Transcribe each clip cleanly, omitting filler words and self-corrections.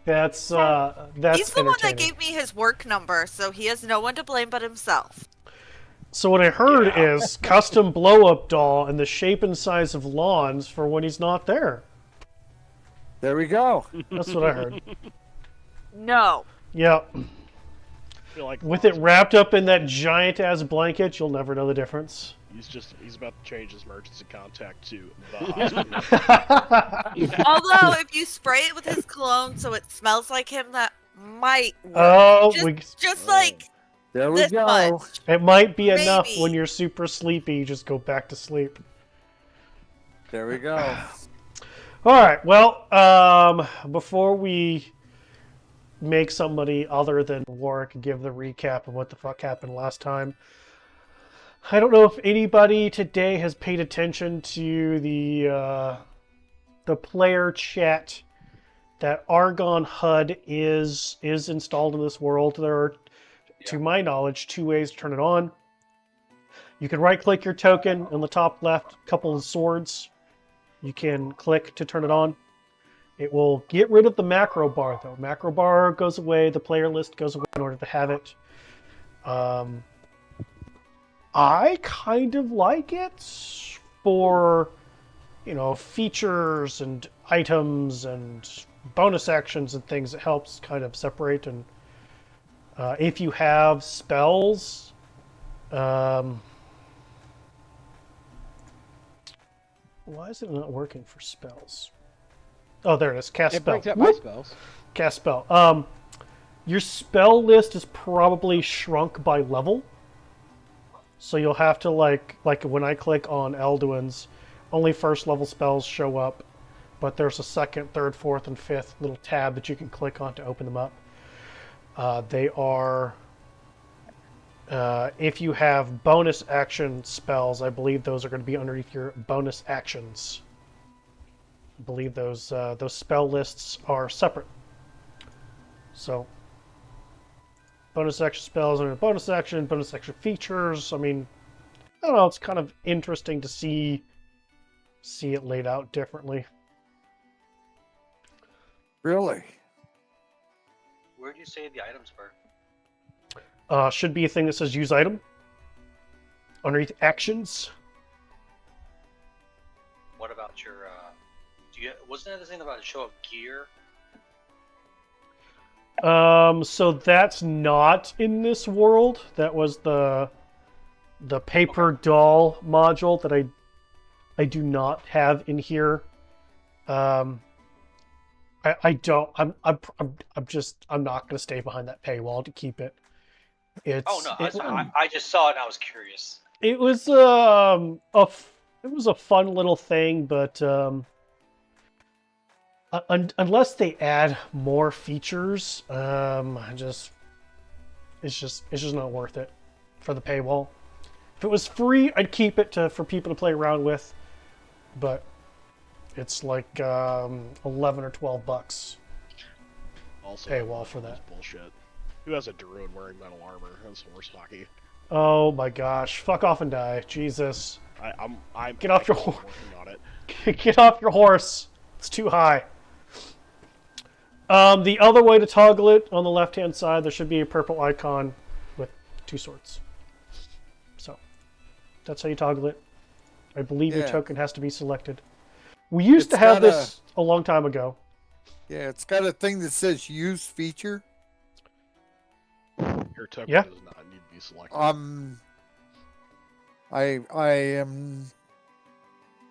That's He's the one that entertaining. gave me his work number, so he has no one to blame but himself. So what I heard is custom blow-up doll in the shape and size of lawns for when he's not there. There we go. That's what I heard. No. Yeah. Feel like With it wrapped up in that giant-ass blanket, you'll never know the difference. He's about to change his emergency contact to the hospital. Although, if you spray it with his cologne so it smells like him, that might work. Oh, just like There we this go. much. it might be enough Maybe. when you're super sleepy. You just go back to sleep. There we go. All right. Well, before we make somebody other than Warwick give the recap of what the fuck happened last time, I don't know if anybody today has paid attention to the player chat. That Argon HUD is installed in this world. There are, to my knowledge, 2 ways to turn it on. You can right-click your token in the top left, couple of swords. You can click to turn it on. It will get rid of the macro bar, though. Macro bar goes away, the player list goes away in order to have it. I kind of like it for, features and items and bonus actions and things. It helps kind of separate. And if you have spells, why is it not working for spells? Oh, there it is. Cast It spell. brings up my spells. Cast spell. Your spell list is probably shrunk by level. So you'll have to, like when I click on Elduin's, only first level spells show up, but there's a second, third, fourth, and fifth little tab that you can click on to open them up. They are, if you have bonus action spells, I believe those are going to be underneath your bonus actions. I believe those spell lists are separate. So, bonus action spells under bonus action features. I mean, I don't know. It's kind of interesting to see it laid out differently. Really? Where do you save the items for? Should be a thing that says use item underneath actions. What about your? Wasn't there the thing about a show of gear? So that's not in this world. That was the paper doll module that I do not have in here. I don't. I'm not going to stay behind that paywall to keep it. I just saw it and I was curious. It was it was a fun little thing, but unless they add more features, it's just not worth it for the paywall. If it was free, I'd keep it for people to play around with, but it's like $11 or $12 Also, paywall for that. Bullshit. Who has a druid wearing metal armor? That's horse hockey. Oh my gosh! Fuck off and die, Jesus! I'm Get off your working horse. on it. Get off your horse! It's too high. The other way to toggle it, on the left-hand side, there should be a purple icon with 2 swords. So, that's how you toggle it. I believe your token has to be selected. We used to have this a long time ago. Yeah, it's got a thing that says use feature. Your token Yeah. does not need to be selected. I am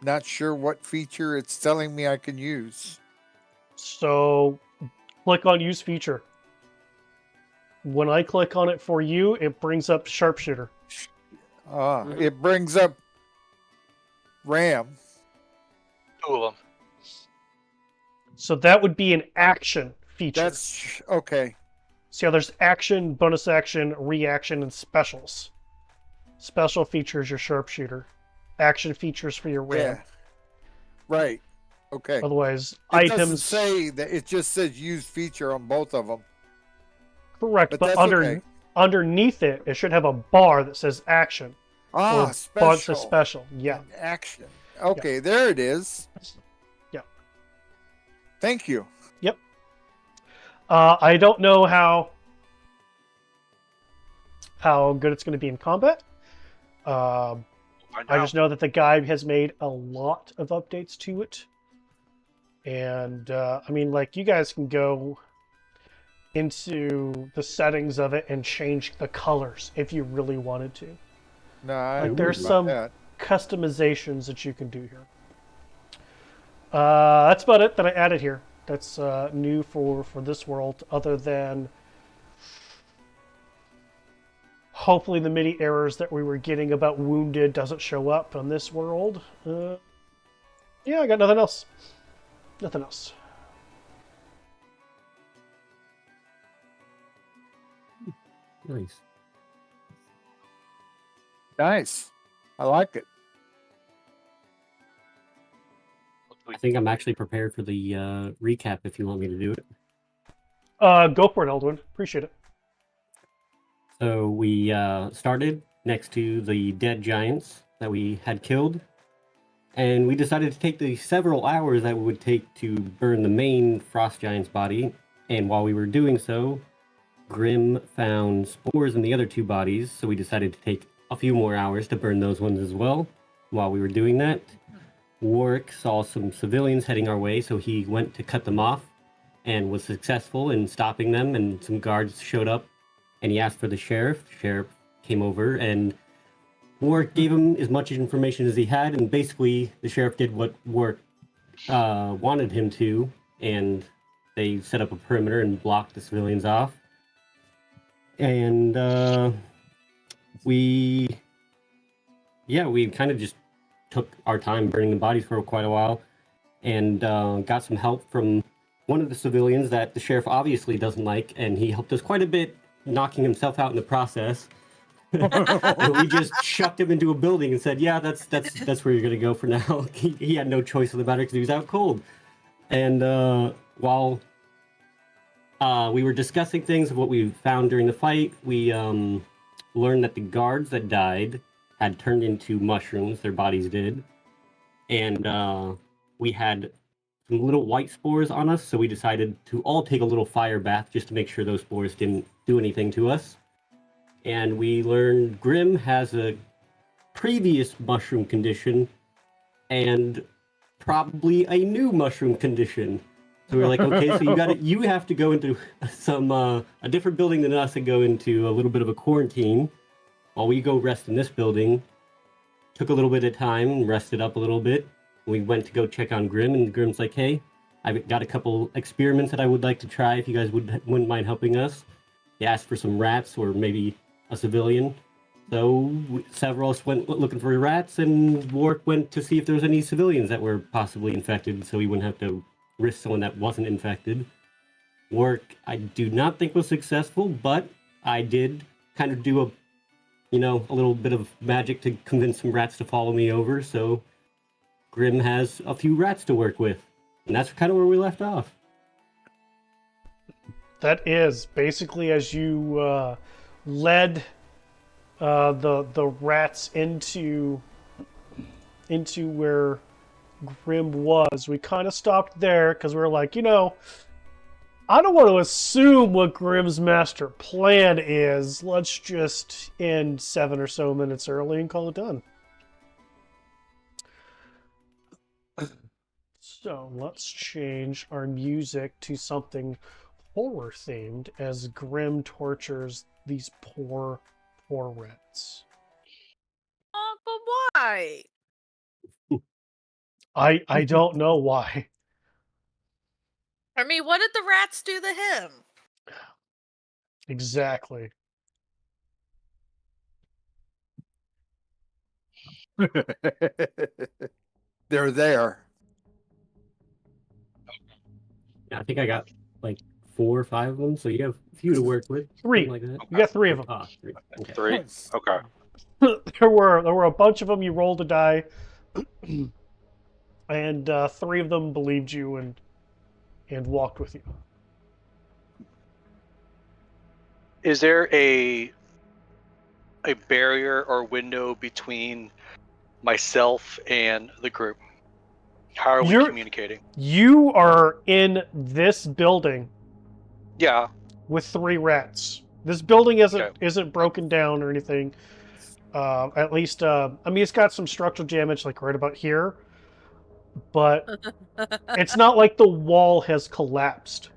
not sure what feature it's telling me I can use. So, click on use feature. When I click on it for you, it brings up sharpshooter. It brings up RAM. 2 of them. So that would be an action feature. That's okay. See how there's action, bonus action, reaction, and specials. Special features your sharpshooter. Action features for your RAM. Yeah. Right. Okay. Otherwise, It items. doesn't say that. It just says use feature on both of them. Correct, But but that's okay. underneath it, it should have a bar that says action. Or a bar that Special. says special. Yeah. And action. Okay, there it is. Yeah. Thank you. I don't know how good it's going to be in combat. Find I out. just know that the guy has made a lot of updates to it. And, I mean, like, you guys can go into the settings of it and change the colors if you really wanted to. No, I Like, agree there's about some that. customizations that you can do here. That's about it that I added here. That's new for this world, other than hopefully the many errors that we were getting about wounded doesn't show up on this world. Yeah, I got nothing else. Nothing else. Nice. Nice. I like it. I think I'm actually prepared for the recap if you want me to do it. Go for it, Eldwin. Appreciate it. So we started next to the dead giants that we had killed, and we decided to take the several hours that it would take to burn the main frost giant's body. And while we were doing so, Grim found spores in the other two bodies, so we decided to take a few more hours to burn those ones as well. While we were doing that, Warwick saw some civilians heading our way, so he went to cut them off and was successful in stopping them, and some guards showed up, and he asked for the sheriff. The sheriff came over, and Warwick gave him as much information as he had, and basically the sheriff did what Warwick wanted him to, and they set up a perimeter and blocked the civilians off. And we kind of just took our time burning the bodies for quite a while, and got some help from one of the civilians that the sheriff obviously doesn't like, and he helped us quite a bit, knocking himself out in the process. And we just chucked him into a building and said, "Yeah, that's where you're gonna go for now." He had no choice in the matter because he was out cold. And while we were discussing things of what we found during the fight, we learned that the guards that died had turned into mushrooms. Their bodies did, and we had some little white spores on us, so we decided to all take a little fire bath just to make sure those spores didn't do anything to us. And we learned Grim has a previous mushroom condition and probably a new mushroom condition. So we were like, okay, so you have to go into some a different building than us and go into a little bit of a quarantine while we go rest in this building. Took a little bit of time, rested up a little bit. We went to go check on Grim, and Grim's like, hey, I've got a couple experiments that I would like to try if you guys wouldn't mind helping us. He asked for some rats or maybe a civilian. So several of us went looking for rats, and Warwick went to see if there was any civilians that were possibly infected, so he wouldn't have to risk someone that wasn't infected. Warwick, I do not think was successful, but I did kind of do a little bit of magic to convince some rats to follow me over, so Grim has a few rats to work with. And that's kind of where we left off. That is basically as you led the rats into where Grim was. We kind of stopped there because we were like, I don't want to assume what Grim's master plan is. Let's just end 7 or so minutes early and call it done. So let's change our music to something horror themed as Grim tortures these poor rats. But why? I don't know why. I mean, what did the rats do to him? Exactly. They're there. Yeah, I think I got like 4 or 5 of them, so you have a few to work with. 3. Like that. You got 3 of them. Ah, 3. Okay. 3. Nice. Okay. There were a bunch of them. You rolled a die, and 3 of them believed you and walked with you. Is there a barrier or window between myself and the group? How are we communicating? You are in this building, Yeah. with 3 rats. This building isn't Okay. isn't broken down or anything. At least, I mean, it's got some structural damage, like right about here, but it's not like the wall has collapsed.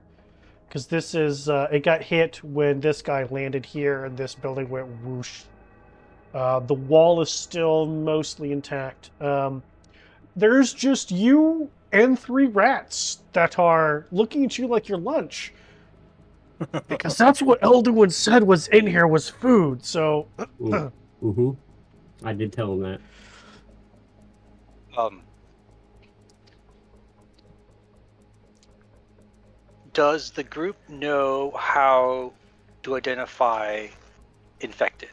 Because this is, it got hit when this guy landed here and this building went whoosh. The wall is still mostly intact. There's just you and 3 rats that are looking at you like your lunch. Because that's what Elduin said was in here was food, so... Mm-hmm. I did tell him that. Does the group know how to identify infected?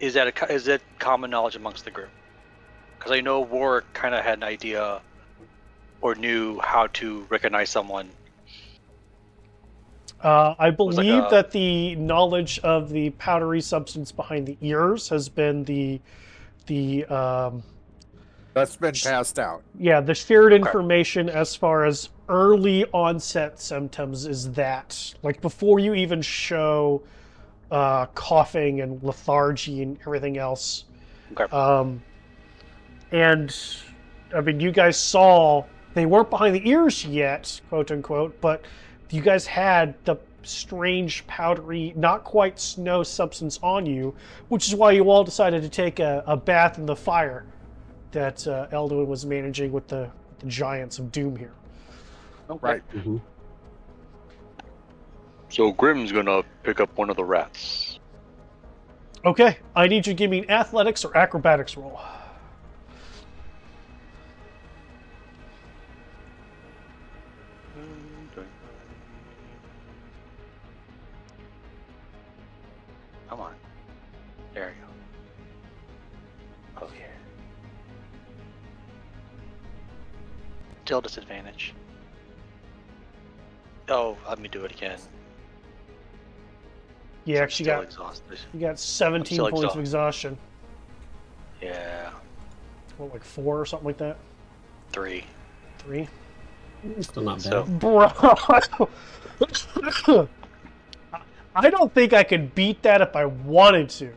Is that common knowledge amongst the group? Because I know Warwick kind of had an idea or knew how to recognize someone. I was like believe a- that the knowledge of the powdery substance behind the ears has been the That's been passed out. yeah, the shared information as far as early onset symptoms is that, like, before you even show coughing and lethargy and everything else. Okay. And I mean, you guys saw they weren't behind the ears yet, quote unquote, but you guys had the strange powdery, not quite snow substance on you, which is why you all decided to take a bath in the fire that Elduin was managing with the giants of doom here. Okay. Right. Mm-hmm. So Grim's gonna pick up one of the rats. Okay, I need you to give me an athletics or acrobatics roll. Come on. There you go. Oh yeah. Still disadvantage. Oh, let me do it again. You I'm actually still got exhausted. you got 17 still points of exhausted. exhaustion. Yeah. What, like 4 or something like that? 3. 3? Still not bad. So Bro, I don't think I could beat that if I wanted to.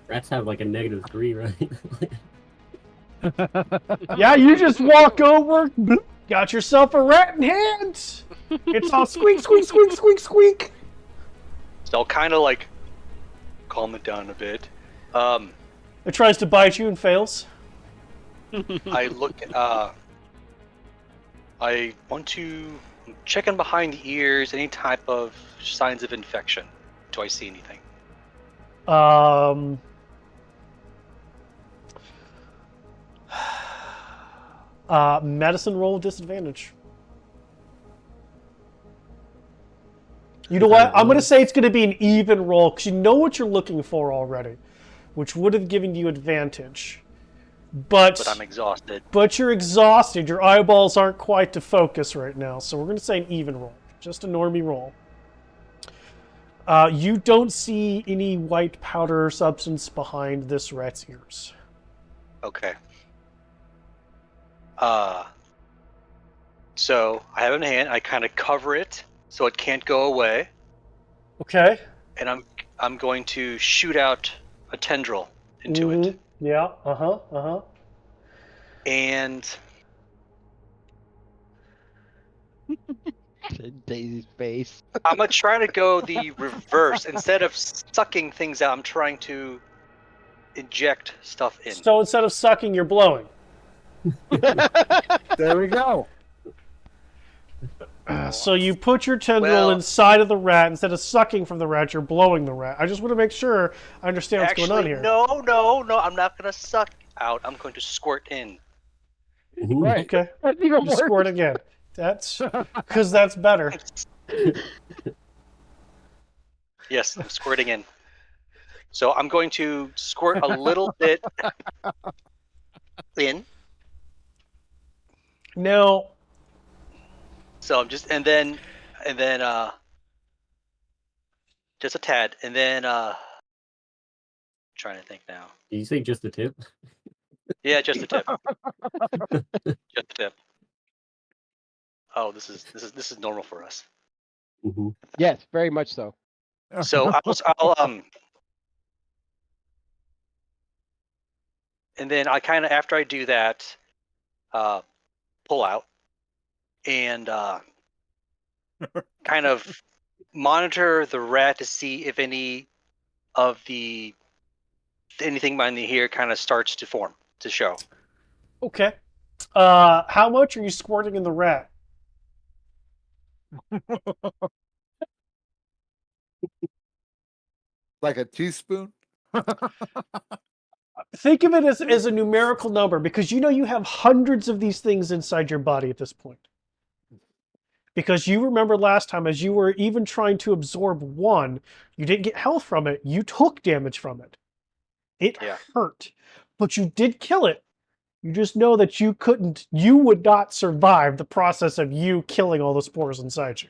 Rats have like a -3, right? Yeah, you just walk over, got yourself a rat in hand. It's all squeak, squeak, squeak, squeak, squeak. So I'll kind of like calm it down a bit. It tries to bite you and fails. I look. I want to check in behind the ears. Any type of signs of infection? Do I see anything? Medicine roll with disadvantage. You know what? I'm going to say it's going to be an even roll because you know what you're looking for already, which would have given you advantage. But I'm exhausted. But you're exhausted. Your eyeballs aren't quite to focus right now, so we're going to say an even roll. Just a normie roll. You don't see any white powder substance behind this rat's ears. Okay. So I have it in hand. I kind of cover it so it can't go away, Okay. and I'm going to shoot out a tendril into it. Yeah. And Daisy's face. I'm gonna try to go the reverse. Instead of sucking things out, I'm trying to inject stuff in. So instead of sucking, you're blowing. There we go. So you put your tendril inside of the rat. Instead of sucking from the rat, you're blowing the rat. I just want to make sure I understand what's going on here. No. I'm not gonna suck out. I'm going to squirt in. Right. Okay. That's even You worse. squirt again. That's because that's better. Yes, I'm squirting in. So I'm going to squirt a little bit in. Now, So I'm just and then just a tad, and then trying to think now. Did you say just the tip? Yeah, just a tip. Just a tip. Oh, this is normal for us. Hmm. Yes, very much so. So and then I kind of after I do that, pull out and kind of monitor the rat to see if any of the anything behind the here kind of starts to form to show. Okay. How much are you squirting in the rat? Like a teaspoon? Think of it as a numerical number because you know you have hundreds of these things inside your body at this point. Because you remember last time, as you were even trying to absorb one, you didn't get health from it, you took damage from it. It Yeah. hurt. But you did kill it. You just know that you would not survive the process of you killing all the spores inside you.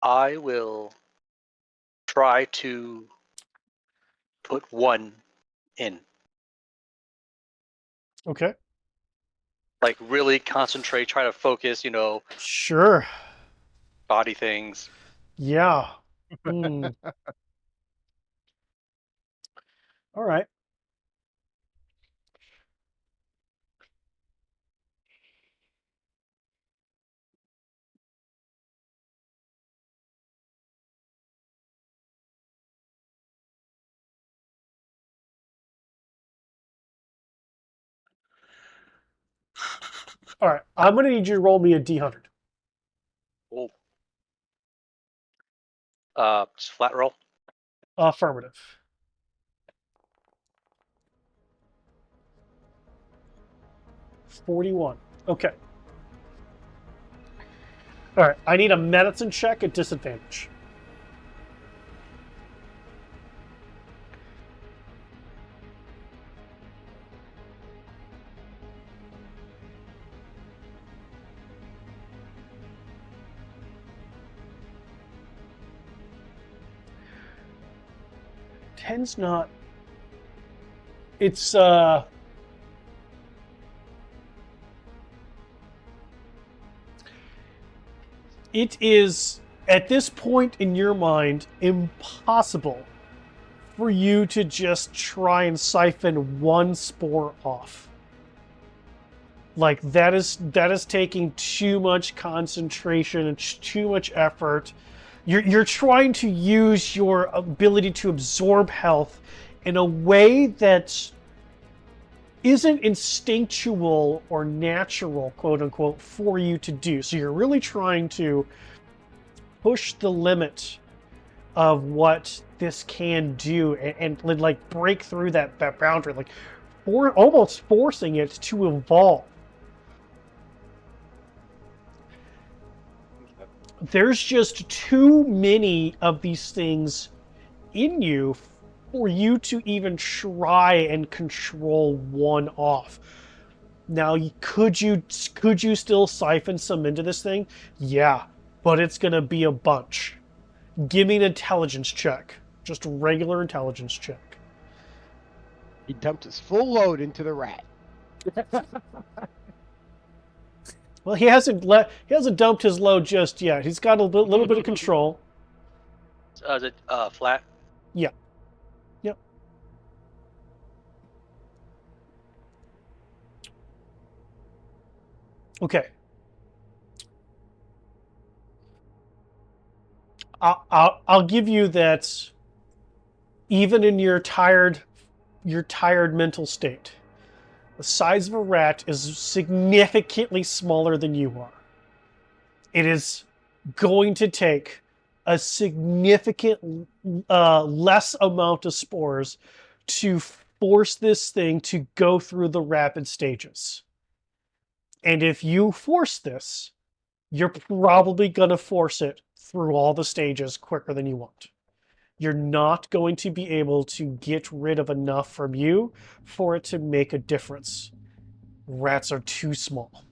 I will try to put one in. Okay. Like really concentrate, try to focus, Sure. body things. Yeah. Hmm. All right. All right. I'm going to need you to roll me a D100. Oh. Just flat roll. Affirmative. 41. Okay. All right. I need a medicine check at disadvantage. Tens not. It's it is at this point in your mind impossible for you to just try and siphon one spore off. Like that is taking too much concentration and too much effort. You're trying to use your ability to absorb health in a way that isn't instinctual or natural, quote unquote, for you to do. So you're really trying to push the limit of what this can do and like break through that boundary, like almost forcing it to evolve. There's just too many of these things in you for you to even try and control one off. Now, could you still siphon some into this thing? Yeah, but it's gonna be a bunch. Give me an intelligence check. Just a regular intelligence check. He dumped his full load into the rat. Well, he hasn't dumped his load just yet. He's got a little bit of control. Is it flat? Yeah. Yep. Okay. I'll give you that. Even in your tired mental state, the size of a rat is significantly smaller than you are. It is going to take a significant less amount of spores to force this thing to go through the rapid stages. And if you force this, you're probably going to force it through all the stages quicker than you want. You're not going to be able to get rid of enough from you for it to make a difference. Rats are too small.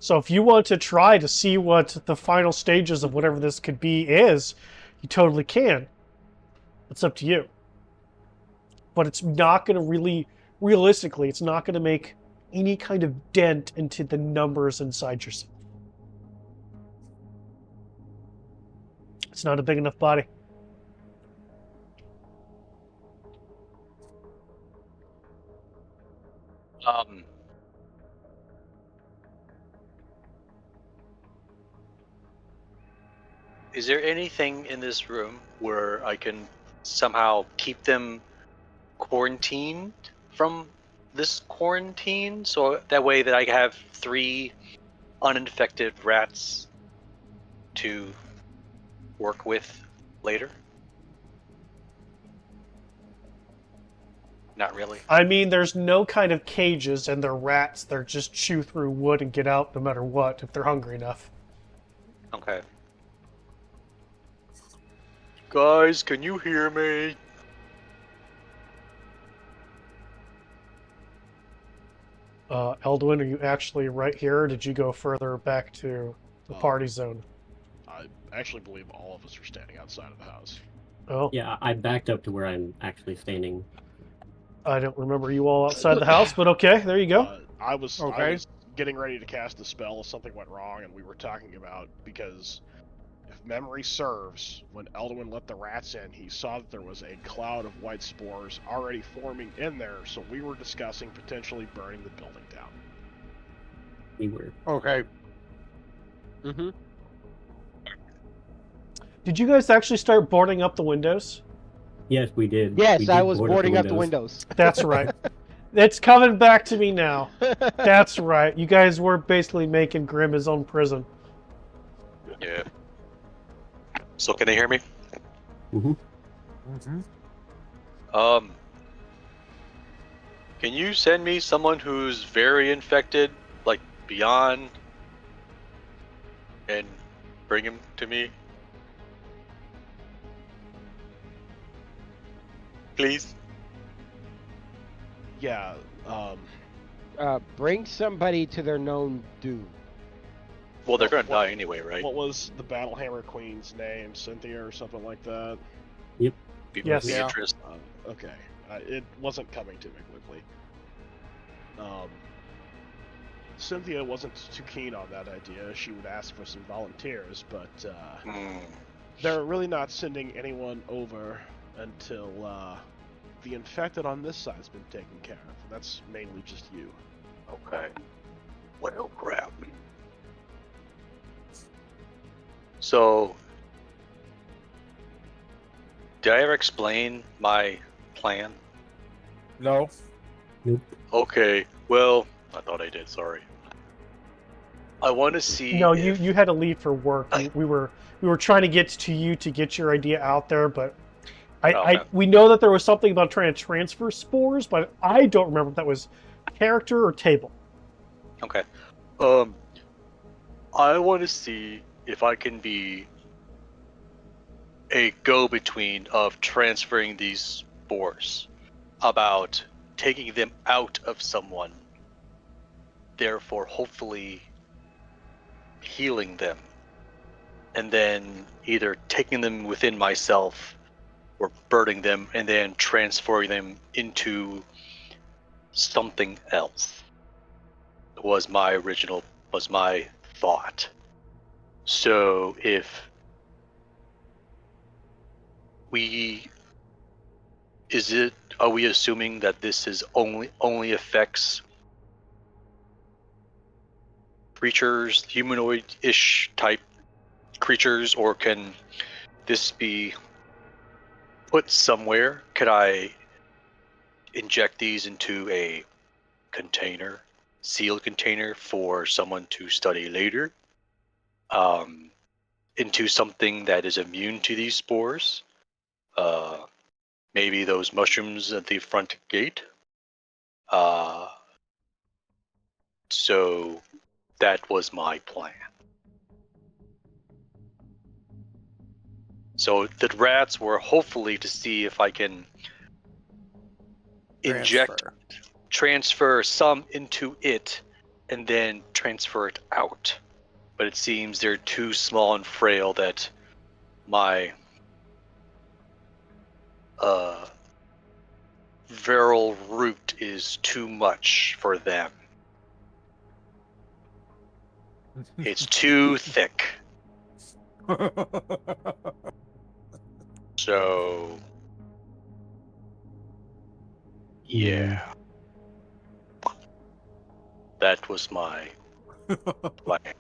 So if you want to try to see what the final stages of whatever this could be is, You totally can. It's up to you. But it's not going to really, realistically, it's not going to make any kind of dent into the numbers inside yourself. It's not a big enough body. Is there anything in this room where I can somehow keep them quarantined from this quarantine, so that way that I have 3 uninfected rats to work with later? Not really. I mean, there's no kind of cages, and they're rats. They're just chew through wood and get out no matter what if they're hungry enough. Okay. Guys, can you hear me? Eldwin, are you actually right here, or did you go further back to the party zone? I actually believe all of us are standing outside of the house. Oh, Yeah, I backed up to where I'm actually standing. I don't remember you all outside the house, but okay, there you go. I was Okay. getting ready to cast a spell if something went wrong, and we were talking about, because if memory serves, when Eldwin let the rats in, he saw that there was a cloud of white spores already forming in there, so we were discussing potentially burning the building down. We were. Okay. Mm-hmm. Did you guys actually start boarding up the windows? Yes, we did. Yes, We I did was board boarding up the windows. That's right. It's coming back to me now. That's right. You guys were basically making Grim his own prison. Yeah. So can they hear me? Mm-hmm. Mm-hmm. Can you send me someone who's very infected, like beyond, and bring him to me? Please? Yeah, Bring somebody to their known doom. Well, they're gonna What- die anyway, right? what was the Battlehammer Queen's name? Cynthia or something like that? Yes. Be Yeah. interested. Okay. It wasn't coming to me quickly. Cynthia wasn't too keen on that idea. She would ask for some volunteers, but they're really not sending anyone over until the infected on this side's been taken care of. That's mainly just you. Okay. Well, crap. So, did I ever explain my plan? No. Okay. Well, I thought I did. Sorry. I want to see. No, if... you had to leave for work. We were trying to get to you to get your idea out there, but we know that there was something about trying to transfer spores, but I don't remember if that was character or table. Okay. I want to see if I can be a go-between of transferring these spores, about taking them out of someone, therefore hopefully healing them, and then either taking them within myself or burning them and then transferring them into something else. Was my thought. So if are we assuming that this is only affects creatures, humanoid-ish type creatures, or can this be put somewhere? Could I inject these into a container, sealed container for someone to study later? Into something that is immune to these spores? Maybe those mushrooms at the front gate? So that was my plan. So the rats were hopefully to see if I can transfer some into it, and then transfer it out. But it seems they're too small and frail that my viral root is too much for them. It's too thick. So, yeah. That was my plan.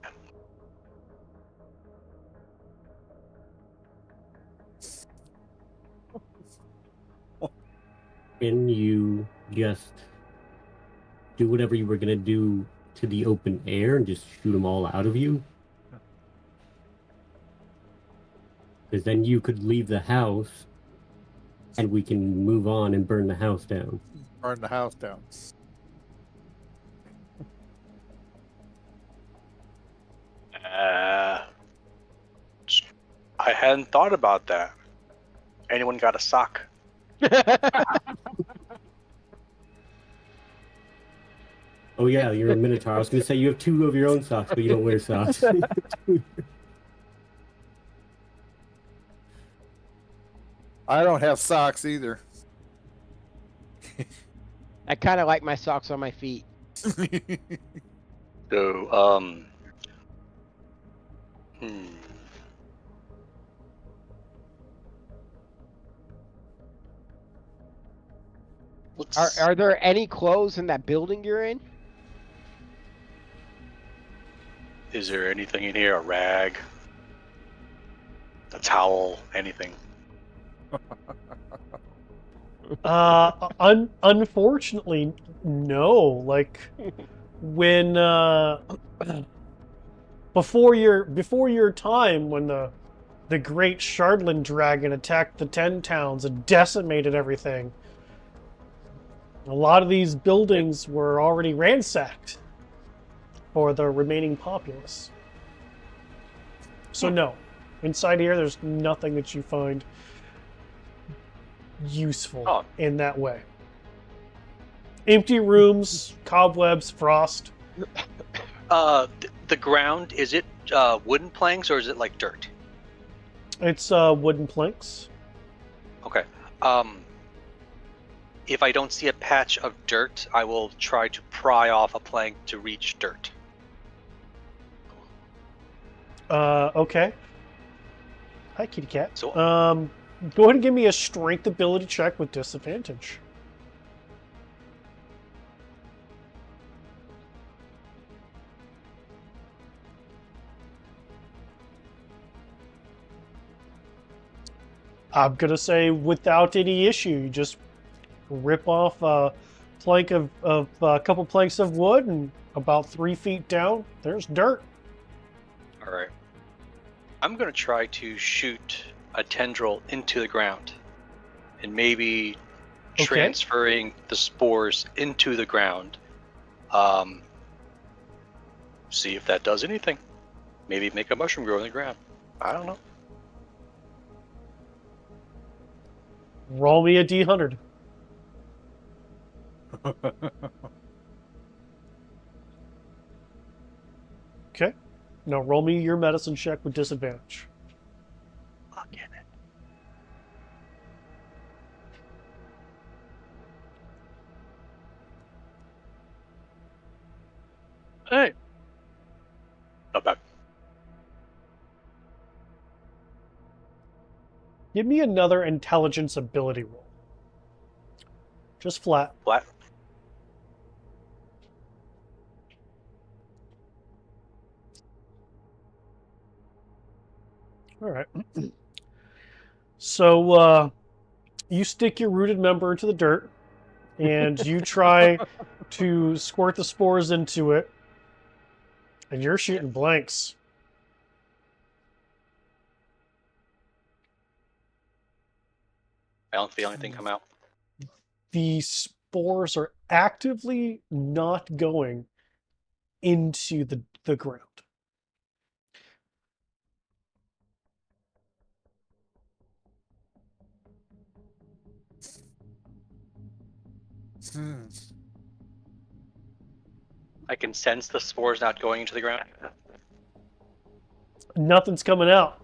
Can you just do whatever you were gonna do to the open air and just shoot them all out of you? Because then you could leave the house and we can move on and burn the house down. Burn the house down. I hadn't thought about that. Anyone got a sock? Oh yeah, you're a Minotaur. I was gonna say you have 2 of your own socks, but you don't wear socks. I don't have socks either. I kind of like my socks on my feet. So, Are there any clothes in that building you're in? Is there anything in here? A rag? A towel? Anything? Unfortunately, no. Like when before your time, when the great Shardlin dragon attacked the 10 towns and decimated everything, a lot of these buildings were already ransacked for the remaining populace. So no, inside here there's nothing that you find useful in that way. Empty rooms, cobwebs, frost. The ground, is it wooden planks or is it like dirt? It's wooden planks. Okay. If I don't see a patch of dirt, I will try to pry off a plank to reach dirt. Okay. Hi, kitty cat. So, go ahead and give me a strength ability check with disadvantage. I'm gonna say without any issue, you just rip off a plank of a couple planks of wood, and about 3 feet down, there's dirt. all right. I'm going to try to shoot a tendril into the ground and maybe Okay. transferring the spores into the ground. See if that does anything. Maybe make a mushroom grow in the ground. I don't know. Roll me a D100. Okay. Now roll me your medicine check with disadvantage. Fuck it. Hey. Not bad. Give me another intelligence ability roll. Just flat. Flat. All right. So you stick your rooted member into the dirt, and you try to squirt the spores into it, and you're shooting blanks. I don't feel anything come out. The spores are actively not going into the ground. I can sense the spores not going into the ground. Nothing's coming out.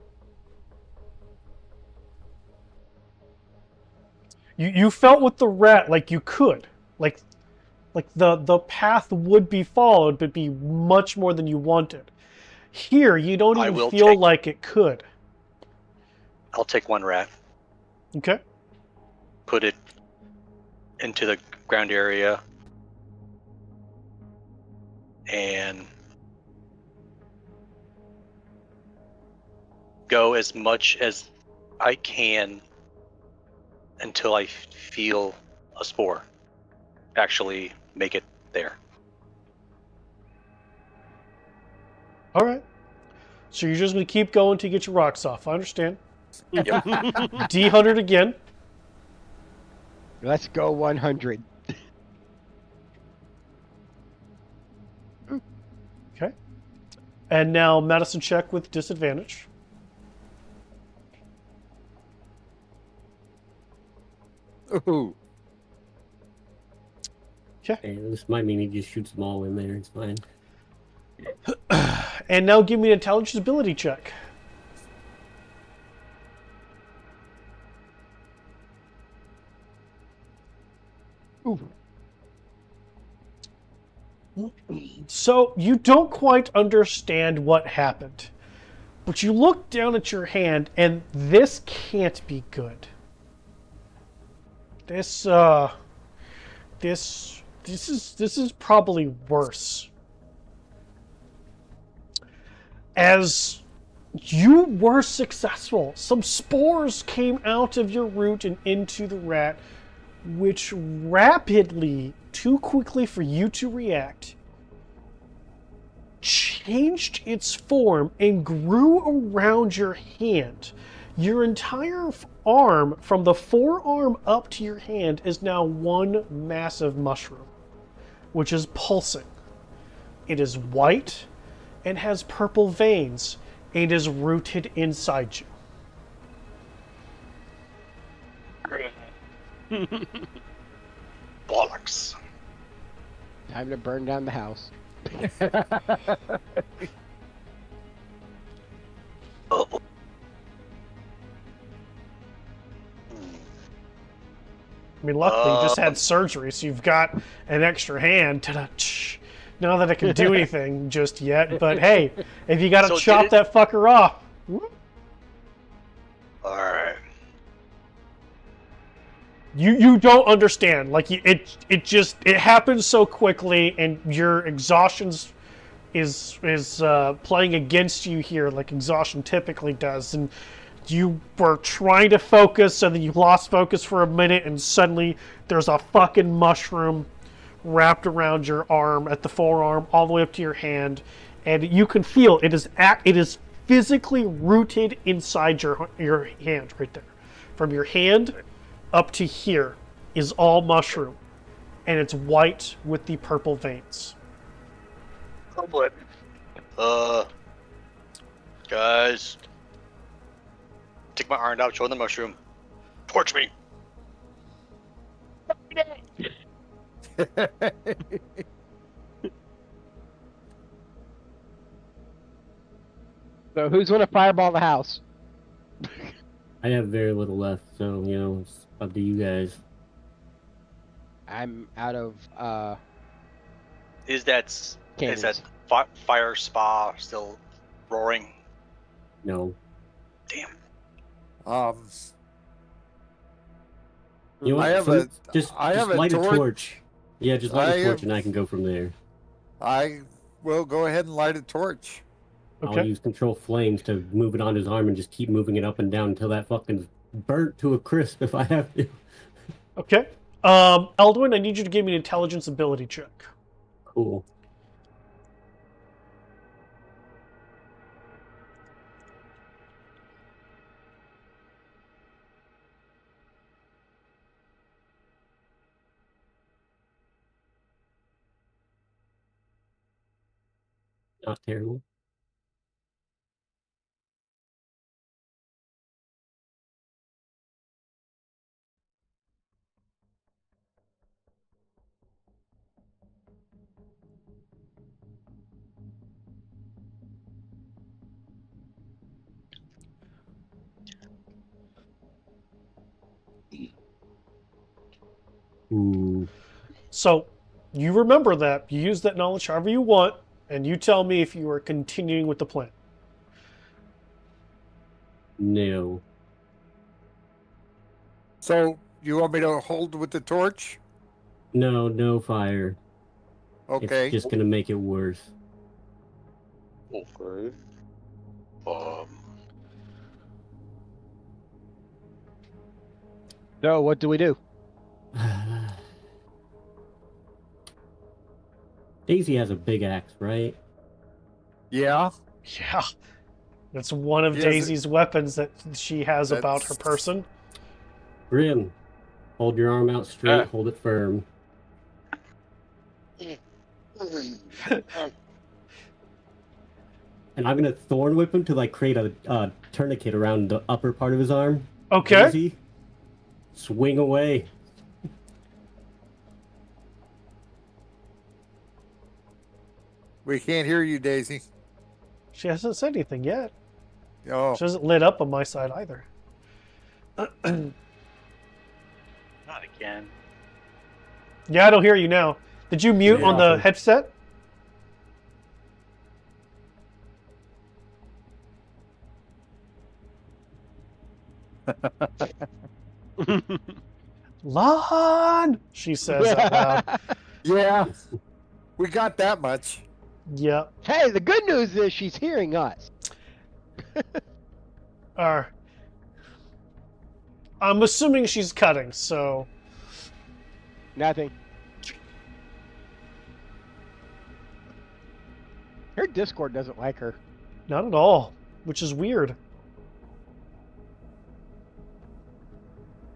You felt with the rat like you could, like the path would be followed, but be much more than you wanted. Here, you don't I even will feel take- like it could. I'll take one rat, Okay. put it into the ground area, and go as much as I can until I feel a spore actually make it there. All right. So you're just gonna keep going to get your rocks off. I understand. Yep. D100 again. Let's go 100. Okay. And now medicine check with disadvantage. Ooh. Hey, this might mean he just shoots them all in there. It's fine. And now give me an intelligence ability check. Ooh. So you don't quite understand what happened, but you look down at your hand, and this can't be good. This is probably worse. As you were successful, some spores came out of your root and into the rat, which rapidly, too quickly for you to react, changed its form and grew around your hand. Your entire arm, from the forearm up to your hand, is now one massive mushroom, which is pulsing. It is white and has purple veins and is rooted inside you. Bollocks. Time to burn down the house. Oh. I mean, luckily you just had surgery, so you've got an extra hand. Ta-da, not that it can do anything just yet, but hey, if you got to So chop that fucker off. Alright. You don't understand. Like it happens so quickly, and your exhaustion is playing against you here, like exhaustion typically does. And you were trying to focus, and then you lost focus for a minute, and suddenly there's a fucking mushroom wrapped around your arm, at the forearm, all the way up to your hand, and you can feel it is physically rooted inside your hand right there, from your hand up to here is all mushroom, and it's white with the purple veins. Oh boy. Guys. Take my iron out, show the mushroom. Torch me. So who's gonna fireball the house? I have very little left, so it's up to you guys. I'm out of Is that cannons. fire spa still roaring? No. Damn. You know what? I have just a light torch. a torch. Yeah, just light a torch have- and I can go from there. I will go ahead and light a torch. I'll Okay. use control flames to move it on his arm and just keep moving it up and down until that fucking burnt to a crisp if I have to. Okay. Eldwin, I need you to give me an intelligence ability check. Cool. Not terrible. Ooh. So you remember that. You use that knowledge however you want, and you tell me if you are continuing with the plan. No. So you want me to hold with the torch? No, no fire. Okay. It's just gonna make it worse. Okay. So what do we do? Daisy has a big axe, right? Yeah. Yeah. It's one of He has a- Daisy's weapons that she has about her That's- person. Grim, hold your arm out straight, hold it firm. And I'm gonna thorn whip him to like create a tourniquet around the upper part of his arm. Okay. Daisy, swing away. We can't hear you, Daisy. She hasn't said anything yet. Oh, She hasn't lit up on my side either. Not again. Yeah, I don't hear you now. Did you mute Yeah. on the headset? Lon! She says out loud. yeah. We got that much. Yep. Hey, the good news is she's hearing us. I'm assuming she's cutting, so... Nothing. Her Discord doesn't like her. Not at all, which is weird.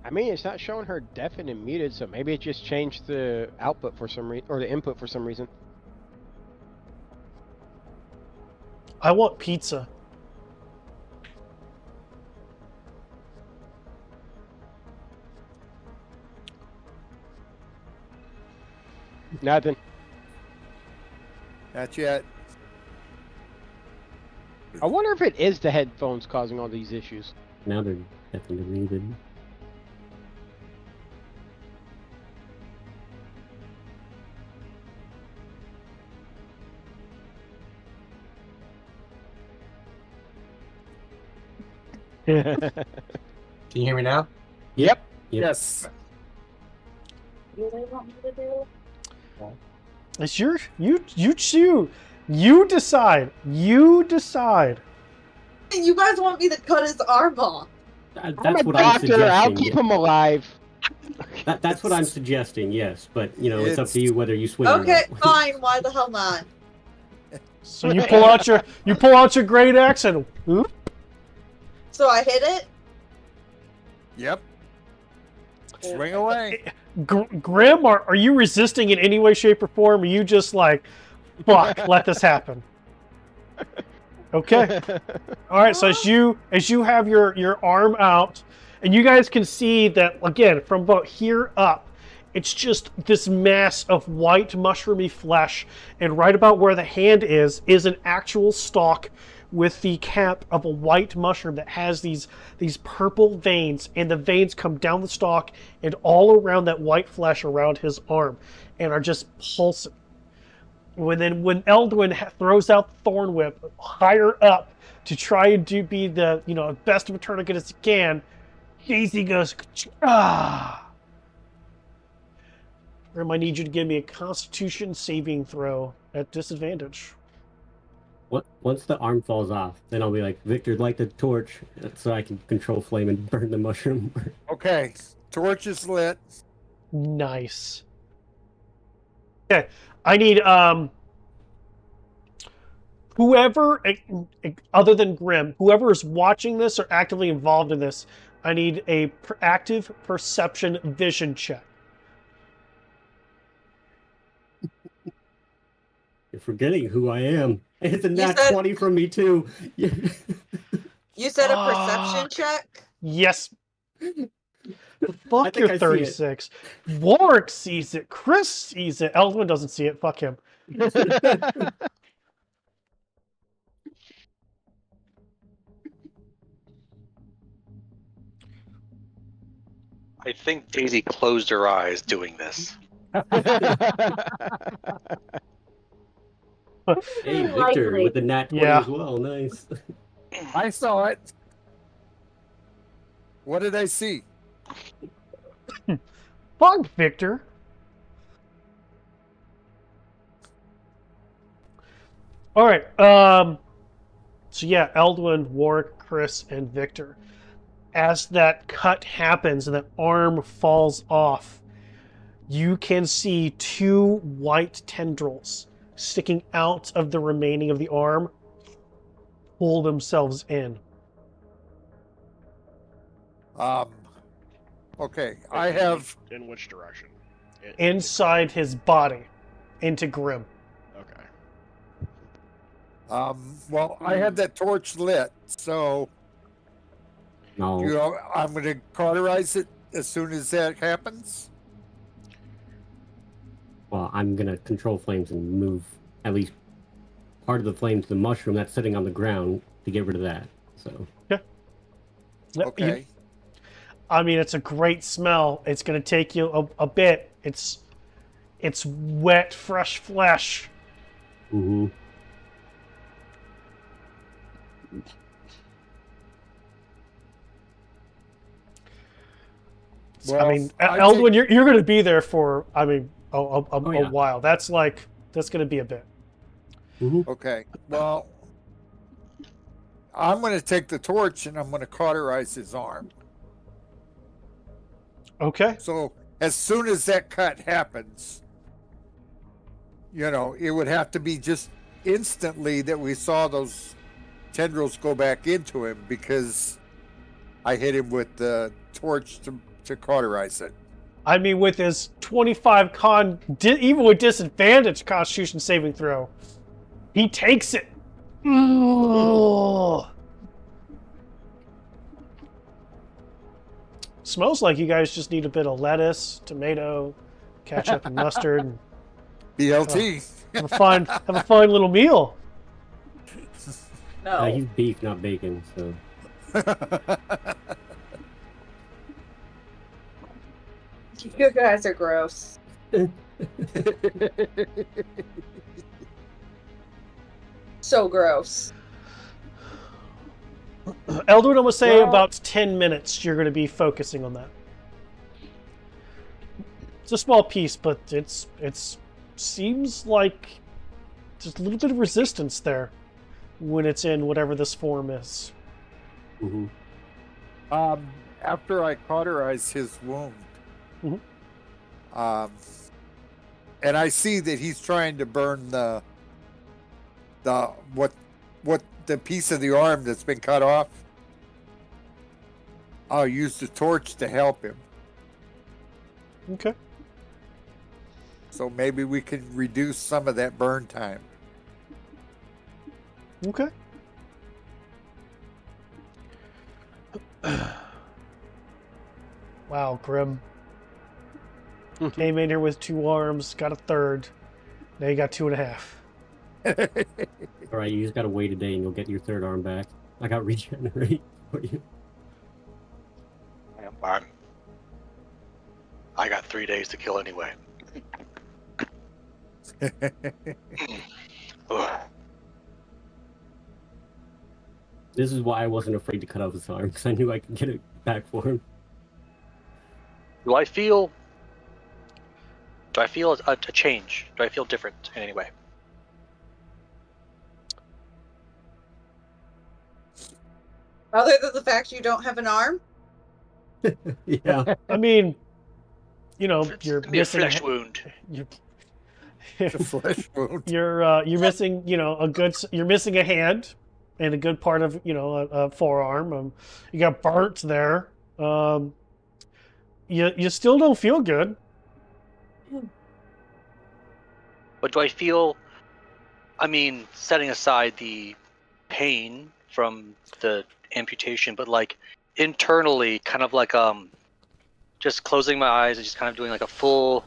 I mean, it's not showing her deafened and muted, so maybe it just changed the output for some reason, or the input for some reason. I want pizza. Nothing. Not yet. I wonder if it is the headphones causing all these issues. Now they're definitely muted. Can you hear me now? Yep. Yes. It's your... You choose. You decide. You decide. You guys want me to cut his arm off? That's I'm a what I'm doctor. I'll suggesting. keep him alive. That's what I'm suggesting, yes. But, you know, it's up to you whether you swing Okay, or not. fine. Why the hell not? So you pull out your great axe and... Whoop. So I hit it? Yep. Swing away. Grim, are you resisting in any way, shape, or form? Or are you just like, fuck, let this happen? Okay. All right. So as you have your arm out, and you guys can see that again from about here up, it's just this mass of white mushroomy flesh, and right about where the hand is an actual stalk with the cap of a white mushroom that has these purple veins, and the veins come down the stalk and all around that white flesh around his arm, and are just pulsing. When Eldwin throws out the Thorn Whip higher up to try and be the best of a tourniquet as he can, Daisy goes, ah. Grim, I need you to give me a Constitution saving throw at disadvantage. Once the arm falls off, then I'll be like, Victor, light the torch so I can control flame and burn the mushroom. Okay. Torch is lit. Nice. Okay, I need whoever other than Grim, whoever is watching this or actively involved in this, I need a active perception vision check. You're forgetting who I am. It's a You nat said- 20 from me, too. You said a perception check? Yes. I Fuck, think I you're see it. 36. Warwick sees it. Chris sees it. Eldwin doesn't see it. Fuck him. I think Daisy closed her eyes doing this. Hey, Victor Likely. with the nat 20 Yeah. as well. Nice. I saw it. What did I see? Fuck, Victor. All right. So yeah, Eldwin, Warwick, Chris, and Victor. As that cut happens and that arm falls off, you can see two white tendrils sticking out of the remaining of the arm, pull themselves in. Okay, I have. In which direction? Inside his body, into Grim. Okay. Well, I have that torch lit, so No. I'm going to cauterize it as soon as that happens. Well, I'm gonna control flames and move at least part of the flame to the mushroom that's sitting on the ground to get rid of that. So. Okay. I mean, it's a great smell. It's going to take you a bit. It's wet, fresh flesh. Mm-hmm. Well, I mean, I Eldwin, take- you're going to be there for, I mean, a yeah. while. That's going to be a bit. Mm-hmm. Okay. Well, I'm going to take the torch and I'm going to cauterize his arm. Okay. So as soon as that cut happens, it would have to be just instantly that we saw those tendrils go back into him because I hit him with the torch to cauterize it. I mean, with his 25 even with disadvantage Constitution saving throw, he takes it. Ugh. Smells like you guys just need a bit of lettuce, tomato, ketchup, and mustard. And BLT. have a fine little meal. No. He's beef, not bacon. So. You guys are gross. So gross. Eldwin, I'm gonna say Well- about 10 minutes. You're gonna be focusing on that. It's a small piece, but it's seems like there's a little bit of resistance there when it's in whatever this form is. Mm-hmm. After I cauterize his wound, Mhm. and I see that he's trying to burn the piece of the arm that's been cut off, I'll use the torch to help him. Okay. So maybe we can reduce some of that burn time. Okay. Wow, Grim. Came in here with 2 arms, got a third. Now you got 2.5. All right, you just gotta wait a day and you'll get your third arm back. I got regenerate for you. I got 3 days to kill anyway. Ugh. This is why I wasn't afraid to cut off his arm, because I knew I could get it back for him. Do I feel a change? Do I feel different in any way? Other than the fact you don't have an arm? Yeah. I mean, you're It's be a missing flesh wound. It's a flesh wound. you're missing, you're missing a hand and a good part of, a forearm. You got burnt there. You still don't feel good. But do I feel, setting aside the pain from the amputation, but like internally, kind of like just closing my eyes and just kind of doing like a full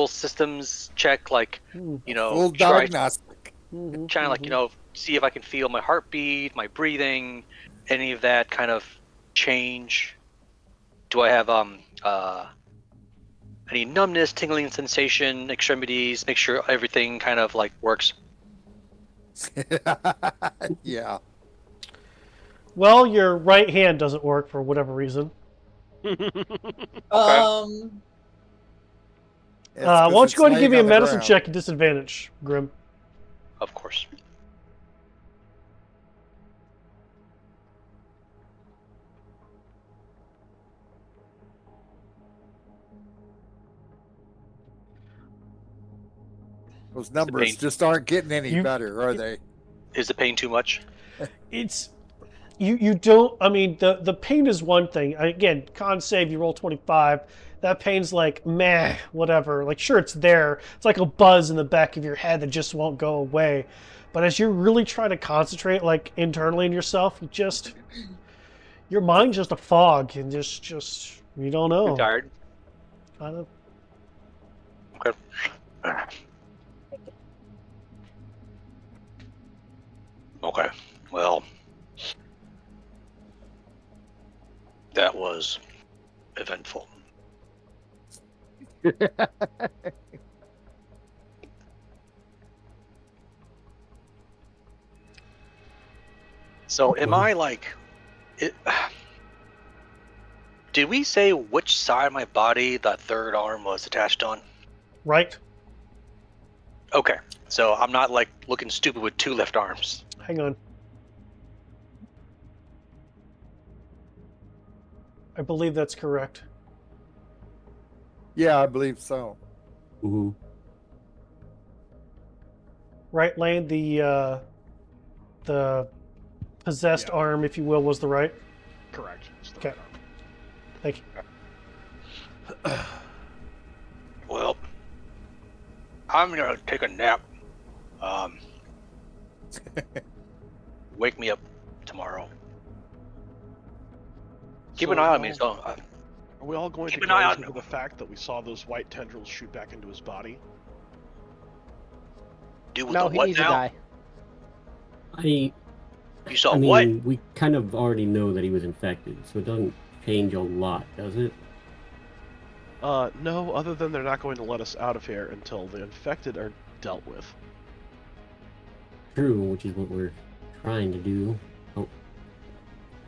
systems check, like Full try- diagnostic. Mhm, trying to mhm. see if I can feel my heartbeat, my breathing, any of that kind of change. Do I have any numbness, tingling sensation, extremities? Make sure everything kind of like works. Yeah. Well, your right hand doesn't work for whatever reason. It's Why 'cause don't it's you go ahead and give me a laying on the medicine ground. check at disadvantage, Grim? Of course. Those numbers pain- just aren't getting any You- better, are they? Is the pain too much? It's you don't. I mean, the pain is one thing. Again, con save, you roll 25. That pain's like meh, whatever. Like sure, it's there. It's like a buzz in the back of your head that just won't go away. But as you're really trying to concentrate, like internally in yourself, your mind's just a fog, and just you don't know. Too tired. Kind of. Okay. Okay. Well, that was eventful. So, am I like? Did we say which side of my body that third arm was attached on? Right. Okay, so I'm not like looking stupid with two left arms. Hang on. I believe that's correct. Yeah, I believe so. Mm-hmm. Right, Lane. The possessed Yeah. arm, if you will, was the right. Correct. It's the Okay. right arm. Thank you. Well, I'm gonna take a nap. Wake me up tomorrow. Keep an eye on me. So, Are we all going Keep to an eye glaze on over me. the fact that we saw those white tendrils shoot back into his body? do with No, the he what needs now? to die. You saw I mean, what? we kind of already know that he was infected, so it doesn't change a lot, does it? No, other than they're not going to let us out of here until the infected are dealt with. True, which is what we're trying to do. Oh,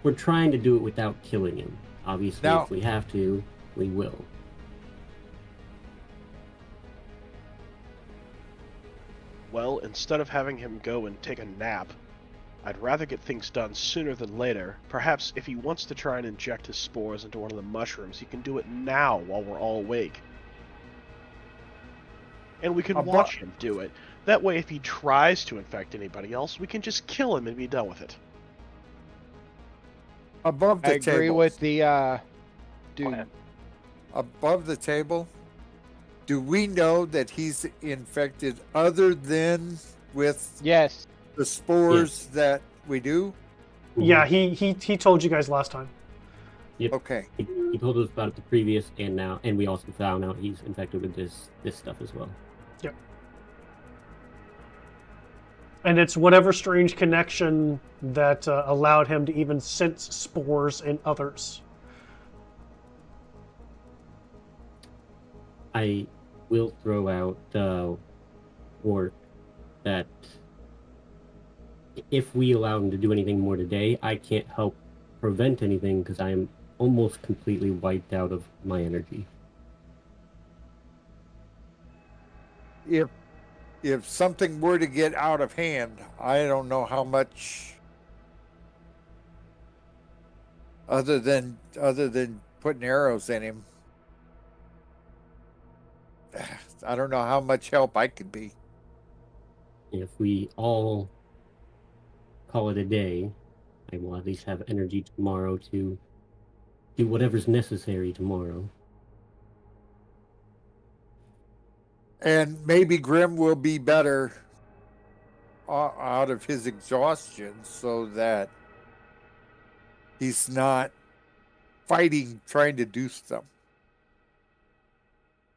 we're trying to do it without killing him. Obviously, Now- if we have to, we will. Well, instead of having him go and take a nap, I'd rather get things done sooner than later. Perhaps if he wants to try and inject his spores into one of the mushrooms, he can do it now while we're all awake. And we can Abo- watch him do it. That way, if he tries to infect anybody else, we can just kill him and be done with it. Above the I agree table. with the dude. ahead. Above the table, do we know that he's infected other than with Yes. the spores that we do? Yeah, he told you guys last time. Okay. He told us about it the previous and we also found out he's infected with this stuff as well. Yep. And it's whatever strange connection that allowed him to even sense spores in others. I will throw out work that if we allow him to do anything more today, I can't help prevent anything because I am almost completely wiped out of my energy. If something were to get out of hand, I don't know how much other than putting arrows in him. I don't know how much help I could be. If we all call it a day, I will at least have energy tomorrow to do whatever's necessary tomorrow. And maybe Grim will be better out of his exhaustion so that he's not fighting, trying to do stuff.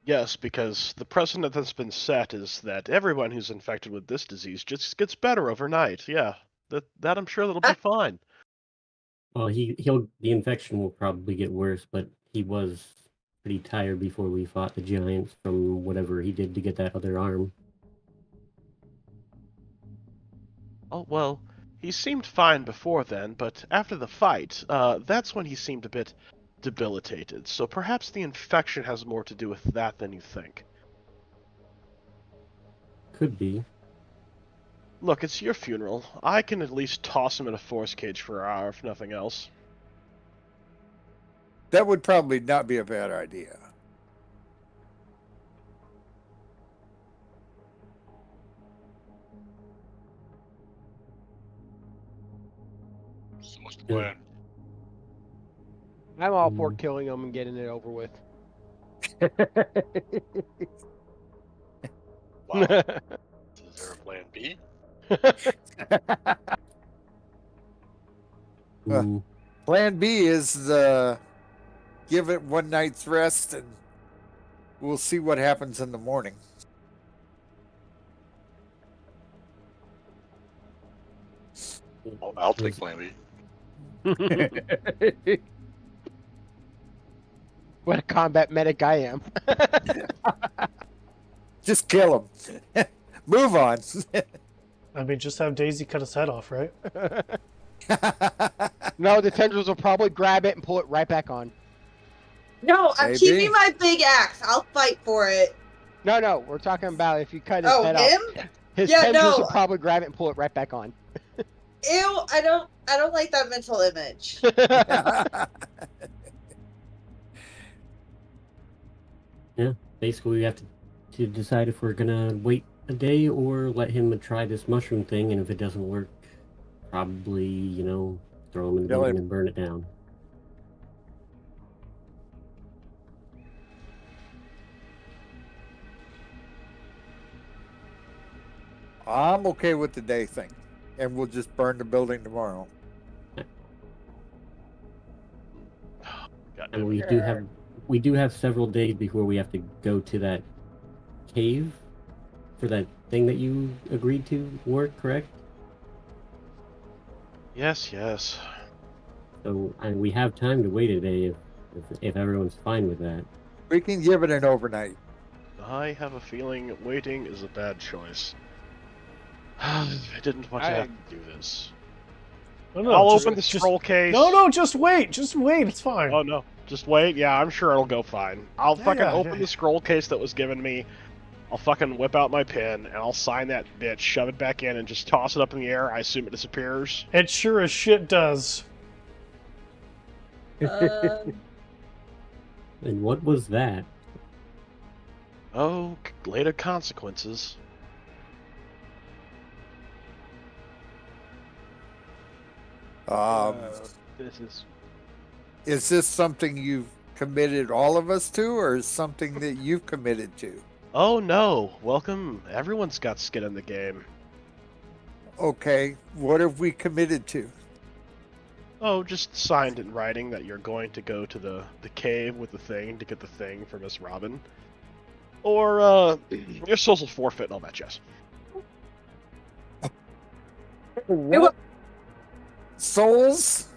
Yes, because the precedent that's been set is that everyone who's infected with this disease just gets better overnight. Yeah, that I'm sure that'll be fine. Well, the infection will probably get worse, but he was pretty tired before we fought the giants from whatever he did to get that other arm. Oh, well, he seemed fine before then, but after the fight, that's when he seemed a bit debilitated. So perhaps the infection has more to do with that than you think. Could be. Look, it's your funeral. I can at least toss him in a force cage for an hour, if nothing else. That would probably not be a bad idea. So what's the Yeah. plan? I'm all for killing him and getting it over with. Wow. Is there a plan B? Mm, Plan B is give it one night's rest, and we'll see what happens in the morning. I'll take plan B. What a combat medic I am. Just kill him. Move on. I mean, just have Daisy cut his head off, right? No, the tendrils will probably grab it and pull it right back on. No, I'm Maybe. keeping my big axe. I'll fight for it. No, we're talking about if you cut his Oh, head him? off. His Yeah, tendrils no. will probably grab it and pull it right back on. Ew, I don't like that mental image. basically, we have to decide if we're gonna wait a day or let him try this mushroom thing, and if it doesn't work, probably, throw him in the Kill building him. and burn it down. I'm okay with the day thing, and we'll just burn the building tomorrow. God And damn. we do have several days before we have to go to that cave for that thing that you agreed to work, correct? Yes, yes. So and we have time to wait a day if everyone's fine with that. We can give it an overnight. I have a feeling waiting is a bad choice. I didn't want to have to do this. No, no, I'll just- open the just- scroll case. No, just wait. Just wait. It's fine. Oh no, just wait. Yeah, I'm sure it'll go fine. I'll fucking Yeah, open yeah. the scroll case that was given me. I'll fucking whip out my pen and I'll sign that bitch, shove it back in, and just toss it up in the air. I assume it disappears. It sure as shit does. Um, And what was that? Oh, later consequences. This is Is this something you've committed all of us to, or is something that you've committed to? Oh no, welcome. Everyone's got skin in the game. Okay, what have we committed to? Oh, just signed in writing that you're going to go to the cave with the thing to get the thing for Miss Robin. Or, your souls will forfeit and all that jazz. What? Souls?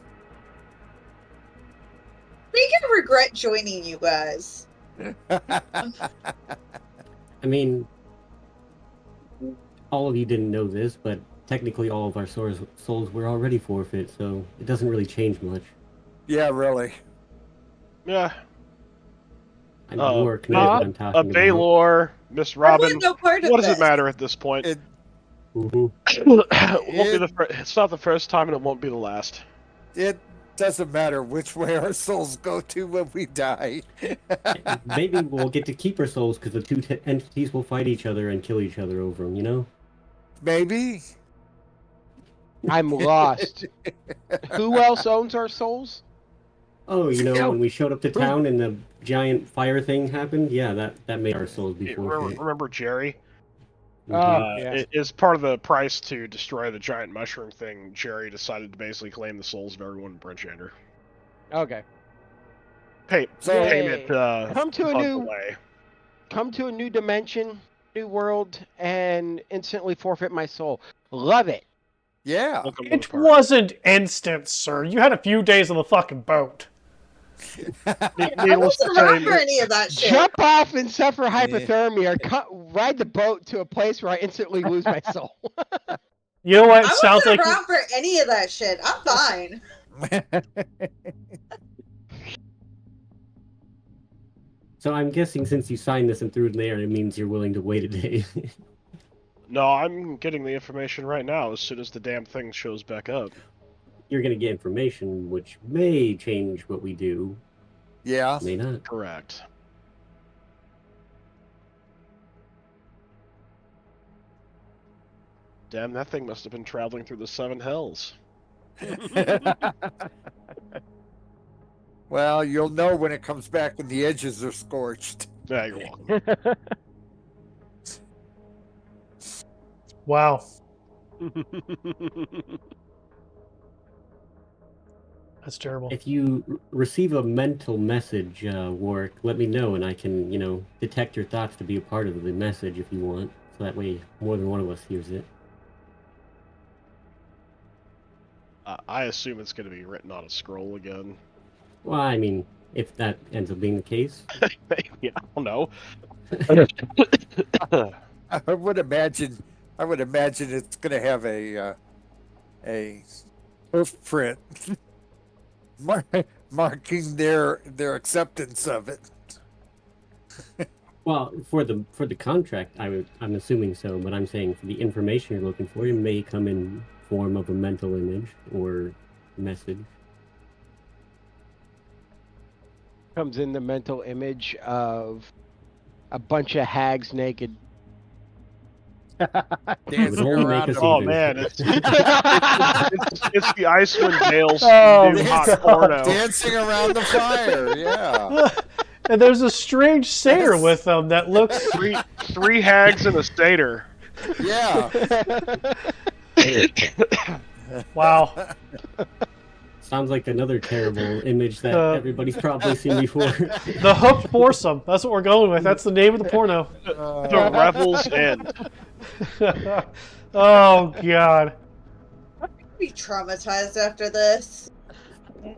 we can regret joining you guys. I mean, all of you didn't know this, but technically all of our souls were already forfeit, so it doesn't really change much. Yeah, really. Yeah. I'm more connected A on talking about. Baylor, Miss I Robin. want no part of What does this. it matter at this point? It, Mhm. It won't be it's not the first time and it won't be the last. it doesn't matter which way our souls go to when we die. Maybe we'll get to keep our souls because the two entities will fight each other and kill each other over them, you know? Maybe. I'm lost. Who else owns our souls? Oh, when we showed up to town and the giant fire thing happened, yeah, that made our souls be forfeit. Remember Jerry? Oh, yeah. It is part of the price to destroy the giant mushroom thing. Jerry decided to basically claim the souls of everyone in Bridgehander. Okay. So- Payment. Come to a on new- the way. Come to a new dimension, new world, and instantly forfeit my soul. Love it. Yeah. Welcome to the It party. wasn't instant, sir. You had a few days on the fucking boat. I Needless to wasn't around say, for any of that shit. Jump off and suffer hypothermia, or ride the boat to a place where I instantly lose my soul. You know what? I It sounds wasn't like around for any of that shit. I'm fine. So I'm guessing since you signed this and threw it in there, it means you're willing to wait a day. no, I'm getting the information right now as soon as the damn thing shows back up. You're going to get information which may change what we do, Yeah. may not. Correct. Damn, that thing must have been traveling through the seven hells. Well, you'll know when it comes back and the edges are scorched. Yeah, you're welcome. wow. That's terrible. If you receive a mental message, Warwick, let me know and I can, detect your thoughts to be a part of the message if you want. So that way more than one of us hears it. I assume it's going to be written on a scroll again. Well, I mean, if that ends up being the case. Maybe, I don't know. I would imagine it's going to have a hoof print marking their acceptance of it. Well, for the contract, I'm assuming so, but I'm saying for the information you're looking for, it may come in form of a mental image or message. Comes in the mental image of a bunch of hags naked. Dancing only around make us them. Oh even. man, it's the Icewind Dale's Oh, new hot God. porno. Dancing around the fire, yeah. And there's a strange satyr with them that looks. Three hags and a satyr. Yeah. Wow. Sounds like another terrible image that everybody's probably seen before. The hooked foursome. That's what we're going with. That's the name of the porno. The revels end. Oh, God. I'm gonna be traumatized after this.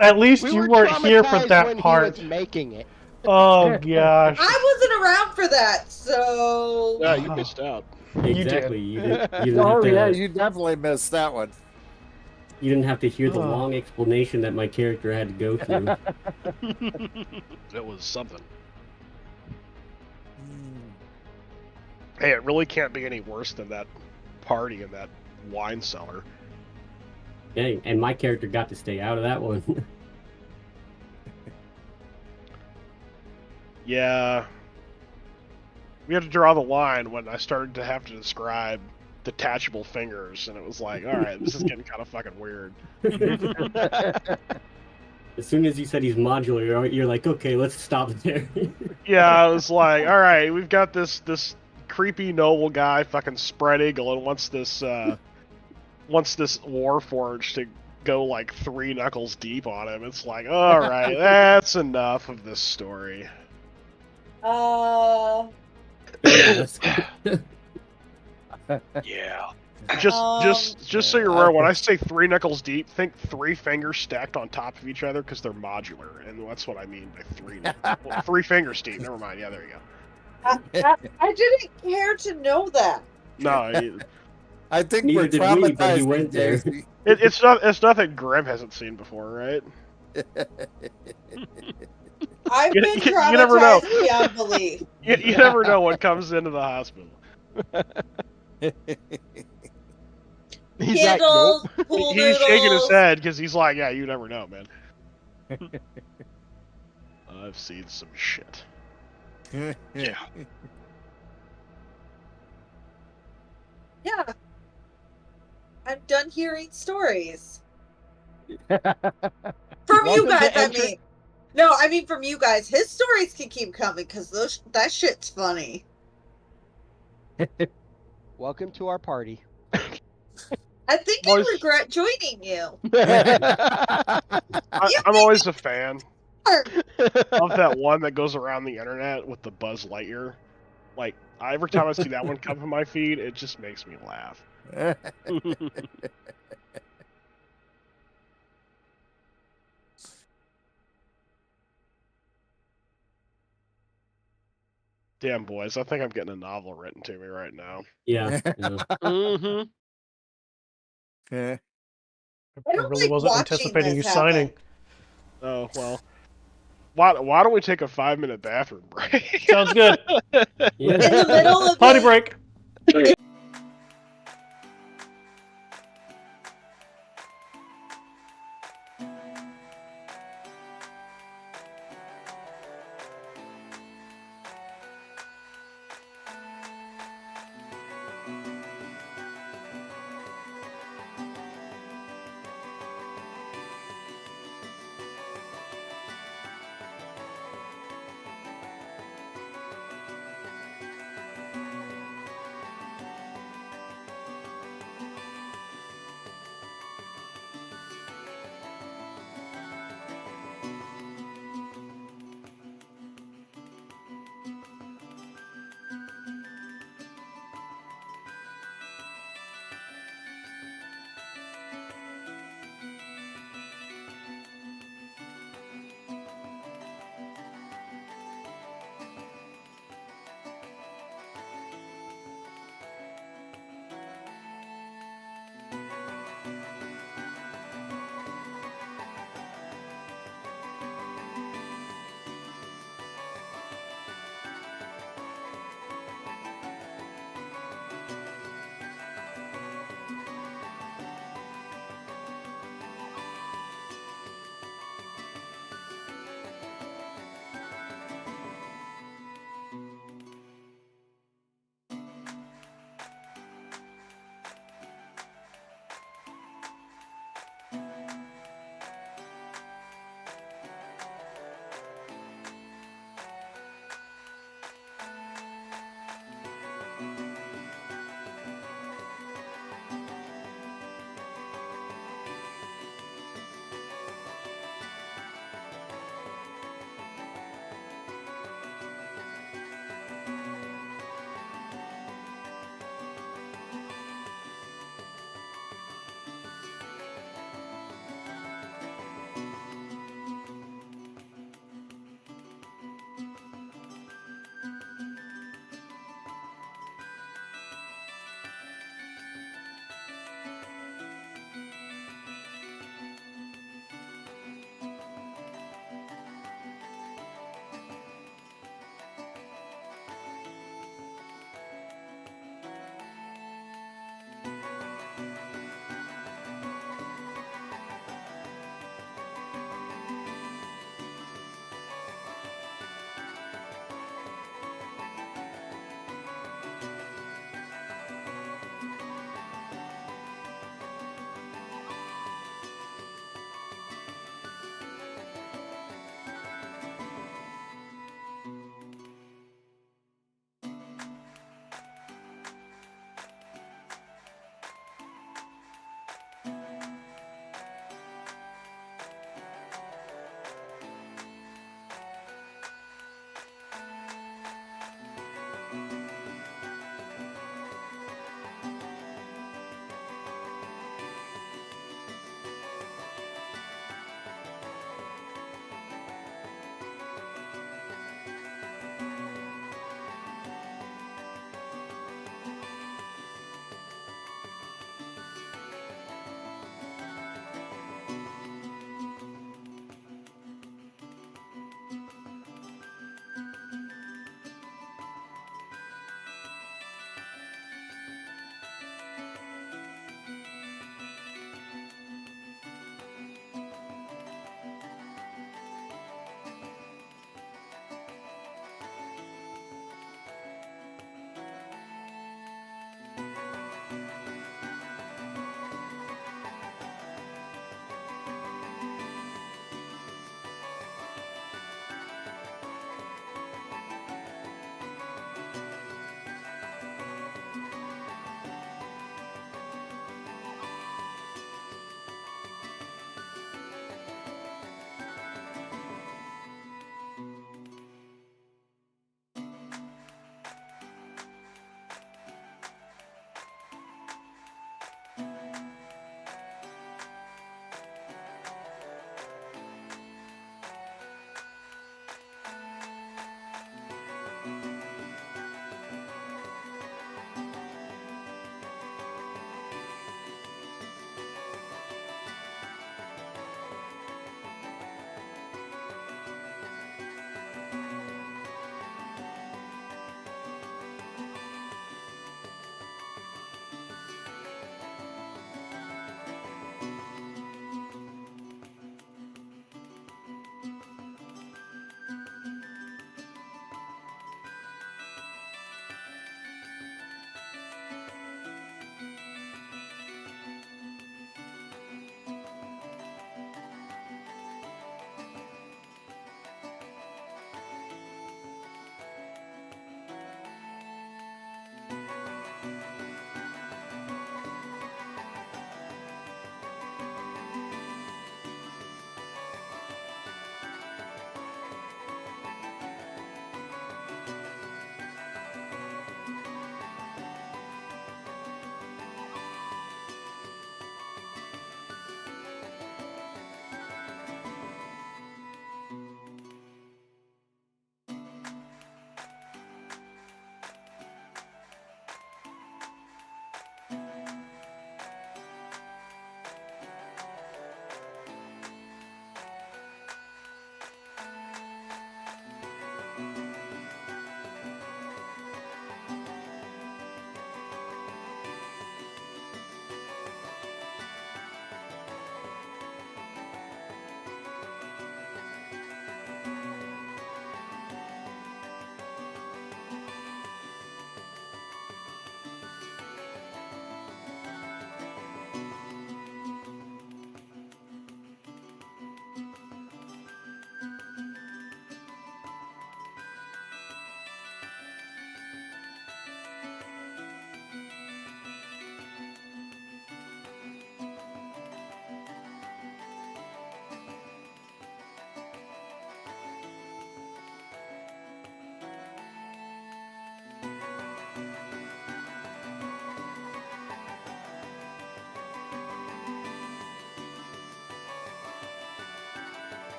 At least We you were weren't here for traumatized that when part. He was making it. Oh, gosh. I wasn't around for that, so Yeah, you missed out. Exactly. You didn't Oh have to, yeah, you definitely missed that one. you didn't have to hear the Oh. long explanation that my character had to go through. It was something. Hey, it really can't be any worse than that party in that wine cellar. Yeah, and my character got to stay out of that one. Yeah. We had to draw the line when I started to have to describe detachable fingers, and it was like, alright, this is getting kind of fucking weird. As soon as you said he's modular, you're like, okay, let's stop it there. Yeah, I was like, alright, we've got this creepy noble guy fucking spread eagle and wants this Warforged to go like 3 knuckles deep on him. It's like, alright, that's enough of this story. Yeah. Just so you're aware, when I say 3 knuckles deep, think 3 fingers stacked on top of each other because they're modular, and that's what I mean by 3 knuckles. Well, 3 fingers deep. Never mind. Yeah, there you go. I didn't care to know that. No, I think Neither we're did we, but he traumatized, went there. Daisy. it's nothing Grim hasn't seen before, right? I've You- been you never know. traumatized beyond belief. You never know what comes into the hospital. He's like, Candles, nope. pool He's shaking his noodles. head because he's like, yeah, you never know, man. I've seen some shit. Yeah. Yeah. I'm done hearing stories. From you Welcome guys, to I Enter- mean. No, I mean from you guys. His stories can keep coming because that shit's funny. Welcome to our party. I think Boys- I regret joining you. I'm always a fan Or- of that one that goes around the internet with the Buzz Lightyear. Like, every time I see that one come in my feed, it just makes me laugh. Damn, boys, I think I'm getting a novel written to me right now. Yeah. Mm-hmm. Yeah. I I don't really like wasn't watching anticipating you this happen. signing. Oh, well. Why don't we take a 5-minute bathroom break? Sounds good. Yeah. In the middle of Potty the break.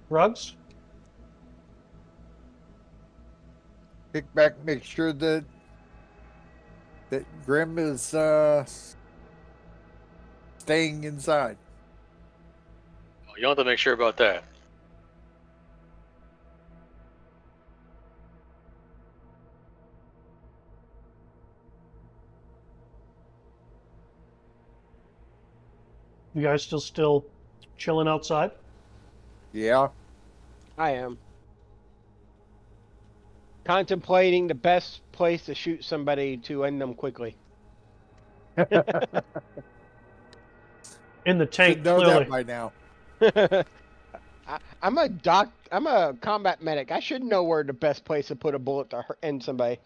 Rugs? Kick back, make sure that Grim is staying inside. Oh, you don't have to make sure about that. You guys still chilling outside? Yeah. I am. Contemplating the best place to shoot somebody to end them quickly. In the tank, Should know clearly. that by now. I'm a combat medic. I should know where the best place to put a bullet to end somebody.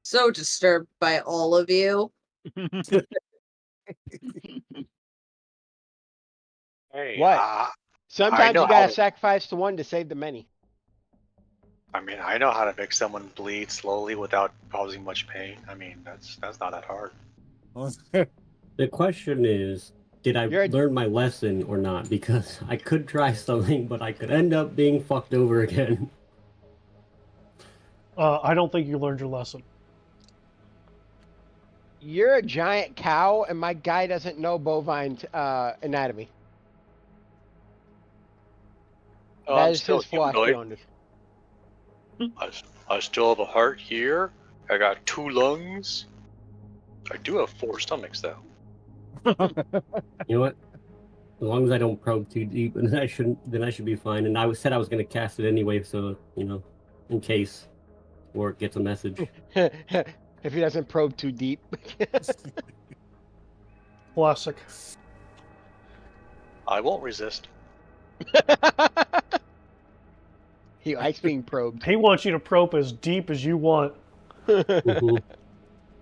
So disturbed by all of you. Hey, What? Sometimes know you gotta how- sacrifice the one to save the many. I mean, I know how to make someone bleed slowly without causing much pain. I mean, that's not that hard. The question is, did I You're a- learn my lesson or not? Because I could try something, but I could end up being fucked over again. I don't think you learned your lesson. You're a giant cow, and my guy doesn't know bovine anatomy. Oh, That I'm is still his philosophy on this. I still have a heart here. I got 2 lungs. I do have 4 stomachs, though. You know what? As long as I don't probe too deep, and I should be fine. And I said I was going to cast it anyway, so in case Warwick gets a message. If he doesn't probe too deep. Classic. I won't resist. He likes being probed. He wants you to probe as deep as you want. Mhm.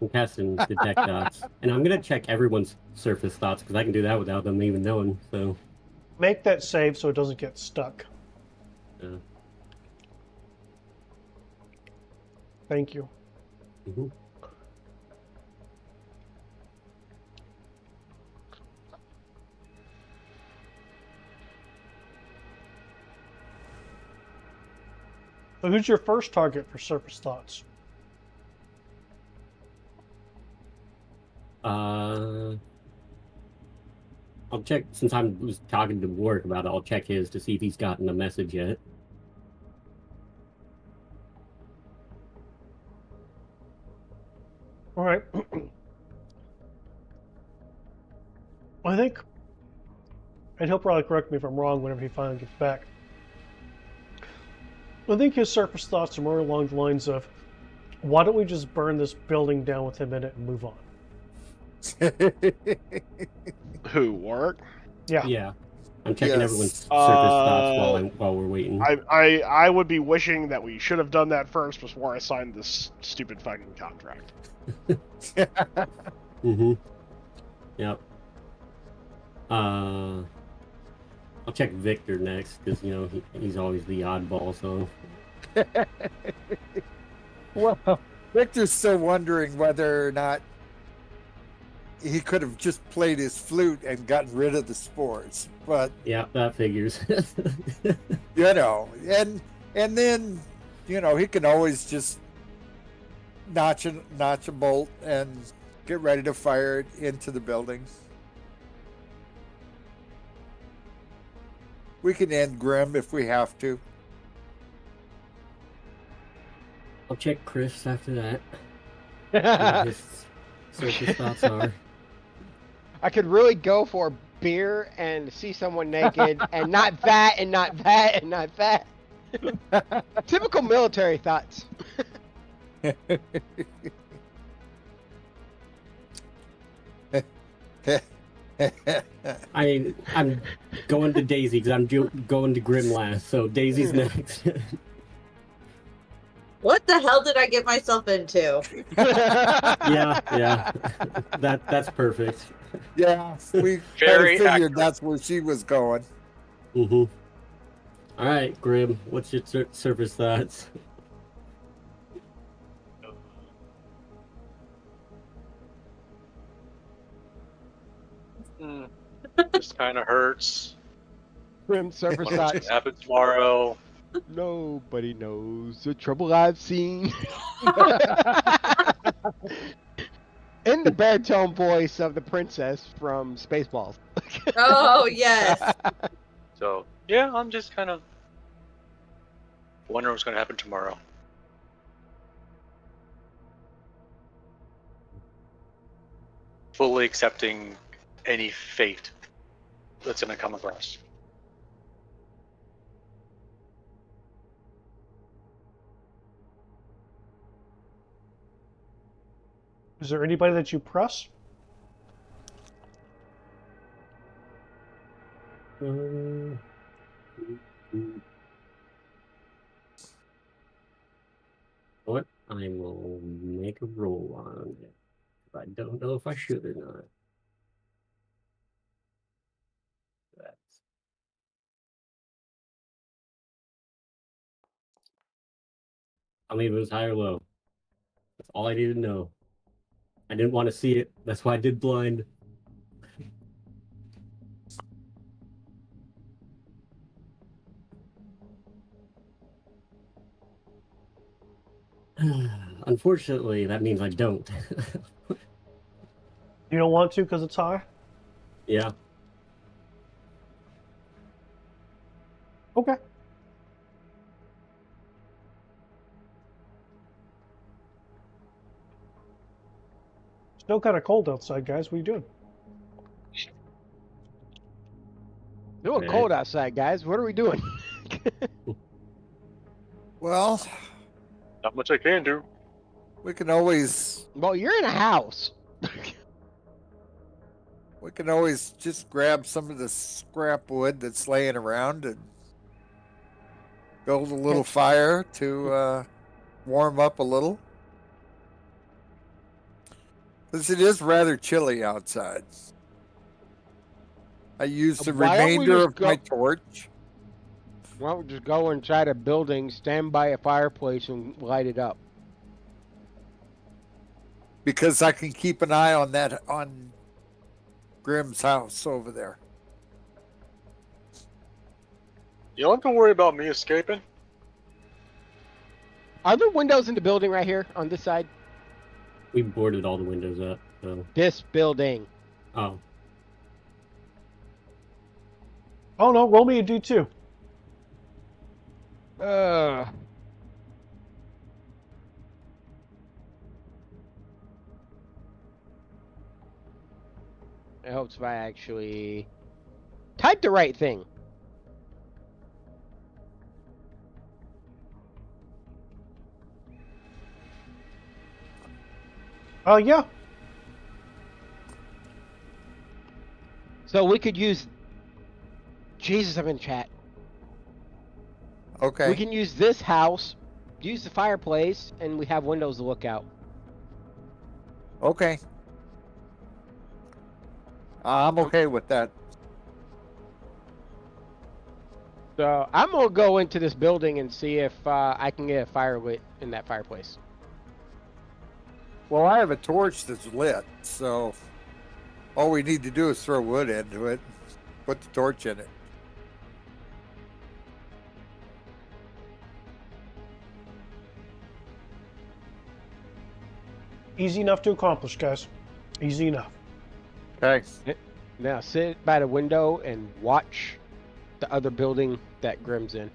I'm casting detect dots, and I'm gonna check everyone's surface thoughts because I can do that without them even knowing. So, Make that save so it doesn't get stuck. Thank you. mhm. So who's your first target for surface thoughts? I'll check since I was talking to Warwick about it. I'll check his to see if he's gotten a message yet. All right. I think, and he'll probably correct me if I'm wrong whenever he finally gets back. I think his surface thoughts are more along the lines of, why don't we just burn this building down with him in it and move on? Who, Warwick? Yeah. Yeah, I'm checking Yes. everyone's surface thoughts while we're waiting. I would be wishing that we should have done that first before I signed this stupid fucking contract. Mm-hmm. Yep. I'll check Victor next because he's always the oddball. So Well, Victor's still wondering whether or not he could have just played his flute and gotten rid of the spores. But yeah, that figures. and then he can always just notch a bolt and get ready to fire it into the building. We can end Grim if we have to. I'll check Chris after that. What his surface thoughts are. I could really go for beer and see someone naked and not that and not that and not that. Typical military thoughts. I'm going to Daisy because I'm going to Grim last, so Daisy's next. What the hell did I get myself into? yeah. That's perfect. Yeah, we Very figured accurate. that's where she was going. Mm-hmm. All right, Grim, what's your surface thoughts? kind of hurts. Grim server Wonder what's thoughts. gonna happen tomorrow. Nobody knows the trouble I've seen. In the baritone voice of the princess from Spaceballs. Oh yes. So yeah, I'm just kind of wondering what's gonna happen tomorrow. Fully accepting any fate that's gonna come across. Is there anybody that you press? What? I will make a roll on it. I don't know if I should or not. That's... I mean, it was high or low. That's all I needed to know. I didn't want to see it. That's why I did blind. Unfortunately, that means I don't. You don't want to because it's high? Yeah. Okay. Still kind of cold outside, guys. What are you doing? It's a little cold outside, guys. What are we doing? Well, Not much I can do. we can always Well, you're in a house. just grab some of the scrap wood that's laying around and build a little fire to warm up a little. Because it is rather chilly outside. I used the Why don't we remainder just of my torch. Why don't we just go inside a building, stand by a fireplace, and light it up? Because I can keep an eye on Grimm's house over there. You don't have to worry about me escaping. Are there windows in the building right here on this side? We boarded all the windows up, so... This building. Oh. Oh no, roll me a D2. It helps if I actually type the right thing. Oh yeah. So we could use... Jesus, I'm in chat. Okay. We can use this house, use the fireplace, and we have windows to look out. Okay. I'm okay with that. So I'm gonna go into this building and see if I can get a fire lit in that fireplace. Well, I have a torch that's lit, so all we need to do is throw wood into it, put the torch in it. Easy enough to accomplish, guys. Easy enough. Okay. Now sit by the window and watch the other building that Grimm's in.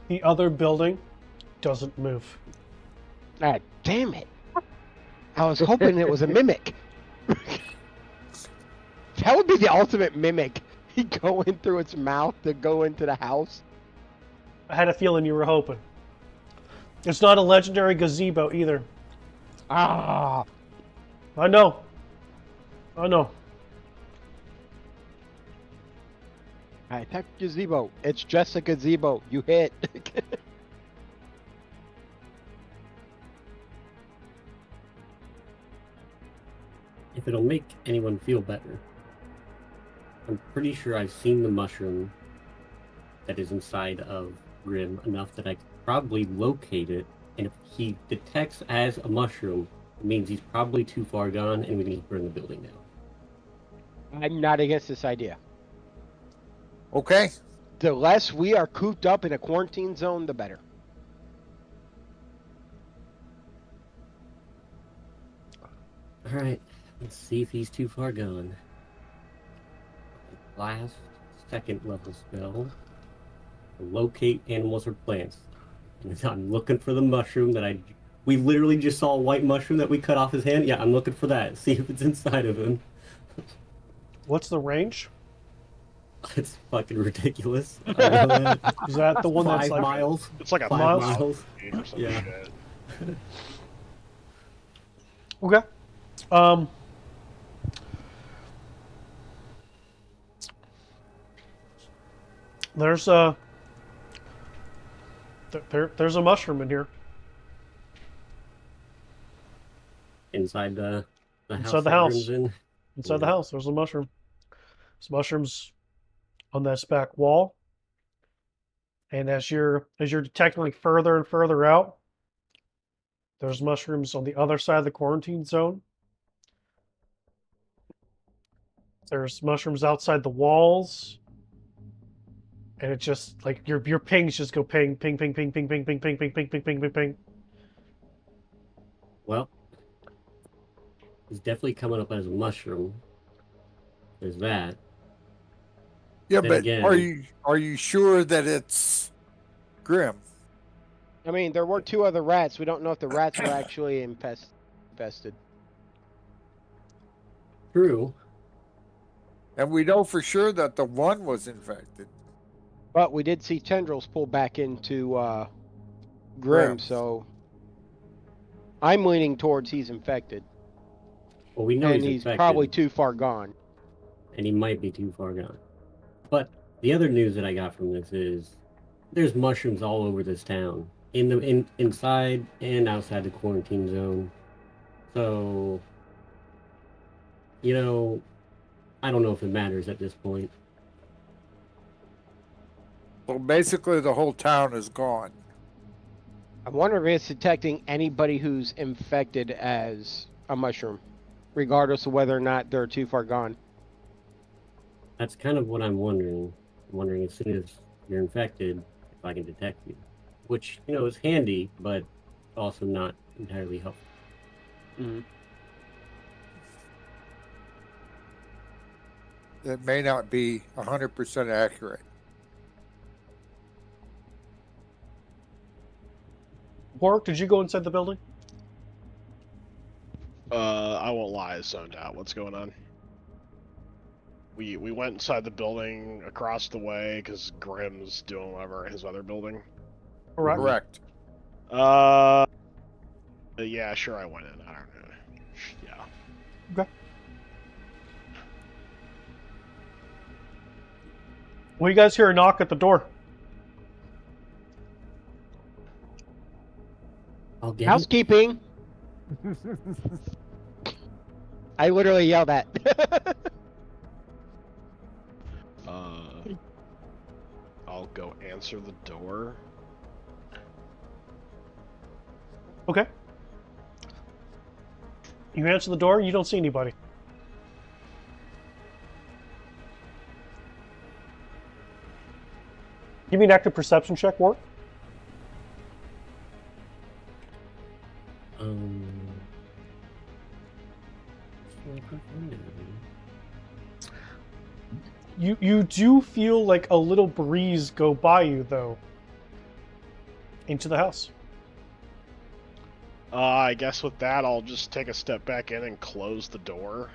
The other building doesn't move. Ah, damn it. I was hoping it was a mimic. That would be the ultimate mimic. He going through its mouth to go into the house. I had a feeling you were hoping. It's not a legendary gazebo either. Ah, I know. I know. I attacked gazebo. It's just a gazebo. You hit. If it'll make anyone feel better, I'm pretty sure I've seen the mushroom that is inside of Grim enough that I could probably locate it, and if he detects as a mushroom, it means he's probably too far gone and we need to burn the building down. I'm not against this idea. Okay. The less we are cooped up in a quarantine zone, the better. All right, let's see if he's too far gone. Last, second level spell. Locate animals or plants. And I'm looking for the mushroom that we literally just saw a white mushroom that we cut off his hand. Yeah, I'm looking for that. See if it's inside of him. What's the range? It's fucking ridiculous. I know that. Is that the one that's 5 like miles? It's like a 5 miles? miles. Or some Yeah. shit. Okay. There's there's a mushroom in here. Inside the house. Inside the that house. Grim's in. Inside the house, there's a mushroom. There's mushrooms on this back wall. And as you're detecting like further and further out, there's mushrooms on the other side of the quarantine zone. There's mushrooms outside the walls. And it just like your pings just go ping, ping, ping, ping, ping, ping, ping, ping, ping, ping, ping, ping, ping, ping. Well, he's definitely coming up as a mushroom. There's that. Yeah, Then but again- are you sure that it's Grim? I mean, there were 2 other rats. We don't know if the rats were actually infested. True. And we know for sure that the one was infected. But we did see tendrils pull back into Grim, Grim. so I'm leaning towards he's infected. Well, we know And he's he's infected, probably too far gone. and he might be too far gone. But the other news that I got from this is there's mushrooms all over this town, inside and outside the quarantine zone. So, I don't know if it matters at this point. So basically, the whole town is gone. I wonder if it's detecting anybody who's infected as a mushroom, regardless of whether or not they're too far gone. That's kind of what I'm wondering. I'm wondering as soon as you're infected, if I can detect you. Which, is handy, but also not entirely helpful. Mm-hmm. It may not be 100% accurate. Warwick, did you go inside the building? I won't lie, I zoned out. What's going on? We went inside the building across the way because Grim's doing whatever in his other building. Correct. Correct. Yeah, sure, I went in. I don't know. Yeah. Okay. Well, you guys hear a knock at the door. I'll get it. Housekeeping! I literally yelled at. I'll go answer the door. Okay. You answer the door, you don't see anybody. Give me an active perception check, Warwick. You do feel like a little breeze go by you, though, into the house. I guess with that, I'll just take a step back in and close the door.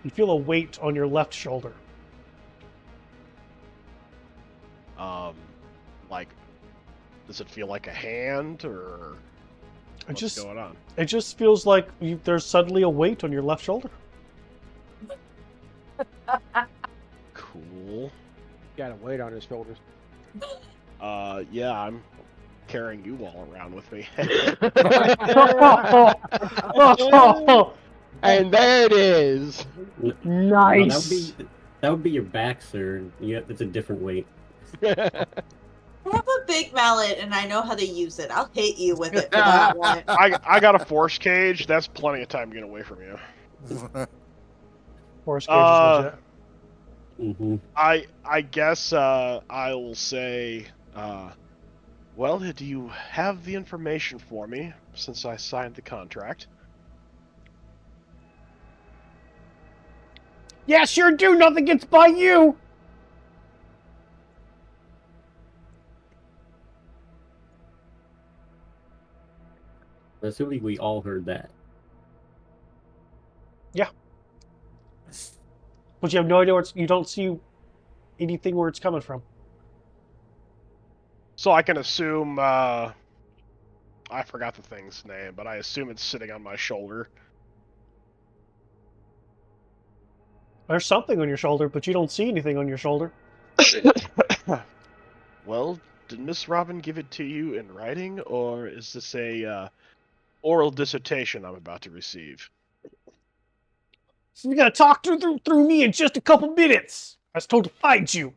You feel a weight on your left shoulder. Like, does it feel like a hand, or what's going on? It just feels like there's suddenly a weight on your left shoulder. Cool. Got a weight on his shoulders. Yeah, I'm carrying you all around with me. And there it is. Nice. That would be your back, sir. Yeah, it's a different weight. I have a big mallet and I know how to use it. I'll hit you with it for that one. I got a force cage. That's plenty of time to get away from you. Force cage is legit. Mm-hmm. I guess I'll say, well, do you have the information for me since I signed the contract? Yeah, sure do. Nothing gets by you. Assuming we all heard that. Yeah. But you have no idea where you don't see anything where it's coming from. So I can assume, I forgot the thing's name, but I assume it's sitting on my shoulder. There's something on your shoulder, but you don't see anything on your shoulder. Well, did Miss Robin give it to you in writing, or is this a oral dissertation I'm about to receive? So you gotta talk through me in just a couple minutes. I was told to find you.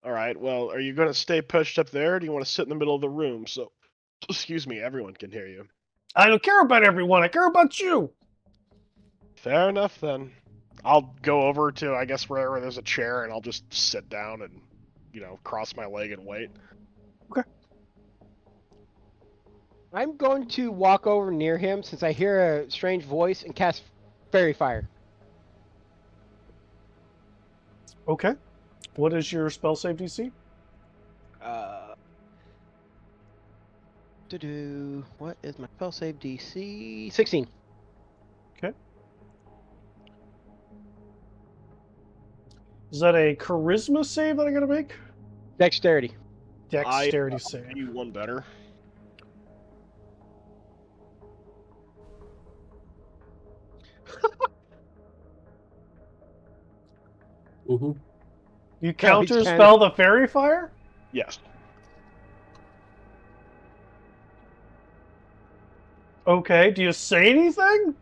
Alright, well, are you going to stay pushed up there, or do you want to sit in the middle of the room so, excuse me, everyone can hear you? I don't care about everyone. I care about you. Fair enough, then. I'll go over to, I guess, wherever there's a chair, and I'll just sit down and, cross my leg and wait. Okay. I'm going to walk over near him since I hear a strange voice and cast Fairy Fire. Okay. What is your spell save DC? What is my spell save DC? 16. Okay. Is that a charisma save that I gotta make? Dexterity. Dexterity save. You one better. Mm-hmm. You counter spell the fairy fire? Yes. Okay, do you say anything?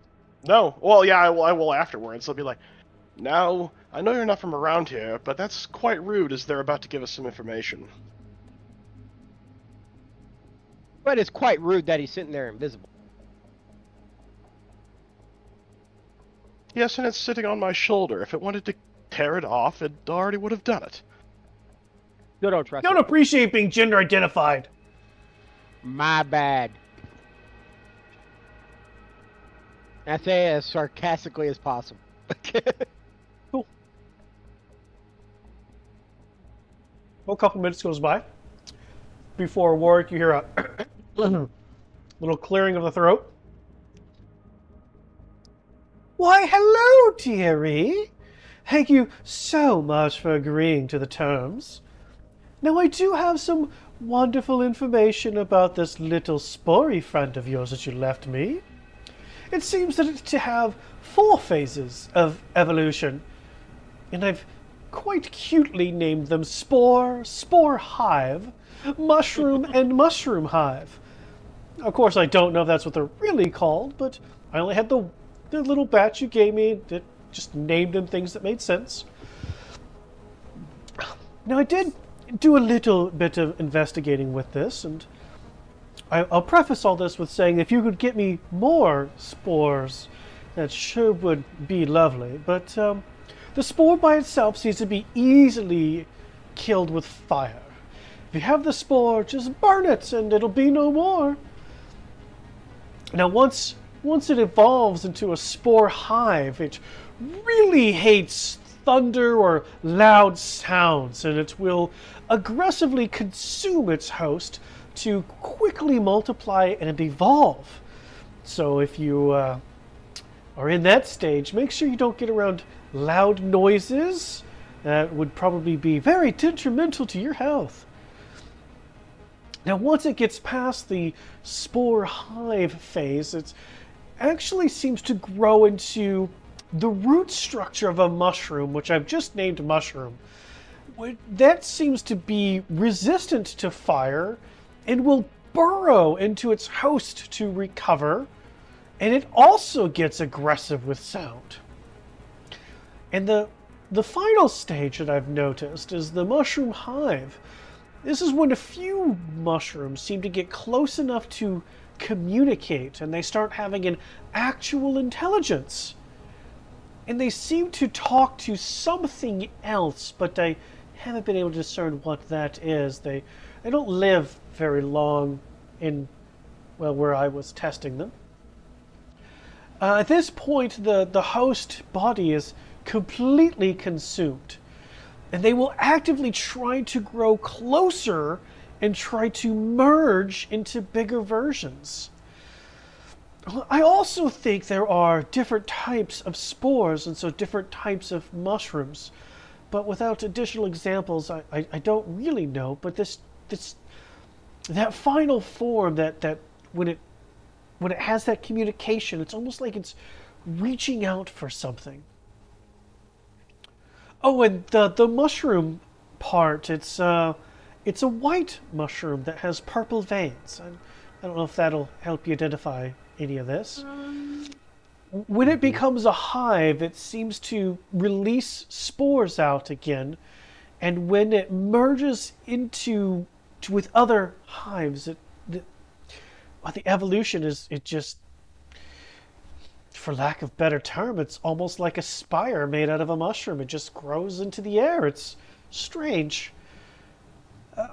No. Well, yeah, I will afterwards. I'll be like, now, I know you're not from around here, but that's quite rude as they're about to give us some information. But it's quite rude that he's sitting there invisible. Yes, and it's sitting on my shoulder. If it wanted to tear it off, it already would have done it. You don't trust Don't me. appreciate being gender identified. My bad. I say it as sarcastically as possible. Cool. Well, a couple minutes goes by. Before Warwick, you hear a little clearing of the throat. Why, hello, dearie. Thank you so much for agreeing to the terms. Now, I do have some wonderful information about this little spory friend of yours that you left me. It seems that it's to have 4 phases of evolution, and I've quite cutely named them Spore, Spore Hive, Mushroom, and Mushroom Hive. Of course, I don't know if that's what they're really called, but I only had the little batch you gave me that just named them things that made sense. Now, I did do a little bit of investigating with this, and I'll preface all this with saying if you could get me more spores, that sure would be lovely. But the spore by itself seems to be easily killed with fire. If you have the spore, just burn it and it'll be no more. Now, once it evolves into a spore hive, it really hates thunder or loud sounds, and it will aggressively consume its host to quickly multiply and evolve. So if you are in that stage, make sure you don't get around loud noises. That would probably be very detrimental to your health. Now, once it gets past the spore hive phase, it actually seems to grow into the root structure of a mushroom, which I've just named mushroom. That seems to be resistant to fire and will burrow into its host to recover, and it also gets aggressive with sound. And the The final stage that I've noticed is the mushroom hive. This is when a few mushrooms seem to get close enough to communicate and they start having an actual intelligence. And they seem to talk to something else, but I haven't been able to discern what that is. They don't live very long in, well, where I was testing them. At this point, the host body is completely consumed. And they will actively try to grow closer and try to merge into bigger versions. I also think there are different types of spores and so different types of mushrooms. But without additional examples, I don't really know. But that final form that when it has that communication, it's almost like it's reaching out for something. Oh, and the mushroom part, it's a white mushroom that has purple veins. I don't know if that'll help you identify any of this. When it becomes a hive, it seems to release spores out again, and when it merges with other hives, the evolution is just, for lack of better term, it's almost like a spire made out of a mushroom. It just grows into the air. It's strange.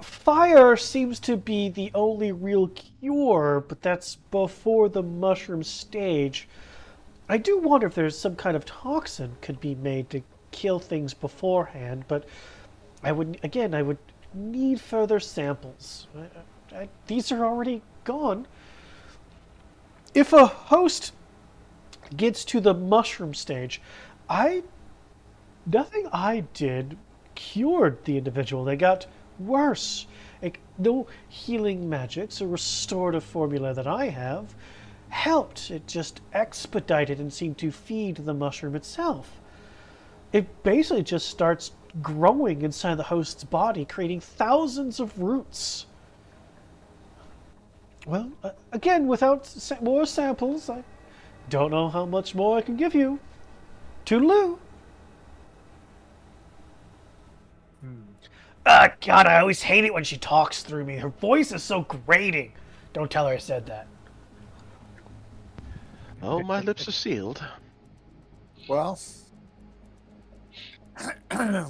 Fire seems to be the only real cure, but that's before the mushroom stage. I do wonder if there's some kind of toxin could be made to kill things beforehand, but I would need further samples. These are already gone. If a host gets to the mushroom stage, nothing I did cured the individual. They got worse. No healing magics or restorative formula that I have helped. It just expedited and seemed to feed the mushroom itself. It basically just starts growing inside the host's body, creating thousands of roots. Well, again, without more samples, I don't know how much more I can give you. Toodaloo. God, I always hate it when she talks through me. Her voice is so grating. Don't tell her I said that. Oh, my lips are sealed. Well,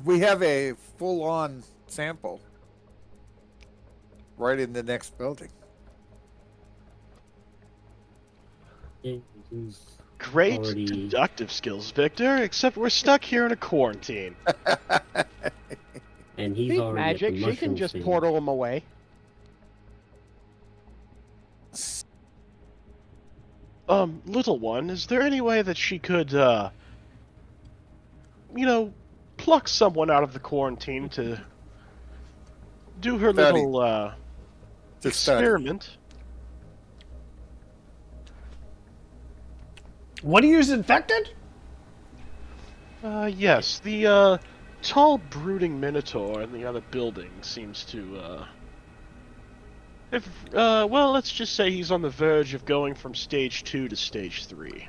we have a full-on sample right in the next building. Great Already... deductive skills, Victor, except we're stuck here in a quarantine. And he's Speak already magic. at the She mushroom can just stage. portal him away. Little one, is there any way that she could, pluck someone out of the quarantine to do her Study. little, To study. experiment? What are you infected? Yes, the, tall brooding minotaur in the other building seems to, well, let's just say he's on the verge of going from stage 2 to stage 3.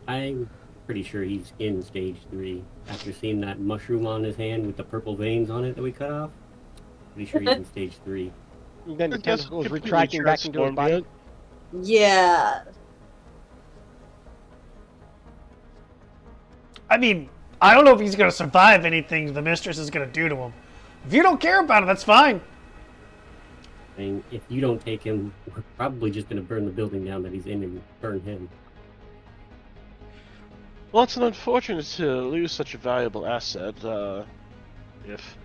I'm pretty sure he's in stage 3. After seeing that mushroom on his hand with the purple veins on it that we cut off, pretty sure he's in stage 3. And then the It doesn't tentacles completely retracting back into his transform body. yet. Yeah. I mean, I don't know if he's going to survive anything the mistress is going to do to him. If you don't care about it, that's fine. And if you don't take him, we're probably just going to burn the building down that he's in and burn him. Well, it's unfortunate to lose such a valuable asset. If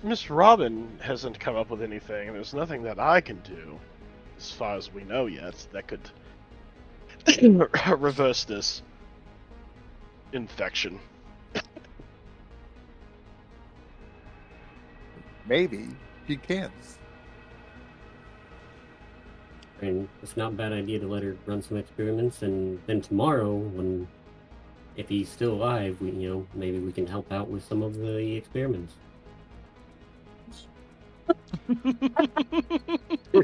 Miss Robin hasn't come up with anything, there's nothing that I can do, as far as we know yet, that could reverse this infection. Maybe he can. And it's not a bad idea to let her run some experiments, and then tomorrow, if he's still alive, maybe we can help out with some of the experiments.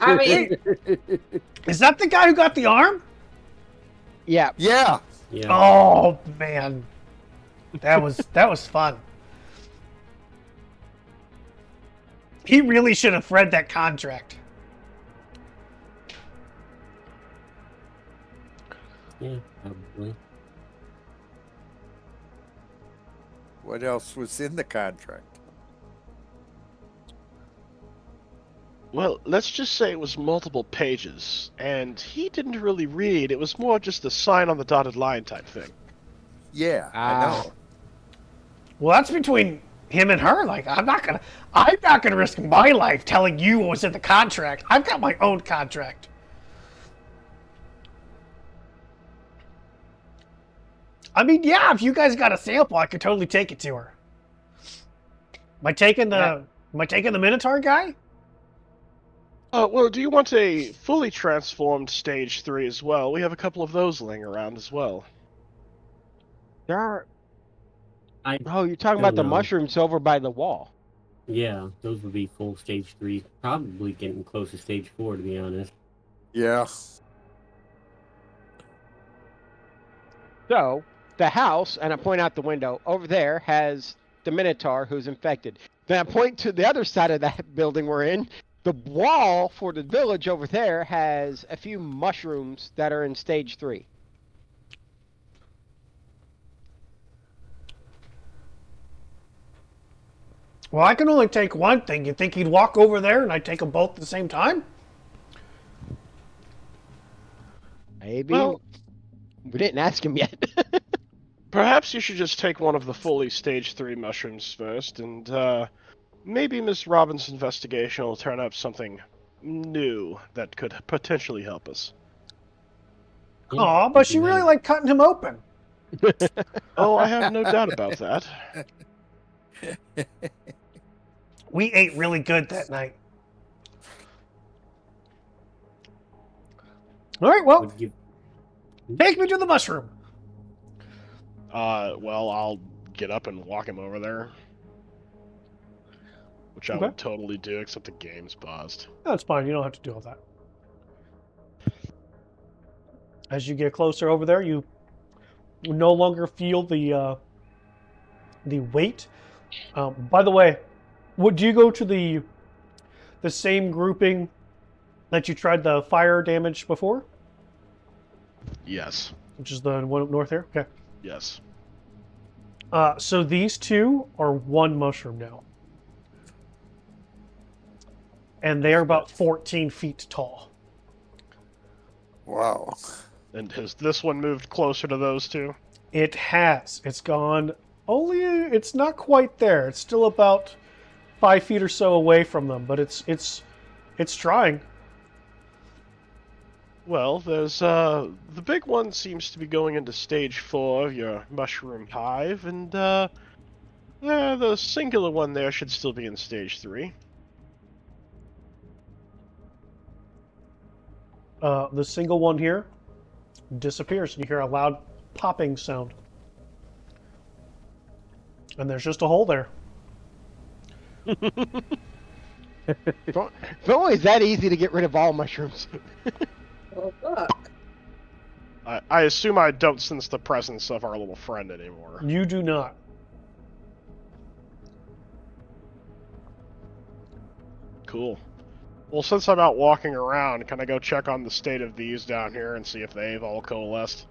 I mean, Is that the guy who got the arm? Yeah. Yeah. Yeah. Oh, man. That was fun. He really should have read that contract. Yeah, probably. What else was in the contract? Well, let's just say it was multiple pages, and he didn't really read. It was more just a sign on the dotted line type thing. Yeah, I know. Well, that's between him and her. Like, I'm not gonna risk my life telling you what was in the contract. I've got my own contract. I mean, yeah, if you guys got a sample, I could totally take it to her. Am I taking the Minotaur guy? Well, do you want a fully transformed Stage 3 as well? We have a couple of those laying around as well. There are. I Oh, you're talking don't about the know. mushrooms over by the wall. Yeah, those would be full stage 3. Probably getting close to stage 4, to be honest. Yeah. So, the house, and I point out the window, over there has the Minotaur who's infected. Then I point to the other side of that building we're in. The wall for the village over there has a few mushrooms that are in stage 3. Well, I can only take one thing. You think he'd walk over there and I'd take them both at the same time? Maybe. Well- We didn't ask him yet. Perhaps you should just take one of the fully Stage 3 mushrooms first, and maybe Miss Robbins' investigation will turn up something new that could potentially help us. Yeah, Aw, but she really liked cutting him open. Oh, I have no doubt about that. We ate really good that night. All right, well, Would you... take me to the mushroom. Well, I'll get up and walk him over there. Which I Okay. would totally do, except the game's paused. That's fine. You don't have to do all that. As you get closer over there, you no longer feel the weight. By the way, would you go to the same grouping that you tried the fire damage before, Yes. which is the one up north here? Okay. Yes. So these two are one mushroom now. And they are about 14 feet tall. Wow. And has this one moved closer to those two? It has. It's gone only. It's not quite there. It's still about 5 feet or so away from them, but it's trying. Well, there's the big one seems to be going into stage 4 of your mushroom hive, and the singular one there should still be in stage 3. The single one here disappears, and you hear a loud popping sound. And there's just a hole there. If only it's that easy to get rid of all mushrooms. Well, fuck. I assume I don't sense the presence of our little friend anymore. You do not. Cool. Well, since I'm out walking around, can I go check on the state of these down here and see if they've all coalesced?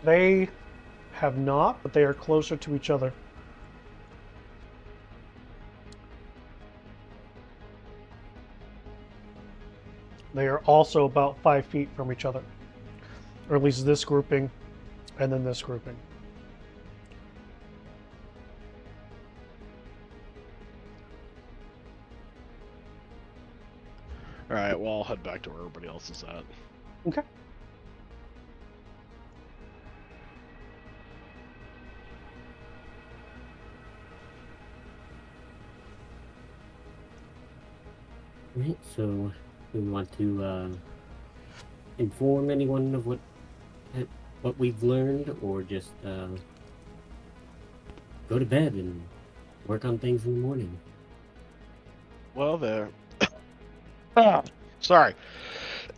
They have not, but they are closer to each other. They are also about 5 feet from each other. Or at least this grouping, and then this grouping. Alright, well, I'll head back to where everybody else is at. Okay. Right, so we want to inform anyone of what we've learned, or just go to bed and work on things in the morning. Well, there. Sorry.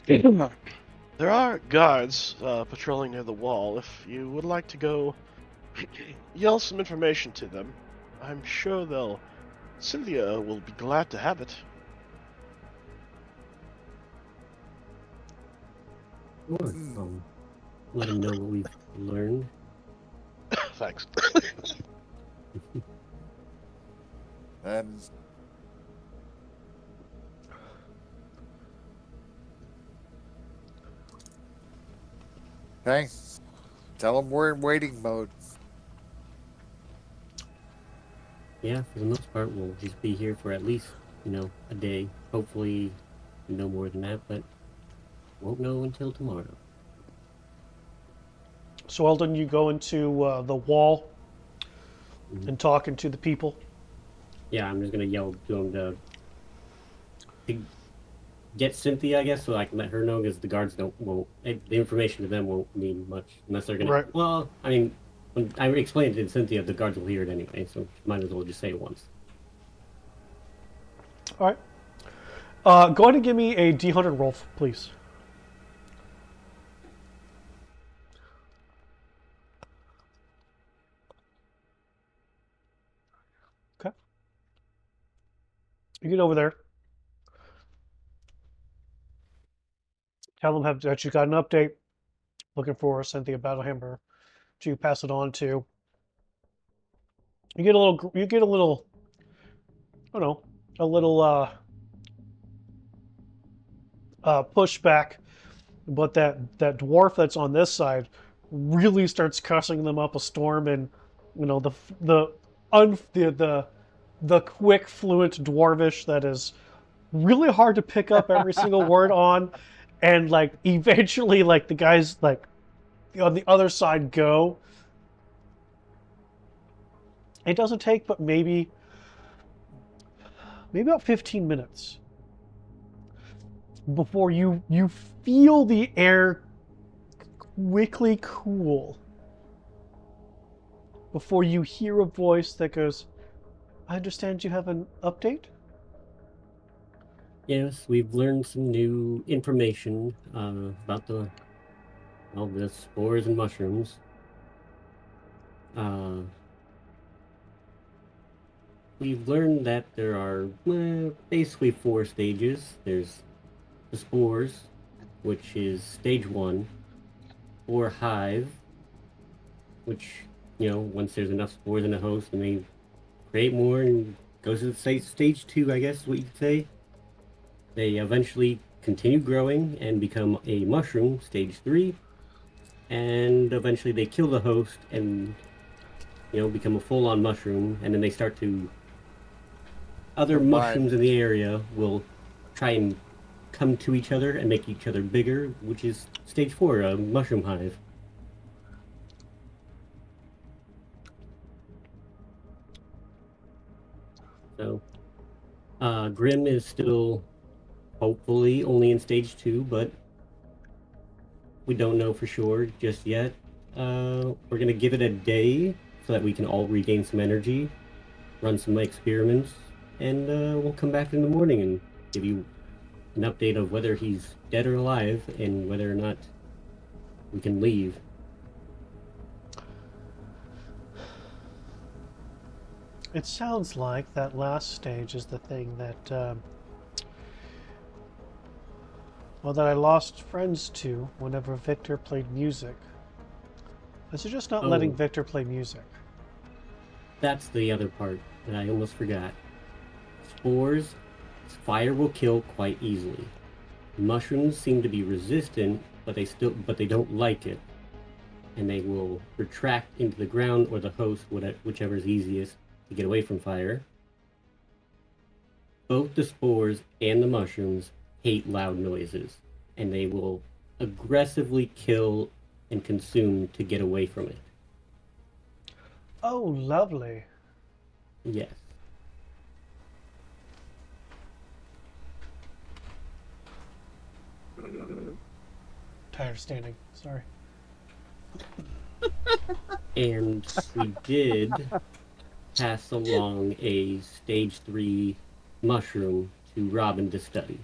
There are guards patrolling near the wall. If you would like to go yell some information to them, I'm sure they'll. Cynthia will be glad to have it. Sure. Let them know what we've learned. Thanks. And okay, tell them we're in waiting mode. Yeah, for the most part, we'll just be here for at least, a day. Hopefully, no more than that, but won't know until tomorrow. So, Eldon, you go into the wall and talking to the people. Yeah, I'm just gonna yell to them to get Cynthia, I guess, so I can let her know, because the guards won't. The information to them won't mean much unless they're gonna. Right. Well, I mean, when I explained it to Cynthia, the guards will hear it anyway, so might as well just say it once. All right. Go ahead and give me a D100 roll, please. Okay. You get over there. Tell them that you got an update. Looking for Cynthia Battlehammer. To pass it on to. You get a little. I don't know. A little pushback, but that dwarf that's on this side really starts cussing them up a storm, and the quick fluent dwarvish that is really hard to pick up every single word on, and like eventually like the guys like on the other side go. It doesn't take but maybe about 15 minutes before you feel the air quickly cool, before you hear a voice that goes, I understand you have an update? Yes, we've learned some new information about the spores and mushrooms. We've learned that there are basically 4 stages. There's the spores, which is stage 1, or hive, which, once there's enough spores in a host and they create more and goes to stage 2, I guess is what you could say. They eventually continue growing and become a mushroom, stage 3, and eventually they kill the host and, become a full-on mushroom, and then they start to... Other mushrooms in the area will try and come to each other and make each other bigger, which is stage 4, a mushroom hive. So, Grim is still hopefully only in stage 2, but we don't know for sure just yet. We're gonna give it a day so that we can all regain some energy, run some experiments, and we'll come back in the morning and give you an update of whether he's dead or alive and whether or not we can leave. It sounds like that last stage is the thing that, that I lost friends to whenever Victor played music. I suggest not letting Victor play music. That's the other part that I almost forgot. Spores, fire will kill quite easily. Mushrooms seem to be resistant, but they don't like it, and they will retract into the ground or the host, whichever is easiest to get away from fire. Both the spores and the mushrooms hate loud noises, and they will aggressively kill and consume to get away from it. Oh, lovely. Yes. Tired of standing. Sorry. And we did pass along a stage 3 mushroom to Robin to study.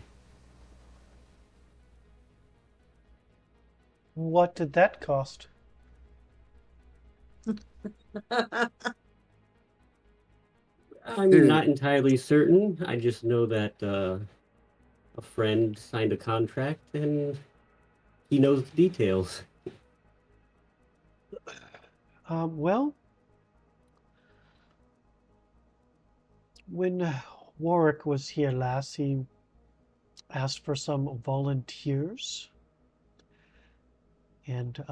What did that cost? I'm not entirely certain. I just know that a friend signed a contract and he knows the details. Well, when Warwick was here last, he asked for some volunteers, and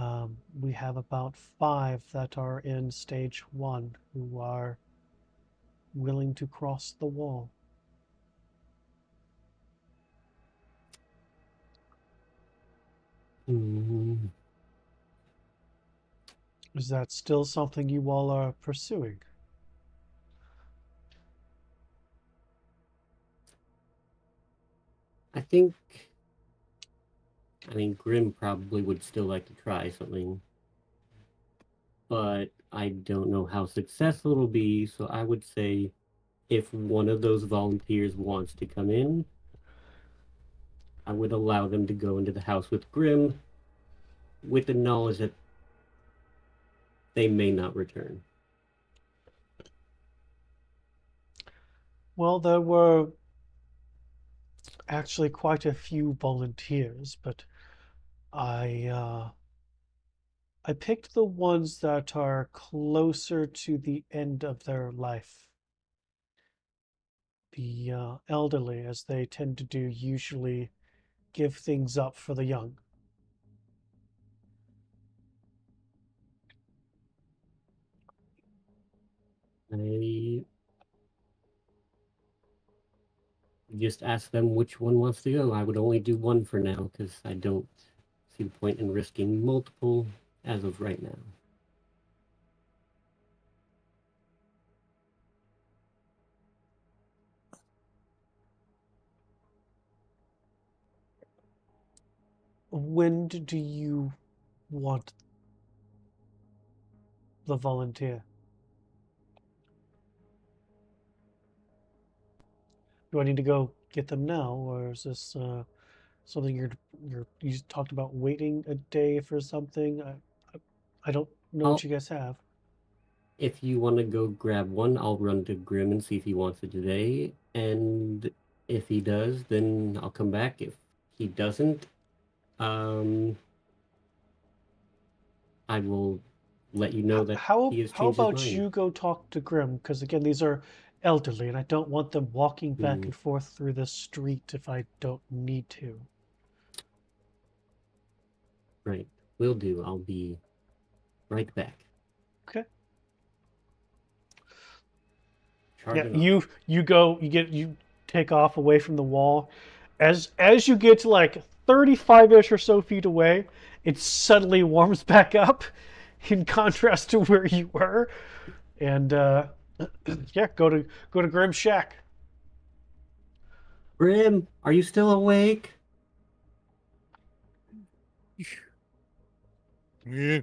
we have about 5 that are in stage 1 who are willing to cross the wall. Mm, Is that still something you all are pursuing? I think, I mean, Grim probably would still like to try something, but I don't know how successful it'll be, so I would say if one of those volunteers wants to come in, I would allow them to go into the house with Grim with the knowledge that they may not return. Well, there were actually quite a few volunteers, but I I picked the ones that are closer to the end of their life. The elderly, as they tend to do, usually give things up for the young. I just ask them which one wants to go. I would only do one for now because I don't see the point in risking multiple as of right now. When do you want the volunteer? Do I need to go get them now, or is this something you talked about waiting a day for something? I don't know what I'll, you guys have. if you want to go grab one, I'll run to Grim and see if he wants it today. And if he does, then I'll come back. If he doesn't, um, I will let you know that he has How changed his about mind. you go talk to Grim? Because again, these are elderly, and I don't want them walking back and forth through the street if I don't need to. Right. Will do. I'll be right back. Okay. Yeah, Charging off. you take off away from the wall. As you get to like 35-ish or so feet away, it suddenly warms back up in contrast to where you were. And yeah, go to Grim's shack. Grim, are you still awake? Yeah.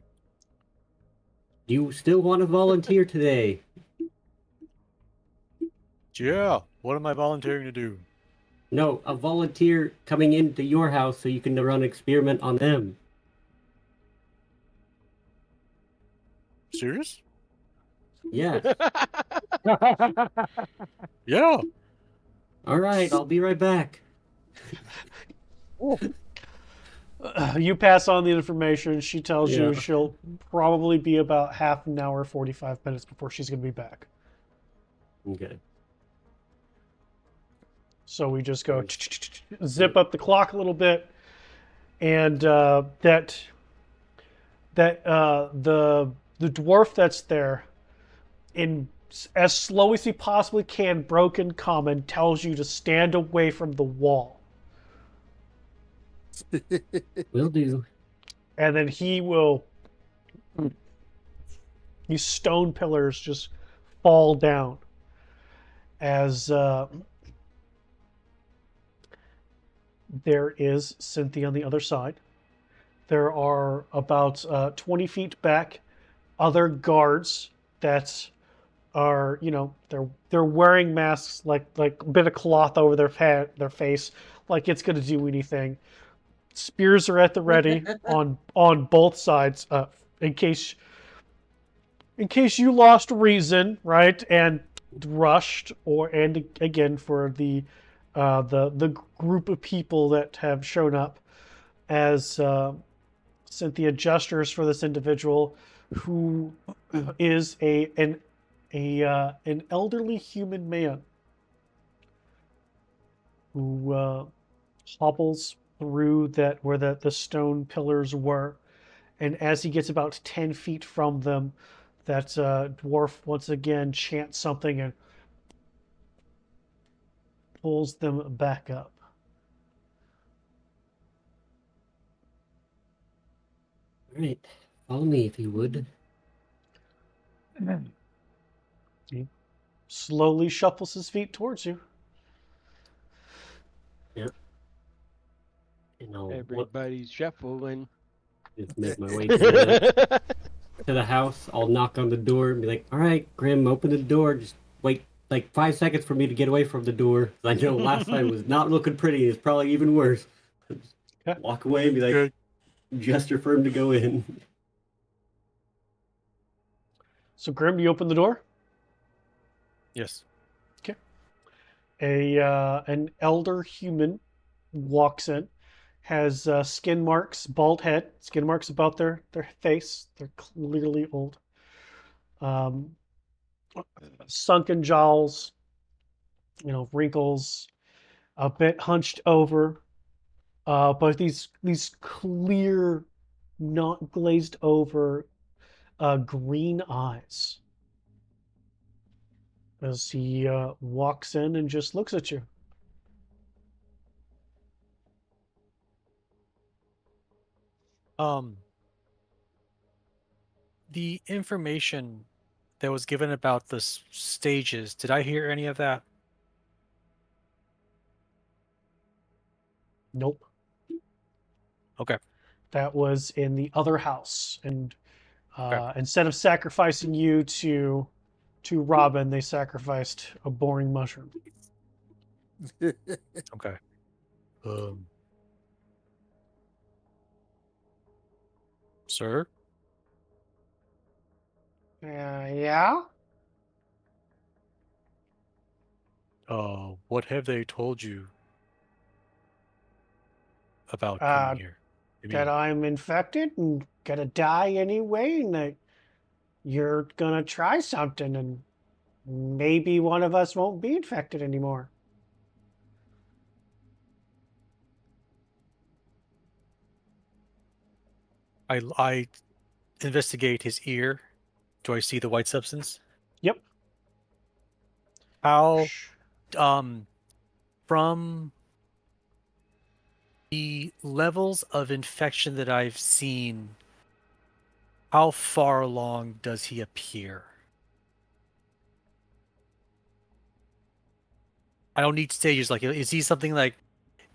Do you still want to volunteer today? Yeah. What am I volunteering to do? No, a volunteer coming into your house so you can run an experiment on them. Serious? Yes. Yeah. All right, I'll be right back. You pass on the information. She tells Yeah. you she'll probably be about half an hour, 45 minutes before she's going to be back. Okay. So we just go zip up the clock a little bit, and the dwarf that's there, in as slow as he possibly can, broken common, tells you to stand away from the wall, Will do. and then these stone pillars just fall down as there is Cynthia on the other side. There are about 20 feet back other guards that are, they're wearing masks like a bit of cloth over their face, like it's gonna do anything. Spears are at the ready on both sides, in case you lost reason, right, and rushed, and again for the group of people that have shown up as Cynthia gestures for this individual who is an elderly human man who hobbles through that where the stone pillars were, and as he gets about 10 feet from them, that dwarf once again chants something and pulls them back up. All right, follow me if you would. He slowly shuffles his feet towards you. Yep. And I'll Everybody's shuffling. just make my way to the house. I'll knock on the door and be like, "All right, Grim, open the door. Just wait like 5 seconds for me to get away from the door. I know last time was not looking pretty. It's probably even worse." Okay. Walk away and be like, Good. gesture for him to go in. So Grim, do you open the door? Yes. An elder human walks in, has skin marks, bald head, skin marks about their face. They're clearly old. Sunken jowls, wrinkles, a bit hunched over, but these clear, not glazed over, green eyes. As he walks in and just looks at you. The information that was given about the stages, did I hear any of that? Nope. Okay. That was in the other house, and Okay. instead of sacrificing you to Robin, they sacrificed a boring mushroom. Okay. Sir? Yeah? What have they told you about coming here? I That mean, I'm infected and gonna die anyway, and that you're gonna try something, and maybe one of us won't be infected anymore. I investigate his ear. Do I see the white substance? Yep. How, from the levels of infection that I've seen, how far along does he appear? I don't need stages. Like, is he something like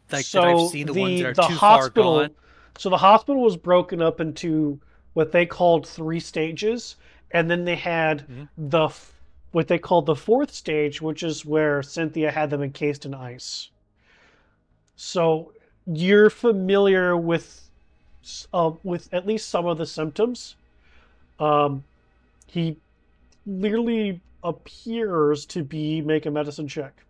that I've So seen the ones that are the too far gone? so the hospital was broken up into what they called 3 stages, and then they had Mhm. what they called the 4th stage, which is where Cynthia had them encased in ice. So you're familiar with at least some of the symptoms. He clearly appears to be make a medicine check.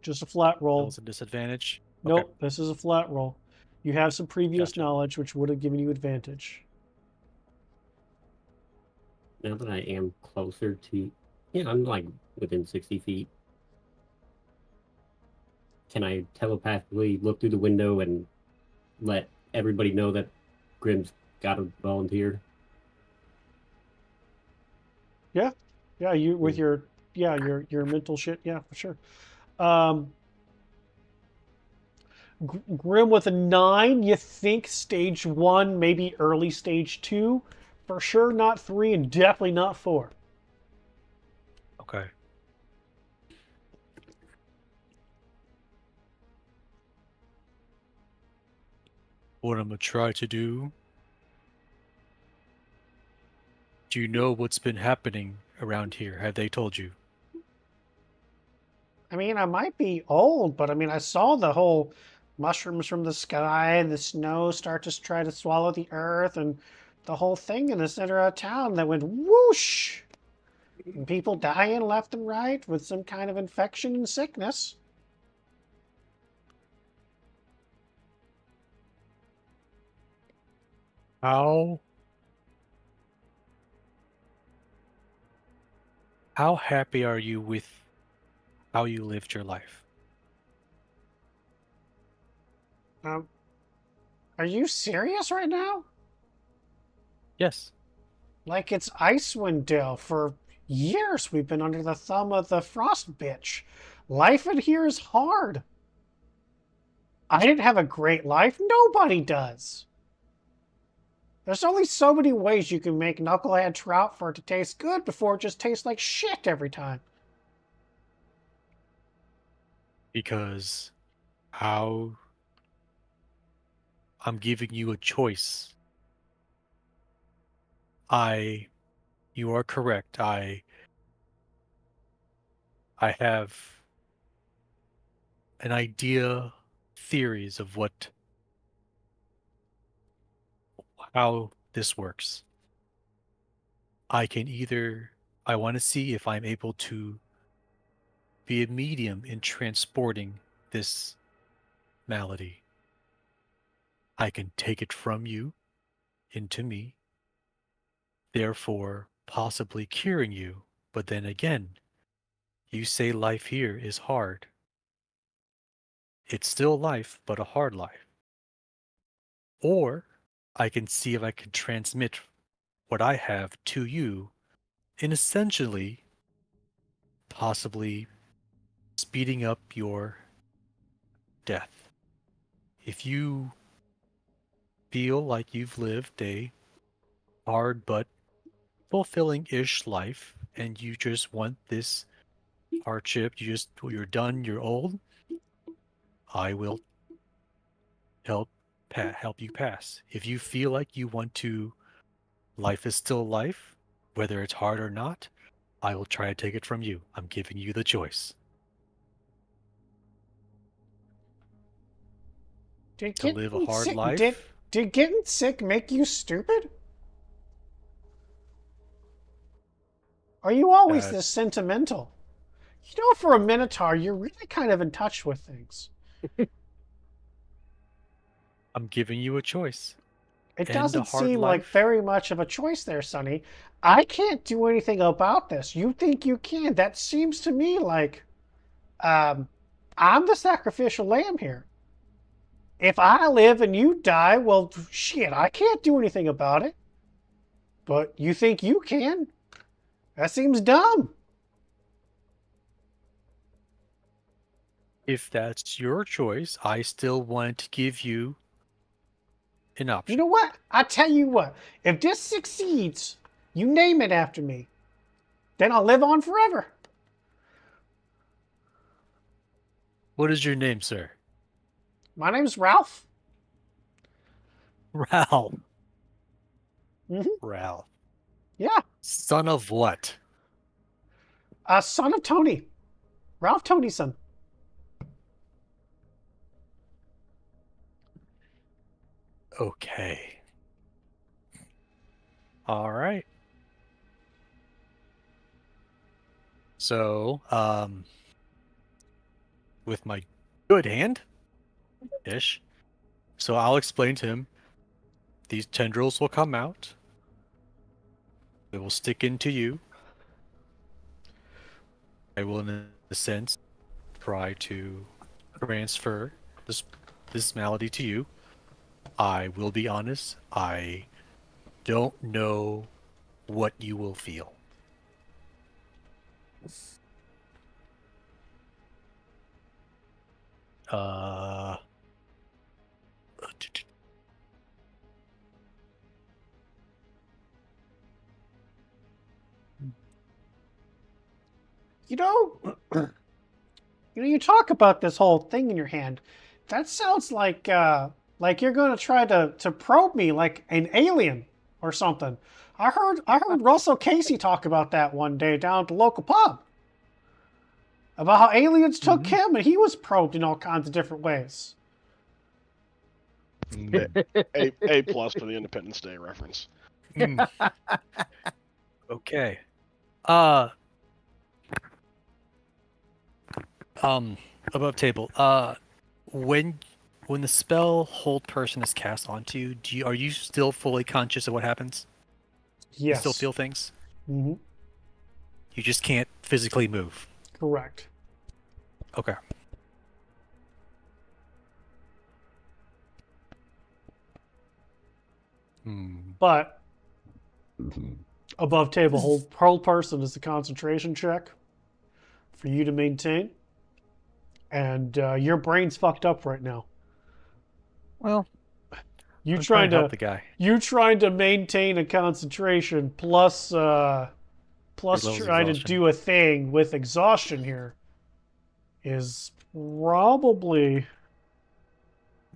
Just a flat That roll. was a disadvantage. Nope, Okay. this is a flat roll. You have some previous Gotcha. knowledge, which would have given you advantage. Now that I am closer to, I'm like within 60 feet. Can I telepathically look through the window and let everybody know that Grim's got to volunteer? Yeah, you with Cool. your mental shit. Yeah, for sure. Um, Grim with a 9. You think stage 1, maybe early stage 2, for sure not 3, and definitely not 4. Okay. What I'm gonna try to do Do you know what's been happening around here? Have they told you? I mean, I might be old, but I mean, I saw the whole mushrooms from the sky and the snow start to try to swallow the earth and the whole thing in the center of town that went whoosh. And people dying left and right with some kind of infection and sickness. How happy are you with how you lived your life? Are you serious right now? Yes. Like it's Icewind Dale. For years we've been under the thumb of the frost bitch. Life in here is hard. I didn't have a great life. Nobody does. There's only so many ways you can make knucklehead trout for it to taste good before it just tastes like shit every time. Because how I'm giving you a choice. You are correct. I have an idea, theories of how this works. I want to see if I'm able to be a medium in transporting this malady. I can take it from you into me, therefore possibly curing you. But then again, you say life here is hard. It's still life, but a hard life. Or I can see if I can transmit what I have to you and essentially possibly speeding up your death. If you feel like you've lived a hard but fulfilling-ish life and you just want this hardship, you're done, you're old, I will help you pass. If you feel like you want to, life is still life, whether it's hard or not, I will try to take it from you. I'm giving you the choice to live a hard life. Did getting sick make you stupid? Are you always this sentimental? You know, for a Minotaur, you're really kind of in touch with things. I'm giving you a choice. It doesn't seem like very much of a choice there, Sonny. I can't do anything about this. You think you can. That seems to me like I'm the sacrificial lamb here. If I live and you die, well, shit, I can't do anything about it. But you think you can? That seems dumb. If that's your choice, I still want to give you an option. You know what? I tell you what. If this succeeds, you name it after me. Then I'll live on forever. What is your name, sir? My name's Ralph. Ralph. Mm-hmm. Ralph. Yeah. Son of what? Son of Tony. Ralph Tonyson. Okay. All right. So, with my good hand-ish, so I'll explain to him, these tendrils will come out. They will stick into you. I will, in a sense, try to transfer this malady to you. I will be honest, I don't know what you will feel. You know, you talk about this whole thing in your hand. That sounds like you're going to try to probe me like an alien or something. I heard Russell Casey talk about that one day down at the local pub. About how aliens took him and he was probed in all kinds of different ways. A plus for the Independence Day reference. Okay. Above table. When the spell hold person is cast onto you, are you still fully conscious of what happens? You Yes. still feel things? Mm-hmm. You just can't physically move. Correct. Okay. But above table, hold person is the concentration check for you to maintain. And your brain's fucked up right now. Well, You I'm trying help to the guy. you trying to maintain a concentration plus levels try to exhaustion. do a thing with exhaustion here is probably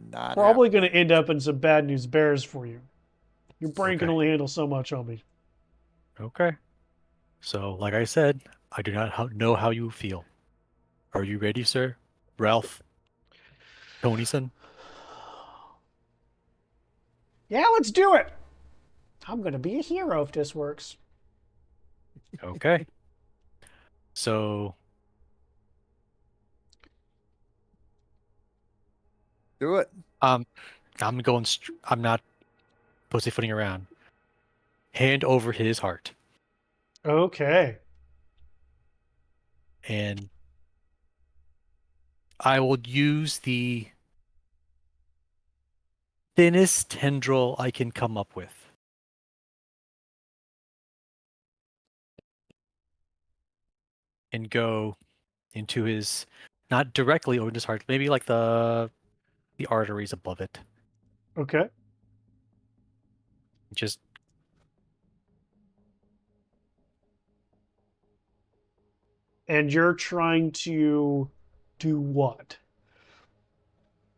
Not going happening. to end up in some bad news bears for you. Your brain can Okay. only handle so much, homie. Okay. So, like I said, I do not know how you feel. Are you ready, sir? Ralph? Tonyson? Yeah, let's do it. I'm gonna be a hero if this works. Okay. So, Do it. I'm going. I'm not pussyfooting around. Hand over his heart, Okay. and I will use the thinnest tendril I can come up with. And go into his, not directly over his heart, maybe like the arteries above it. Okay. Just And you're trying to do what?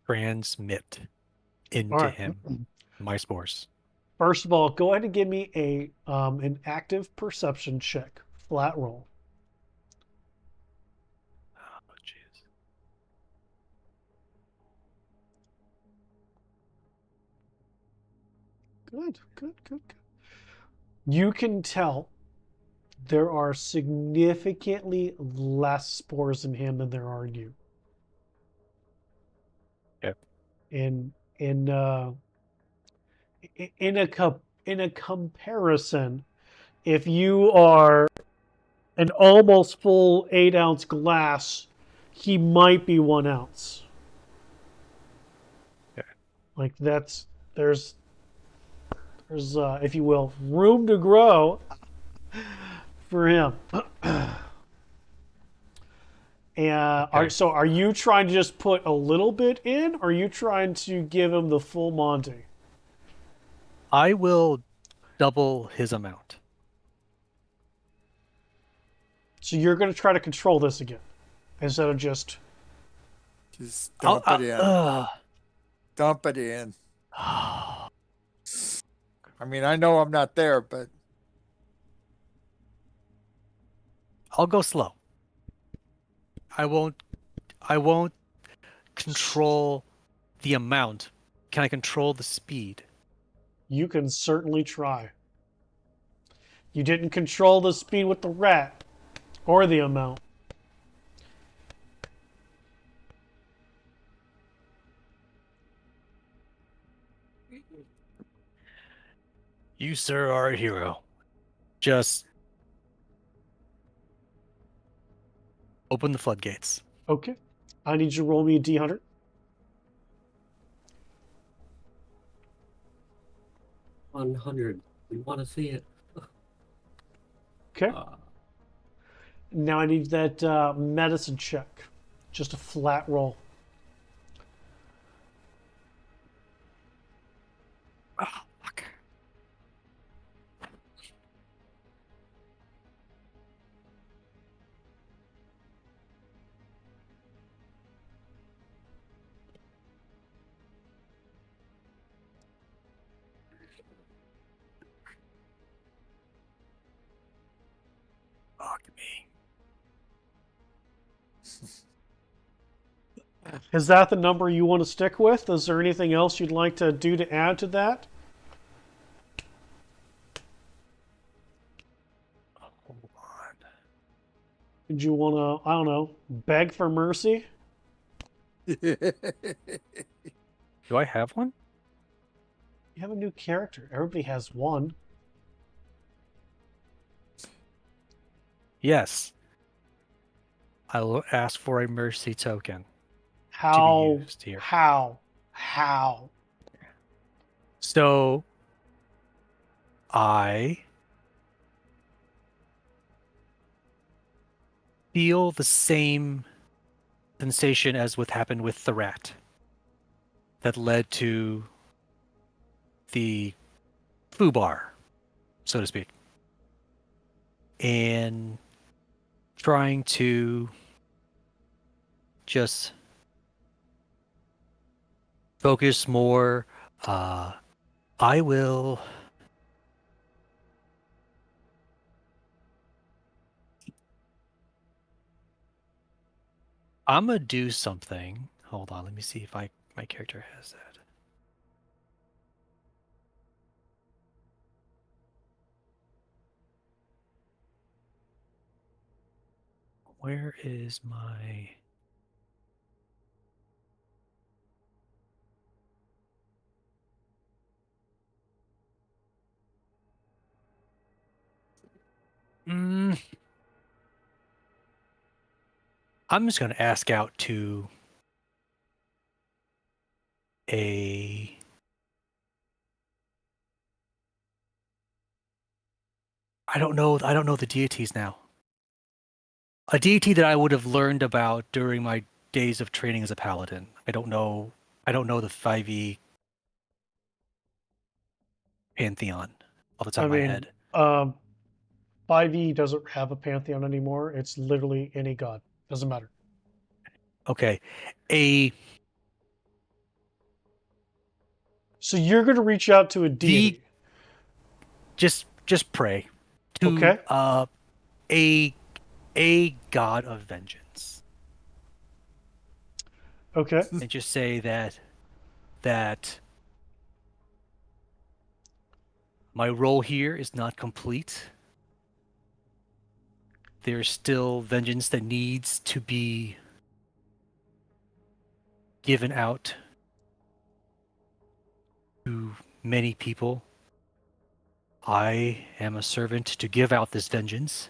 transmit into All right. him my spores. First of all, go ahead and give me a an active perception check. Flat roll. Oh, jeez. Good, good, good, good. You can tell there are significantly less spores in him than there are in you. Yep. In in a comparison, if you are an almost full 8-ounce glass, he might be 1 ounce. Okay. Like there's if you will, room to grow for him. And Okay. are you trying to just put a little bit in, or are you trying to give him the full Monty? I will double his amount. So you're going to try to control this again, instead of just. Just dump it in. I'll Dump it in. I mean, I know I'm not there, but go slow. I won't control the amount. Can I control the speed? You can certainly try. You didn't control the speed with the rat, or the amount. You, sir, are a hero. Just open the floodgates. Okay. I need you to roll me a D100. 100. We want to see it. Okay. Now I need that medicine check. Just a flat roll. Oh, fuck. Fuck me. Is that the number you want to stick with? Is there anything else you'd like to do to add to that? Hold on. Did you want to, I don't know, beg for mercy? Do I have one? You have a new character. Everybody has one. Yes. I will ask for a mercy token How? to be used here. How? So I feel the same sensation as what happened with the rat that led to the foo bar, so to speak. And trying to just focus more. I will. I'm gonna do something. Hold on, let me see if my character has that. Where is my? I'm just gonna ask out to a. I don't know the deities now. A deity that I would have learned about during my days of training as a paladin. I don't know the 5e pantheon off the top I of my mean, head. 5e doesn't have a pantheon anymore. It's literally any god. Doesn't matter. Okay. A So you're going to reach out to a deity. just pray to Okay. a god of vengeance. Okay. And just say that my role here is not complete. There's still vengeance that needs to be given out to many people. I am a servant to give out this vengeance.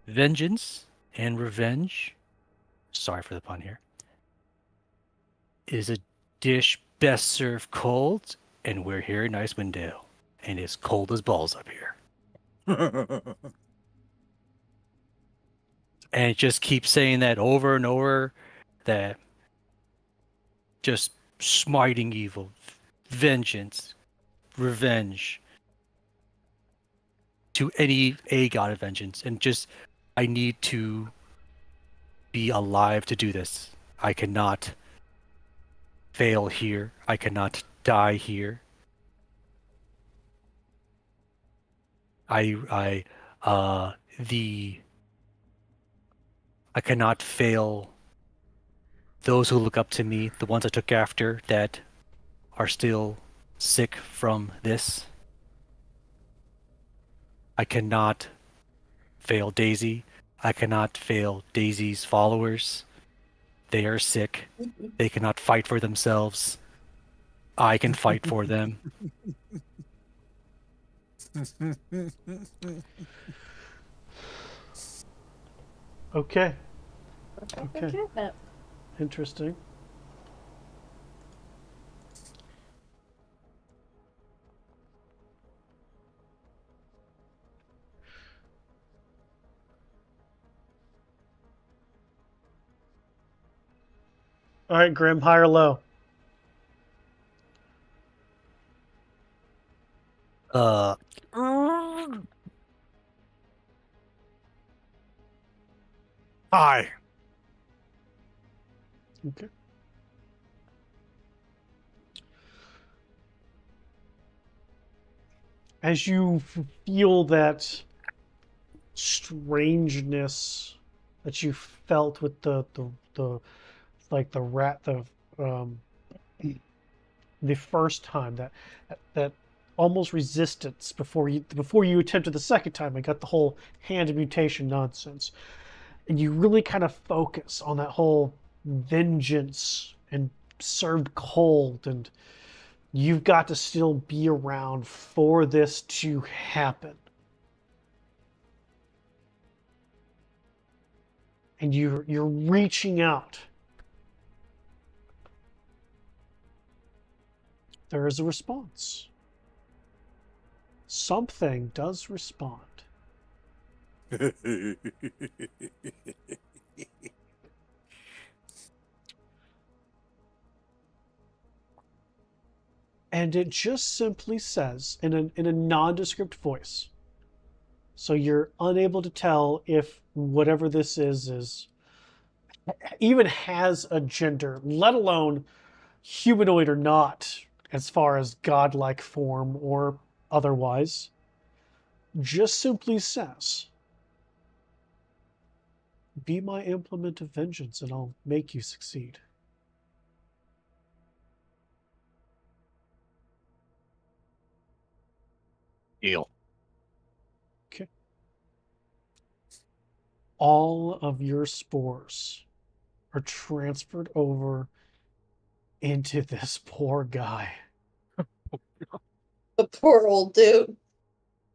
Vengeance and revenge, sorry for the pun here, is a dish best served cold, and we're here in Icewind Dale, and it's cold as balls up here. And it just keeps saying that over and over, that just smiting evil, vengeance, revenge to a god of vengeance. And just, I need to be alive to do this. I cannot fail here. I cannot die here. I cannot fail those who look up to me, the ones I took after that are still sick from this. I cannot fail Daisy. I cannot fail Daisy's followers. They are sick. They cannot fight for themselves. I can fight for them. Okay. Okay. Interesting. All right, Grim, high or low? Hi. Okay. as you feel that strangeness that you felt with the like the rat um the first time, that almost resistance before you attempted the second time and got the whole hand mutation nonsense, and you really kind of focus on that whole vengeance and served cold, and you've got to still be around for this to happen. And you're reaching out. There is a response. Something does respond. And it just simply says in a nondescript voice. So you're unable to tell if whatever this is even has a gender, let alone humanoid or not, as far as godlike form or otherwise. Just simply says, "Be my implement of vengeance and I'll make you succeed." Deal. Okay. All of your spores are transferred over into this poor guy. The poor old dude.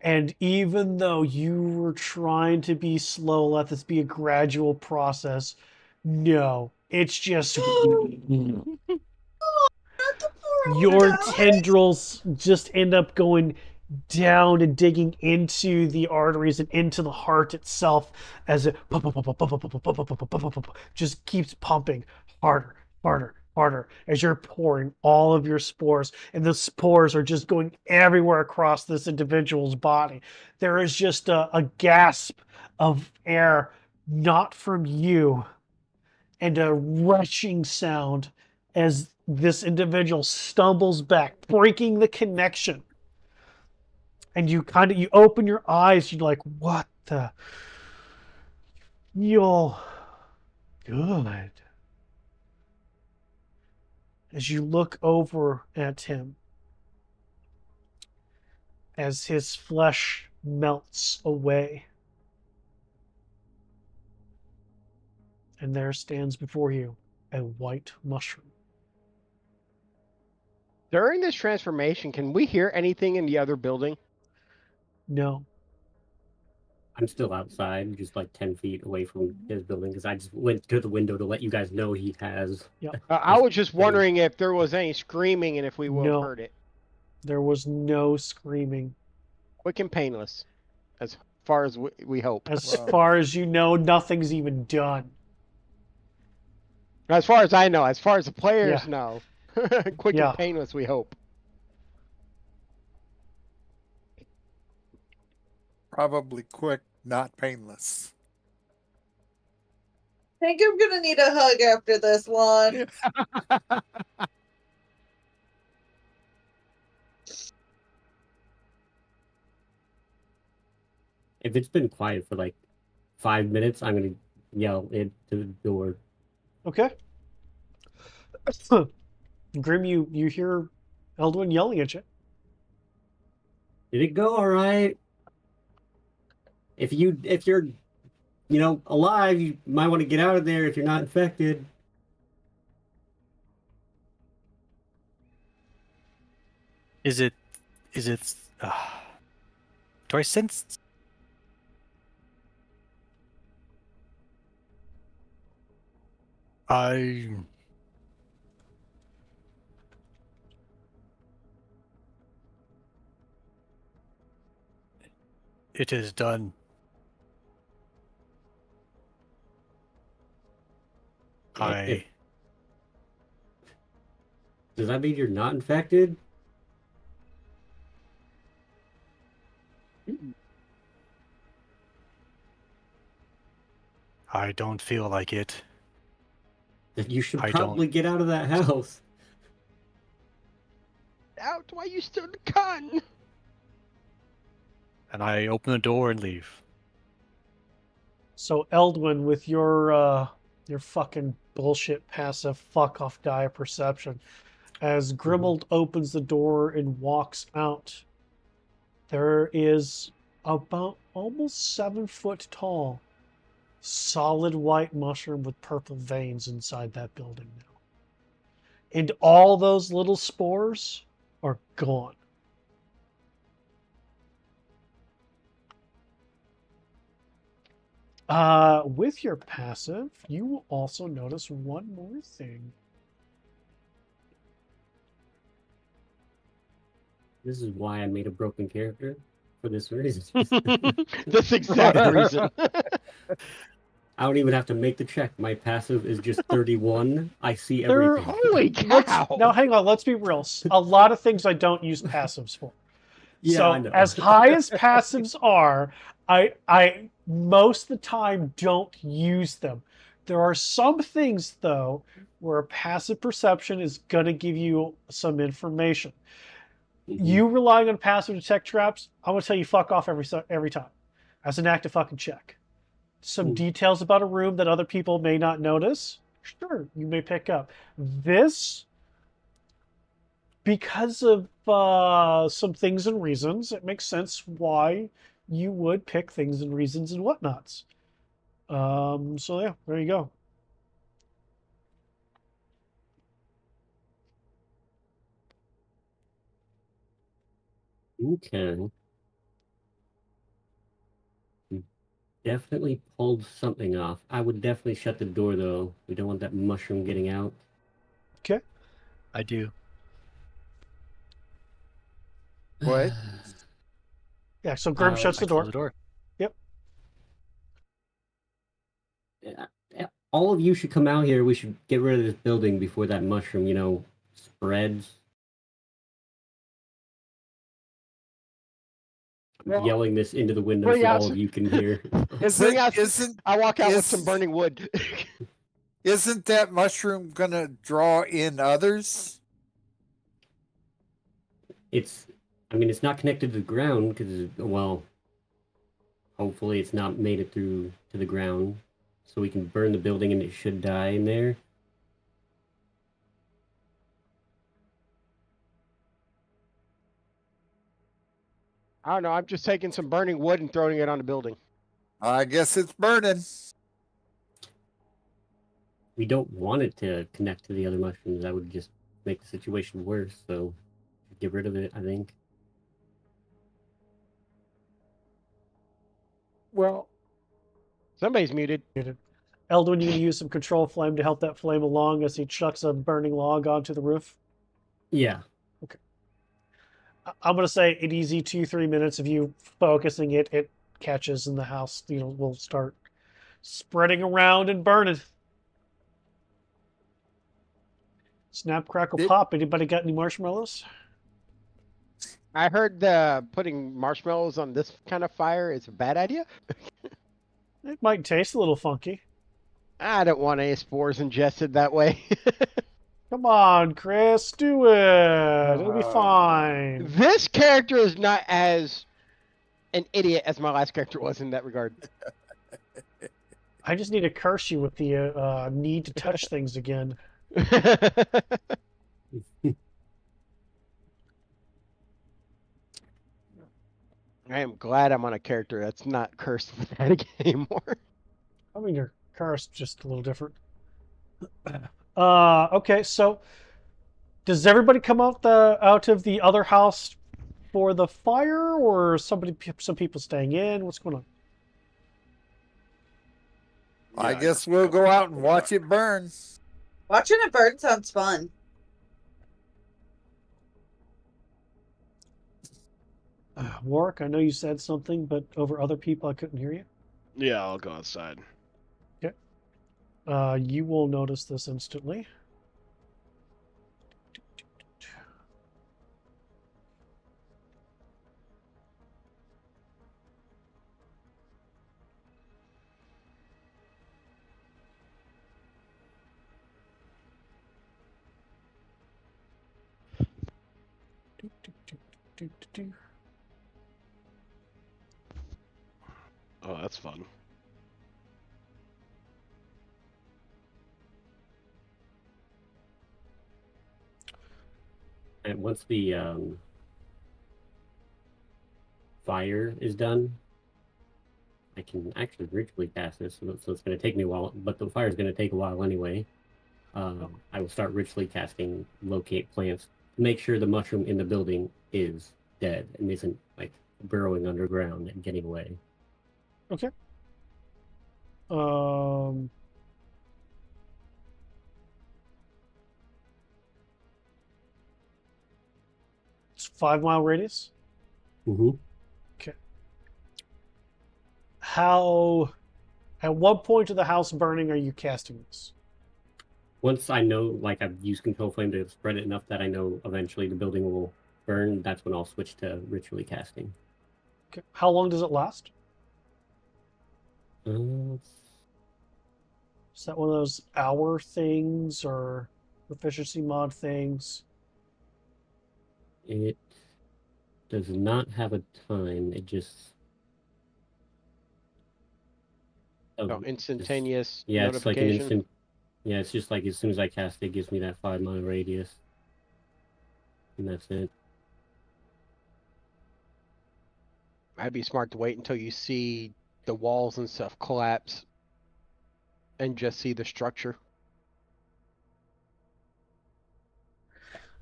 And even though you were trying to be slow, let this be a gradual process, no, it's just Not the poor old your guy. tendrils just end up going down and digging into the arteries and into the heart itself as it just keeps pumping harder, harder, harder as you're pouring all of your spores, and the spores are just going everywhere across this individual's body. There is just a gasp of air, not from you, and a rushing sound as this individual stumbles back, breaking the connection. And you open your eyes, you're like, what the? You're good. As you look over at him, as his flesh melts away, and there stands before you a white mushroom. During this transformation, can we hear anything in the other building? No. I'm still outside, just like 10 feet away from his building, because I just went to the window to let you guys know he has. Yep. I was just wondering if there was any screaming and if we would have No. heard it. There was no screaming. Quick and painless, as far as we hope. As far as you know, nothing's even done. As far as I know, as far as the players Yeah. know. Quick Yeah. and painless, we hope. Probably quick, not painless. I think I'm gonna need a hug after this one. If it's been quiet for like 5 minutes, I'm gonna yell into the door. Okay. Grim, you hear Eldwin yelling at you. Did it go all right? If you're alive, you might want to get out of there if you're not infected. Is it do I sense it is done. Does that mean you're not infected? I don't feel like it. You should I probably get out of that house. Out! Why you still the gun? and I open the door and leave. So Eldwin, with your fucking bullshit passive fuck off die of perception, as Grimald opens the door and walks out, there is about almost 7 foot tall, solid white mushroom with purple veins inside that building now. And all those little spores are gone. With your passive, you will also notice one more thing. This is why I made a broken character for this reason. This exact reason. I don't even have to make the check. My passive is just 31. I see There- everything. Holy cow! Now, hang on. Let's be real. A lot of things I don't use passives for. Yeah, So I know. as high as passives are, I most of the time don't use them. There are some things though where a passive perception is gonna give you some information. Mhm. You relying on passive to detect traps, I'm gonna tell you fuck off every time, as an active fucking check. Some Ooh. details about a room that other people may not notice, sure, you may pick up. This, because of some things and reasons, it makes sense why you would pick things and reasons and whatnots. So yeah, there you go. Okay. Definitely pulled something off. I would definitely shut the door though. We don't want that mushroom getting out. Okay. I do. What? Yeah, so Grim shuts I the close door. the door. Yep. All of you should come out here. We should get rid of this building before that mushroom, spreads. I'm Well, yelling this into the window bring so out all of some- you can hear. Bring out- Isn't I walk out with is- some burning wood. isn't that mushroom gonna draw in others? It's not connected to the ground because, well, hopefully it's not made it through to the ground. So we can burn the building and it should die in there. I don't know. I'm just taking some burning wood and throwing it on the building. I guess it's burning. We don't want it to connect to the other mushrooms. That would just make the situation worse. So get rid of it, I think. Well, Somebody's muted. Eldwin, you gonna use some control flame to help that flame along as he chucks a burning log onto the roof? Yeah. I'm gonna say an easy 2-3 minutes of you focusing it, it catches in the house, will start spreading around and burning. Snap, crackle, pop. Anybody got any marshmallows? I heard putting marshmallows on this kind of fire is a bad idea. It might taste a little funky. I don't want any spores ingested that way. Come on, Chris, do it. It'll be fine. This character is not as an idiot as my last character was in that regard. I just need to curse you with the need to touch things again. I am glad I'm on a character that's not cursed with that anymore. I mean, you're cursed, just a little different. Okay, so does everybody come out of the other house for the fire, or some people staying in? What's going on? I guess we'll go out and watch it burn. Watching it burn sounds fun. Warwick, I know you said something, but over other people, I couldn't hear you. Yeah, I'll go outside. Okay. You will notice this instantly. Oh, that's fun. And once the fire is done, I can actually ritually cast this, so it's going to take me a while, but the fire is going to take a while anyway. I will start ritually casting locate plants to make sure the mushroom in the building is dead and isn't like burrowing underground and getting away. Okay. It's 5 mile radius. Mm-hmm. Okay. At what point of the house burning are you casting this? Once I know, like I've used control flame to spread it enough that I know eventually the building will burn, that's when I'll switch to ritually casting. Okay. How long does it last? Uh, Is that one of those hour things or proficiency mod things? it does not have a time. It just Oh, instantaneous yeah, it's like an notification. instant. Yeah, it's just like as soon as I cast it, it gives me that 5 mile radius, and that's it. I'd be smart to wait until you see the walls and stuff collapse and just see the structure.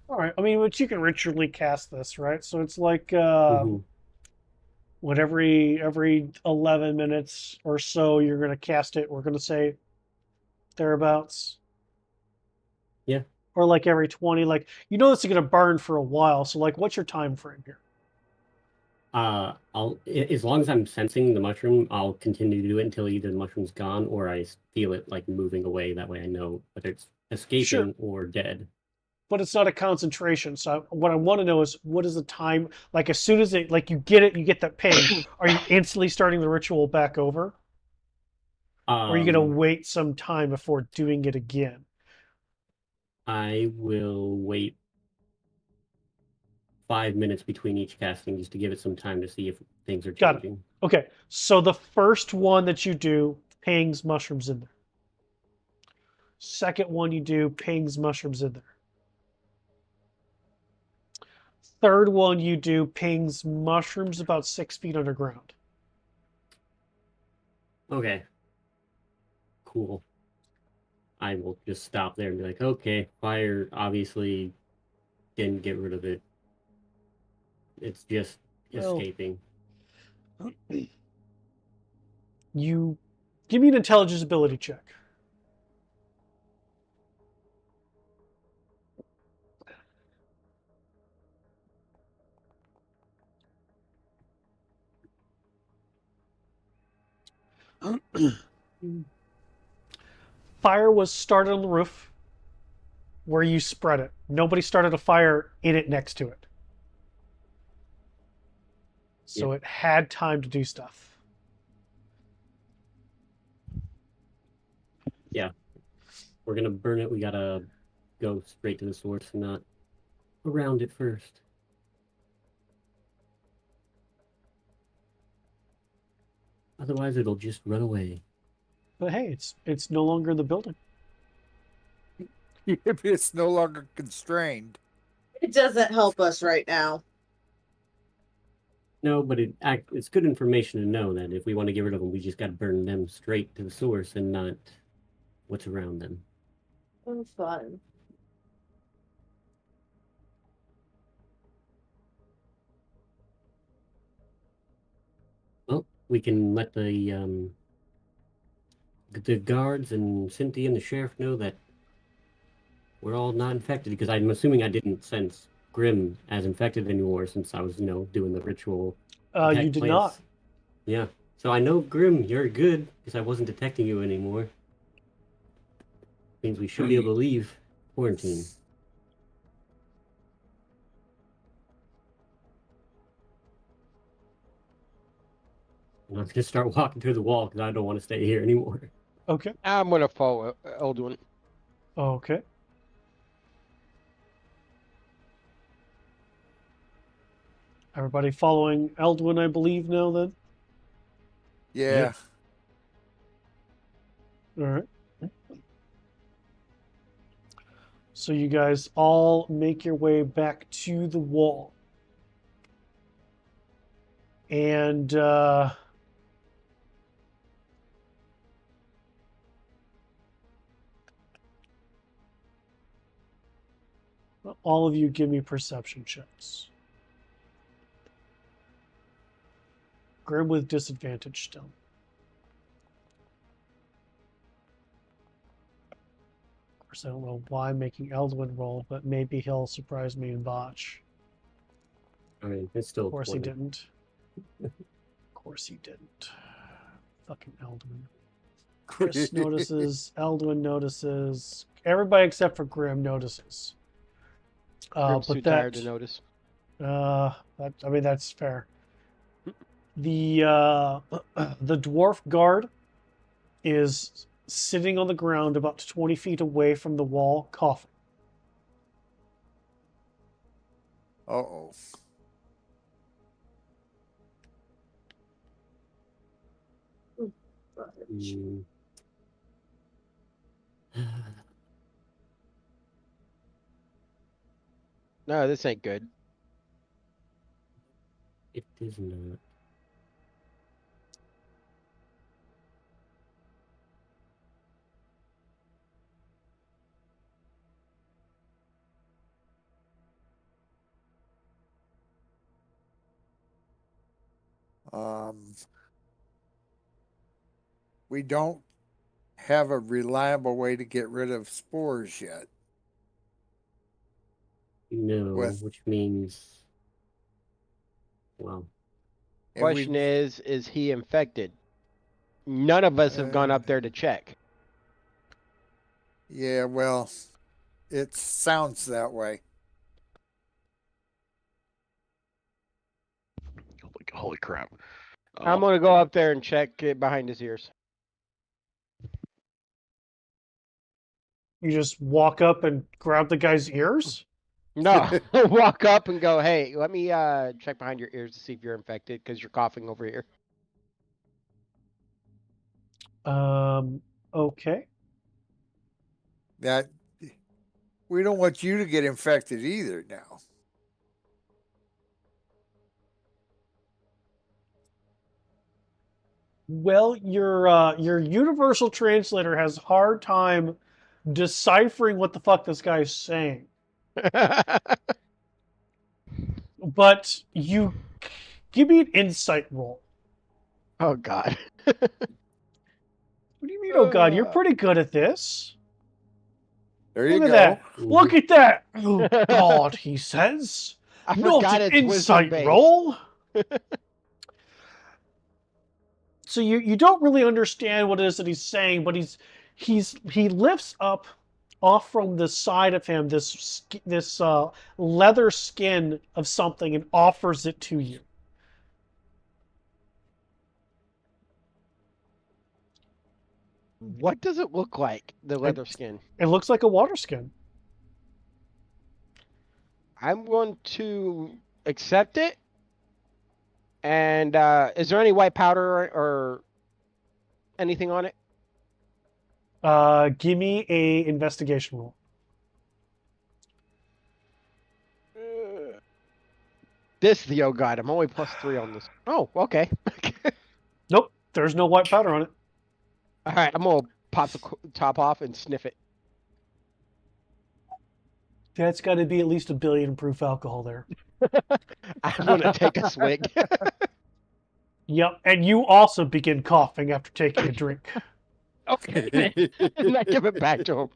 All right. I mean, but you can ritually cast this, right? So it's like Mm-hmm. what every 11 minutes or so you're going to cast it. We're going to say thereabouts. Yeah. Or like every 20. Like you know this is going to burn for a while. So like, what's your time frame here? As long as I'm sensing the mushroom, I'll continue to do it until either the mushroom's gone or I feel it like moving away. That way I know whether it's Sure. escaping or dead. But it's not a concentration. So what I want to know is what is the time? Like as soon as it like you get that ping, are you instantly starting the ritual back over? Or are you going to wait some time before doing it again? I will wait 5 minutes between each casting just to give it some time to see if things are Got it. changing. Okay. So the first one that you do pings mushrooms in there. Second one you do pings mushrooms in there. Third one you do pings mushrooms about 6 feet underground. Okay. Cool. I will just stop there and be like, okay, fire obviously didn't get rid of it. It's just escaping. You give me an intelligence ability check. Fire was started on the roof where you spread it. Nobody started a fire in it next to it. So it had time to do stuff. Yeah. We're gonna burn it. We gotta go straight to the source and not around it first. Otherwise it'll just run away. But hey, it's no longer in the building. It's no longer constrained. It doesn't help us right now. No, but it's good information to know that if we want to get rid of them, we just got to burn them straight to the source and not what's around them. Oh, fun. Well, we can let the guards and Cynthia and the sheriff know that we're all not infected, because I'm assuming I didn't sense Grim as infected anymore since I was, doing the ritual. You did not. Yeah. So I know, Grim, you're good, because I wasn't detecting you anymore. Means we should be able to leave quarantine. I'm going to start walking through the wall because I don't want to stay here anymore. Okay. I'm going to follow Elduin. Okay. Everybody following Eldwin, I believe, now then? Yeah. All right. So you guys all make your way back to the wall. And all of you give me perception checks. Grim with disadvantage still. Of course, I don't know why I'm making Eldwin roll, but maybe he'll surprise me and botch. I mean, it's still. Of course 20. he didn't. Of course he didn't. Fucking Eldwin. Chris notices. Eldwin notices. Everybody except for Grim notices. Grim's But too tired to notice. I mean, that's fair. The the dwarf guard is sitting on the ground about 20 feet away from the wall, coughing. Uh-oh. Mm. No, this ain't good. It is not. We don't have a reliable way to get rid of spores yet. No, With- which means. Well, And we- Question is he infected? None of us have gone up there to check. Yeah, well, it sounds that way. Holy crap. I'm gonna go up there and check it behind his ears. You just walk up and grab the guy's ears? No, walk up and go, hey, let me check behind your ears to see if you're infected because you're coughing over here. Okay. That we don't want you to get infected either now. Well, your universal translator has a hard time deciphering what the fuck this guy's saying. But you give me an insight roll. Oh God. What do you mean, oh God? You're pretty good at this. There you Look go. at that. Look at that. Oh God, he says. I Not forgot an it's wisdom insight based. roll. So you don't really understand what it is that he's saying, but he lifts up off from the side of him this leather skin of something and offers it to you. What does it look like, the leather skin? It looks like a water skin. I'm going to accept it. And is there any white powder or anything on it? Give me a investigation roll. Oh God, I'm only +3 on this. Oh, okay. Nope, there's no white powder on it. All right, I'm gonna pop the top off and sniff it. That's got to be at least 1 billion proof alcohol there. I'm gonna take a swig. Yep, and you also begin coughing after taking a drink. Okay, and I give it back to him.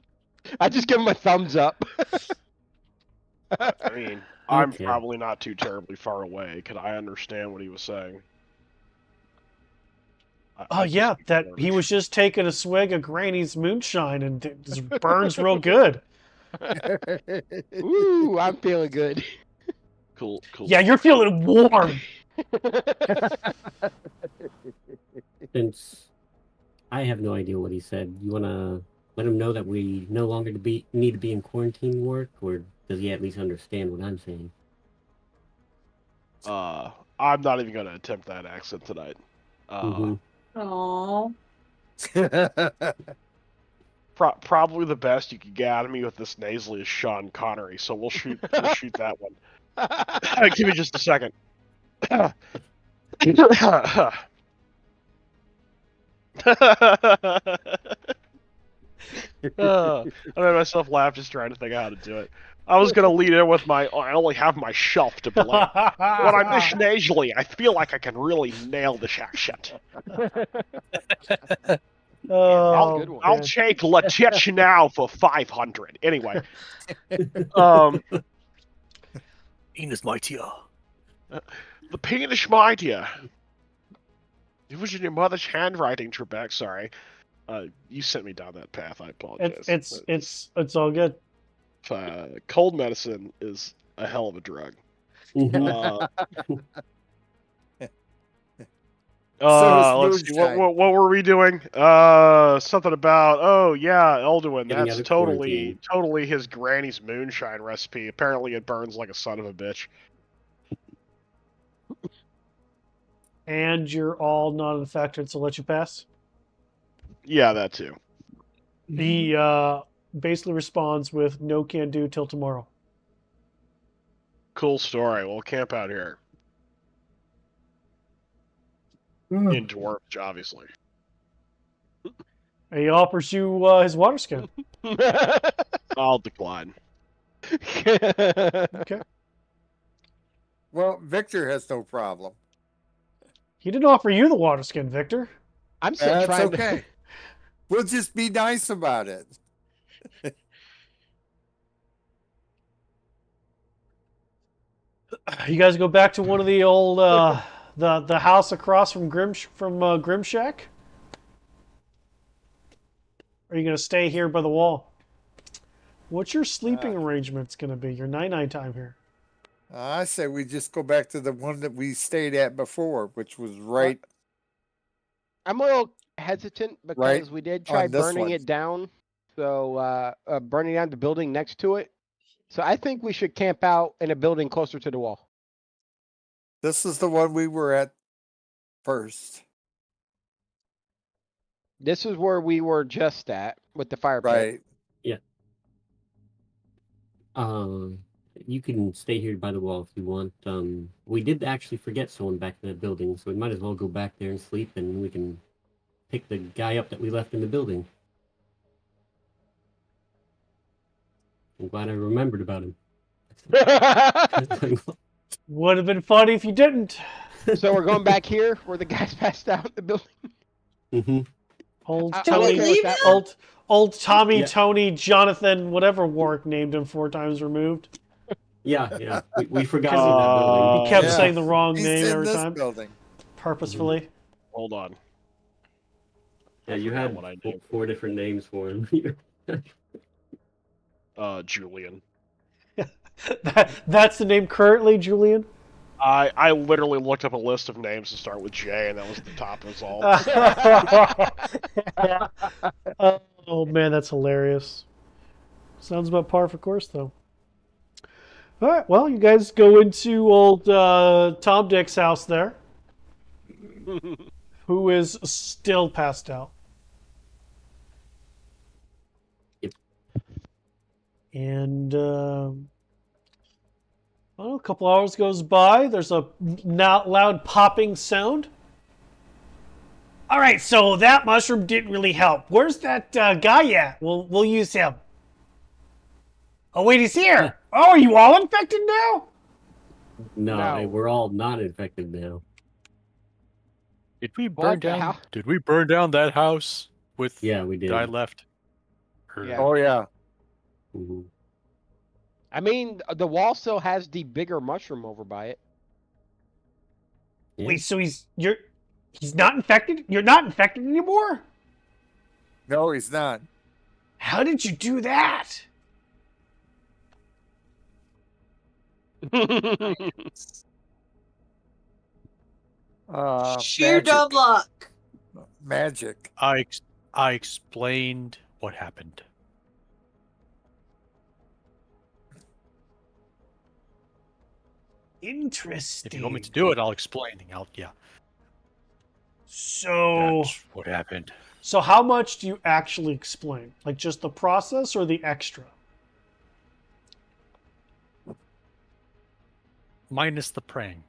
I just give him a thumbs up. I mean, I'm Okay. probably not too terribly far away. Could I understand what he was saying? Oh yeah, that he was just taking a swig of Granny's moonshine and it just burns real good. Ooh, I'm feeling good. Cool. Yeah, you're feeling warm. Since I have no idea what he said, you want to let him know that we no longer need to be in quarantine, work, or does he at least understand what I'm saying? I'm not even gonna attempt that accent tonight. Mhm. Aww. Probably the best you could get out of me with this nasally is Sean Connery, so we'll shoot that one. Give me just a second. I made myself laugh just trying to think of how to do it. I was gonna lead in with I only have my shelf to blame. When I'm this nasally, I feel like I can really nail this accent. Oh, good one. I'll take Letitch now for 500. Anyway, Enos mightier. the penis mightier. It was in your mother's handwriting, Trebek. Sorry. You sent me down that path. I apologize. It's all good. Cold medicine is a hell of a drug. Let's see. What were we doing? Something about Elduin. Getting That's out of totally his granny's moonshine recipe. Apparently, it burns like a son of a bitch. And you're all not infected, so let you pass. Yeah, that too. He basically responds with "No can do till tomorrow." Cool story. We'll camp out here. In Dwarfs, obviously. And he offers you his water skin. I'll decline. Okay. Well, Victor has no problem. He didn't offer you the water skin, Victor. I'm still That's trying okay. to. We'll just be nice about it. You guys go back to one of the old the house across from Grimshack? Or are you gonna stay here by the wall? What's your sleeping arrangements gonna be? Your night time here? I say we just go back to the one that we stayed at before, which was right. I'm a little hesitant because Right we did try on this burning one. it down. So burning down the building next to it. So I think we should camp out in a building closer to the wall. This is the one we were at first. This is where we were just at with the fire pit. Right. Yeah. You can stay here by the wall if you want. We did actually forget someone back in that building, so we might as well go back there and sleep, and we can pick the guy up that we left in the building. I'm glad I remembered about him. Would have been funny if you didn't. So we're going back here where the guys passed out in the building. Mm-hmm. Old I'm Tony, okay with that. old Tommy, Yeah. Tony, Jonathan, whatever Warwick named him 4 times removed. Yeah. We forgot in that building. He kept Yeah. saying the wrong He's name in every this time, building. purposefully. Hold on. Yeah, you forgot had what I named. 4 different names for him. Julian. That's the name currently, Julian. I literally looked up a list of names to start with J, and that was the top result. Oh man, that's hilarious. Sounds about par for course, though. All right, well, you guys go into old Tom Dick's house there, who is still passed out. Yep. And well, a couple hours goes by. There's a loud popping sound. All right, so that mushroom didn't really help. Where's that guy at? We'll use him. Oh wait, he's here. Oh, are you all infected now? No, we're all not infected now. Did we What burn the down? hell? Did we burn down that house with Yeah, we did. the guy left? Yeah. Oh yeah. Mm-hmm. I mean, the wall still has the bigger mushroom over by it. Yeah. Wait, so he's not infected? You're not infected anymore? No, he's not. How did you do that? Sheer Magic. dumb luck. Magic. I explained what happened. Interesting. If you want me to do it, I'll explain. Yeah. So, That's what happened. so how much do you actually explain? Like just the process or the extra? Minus the praying.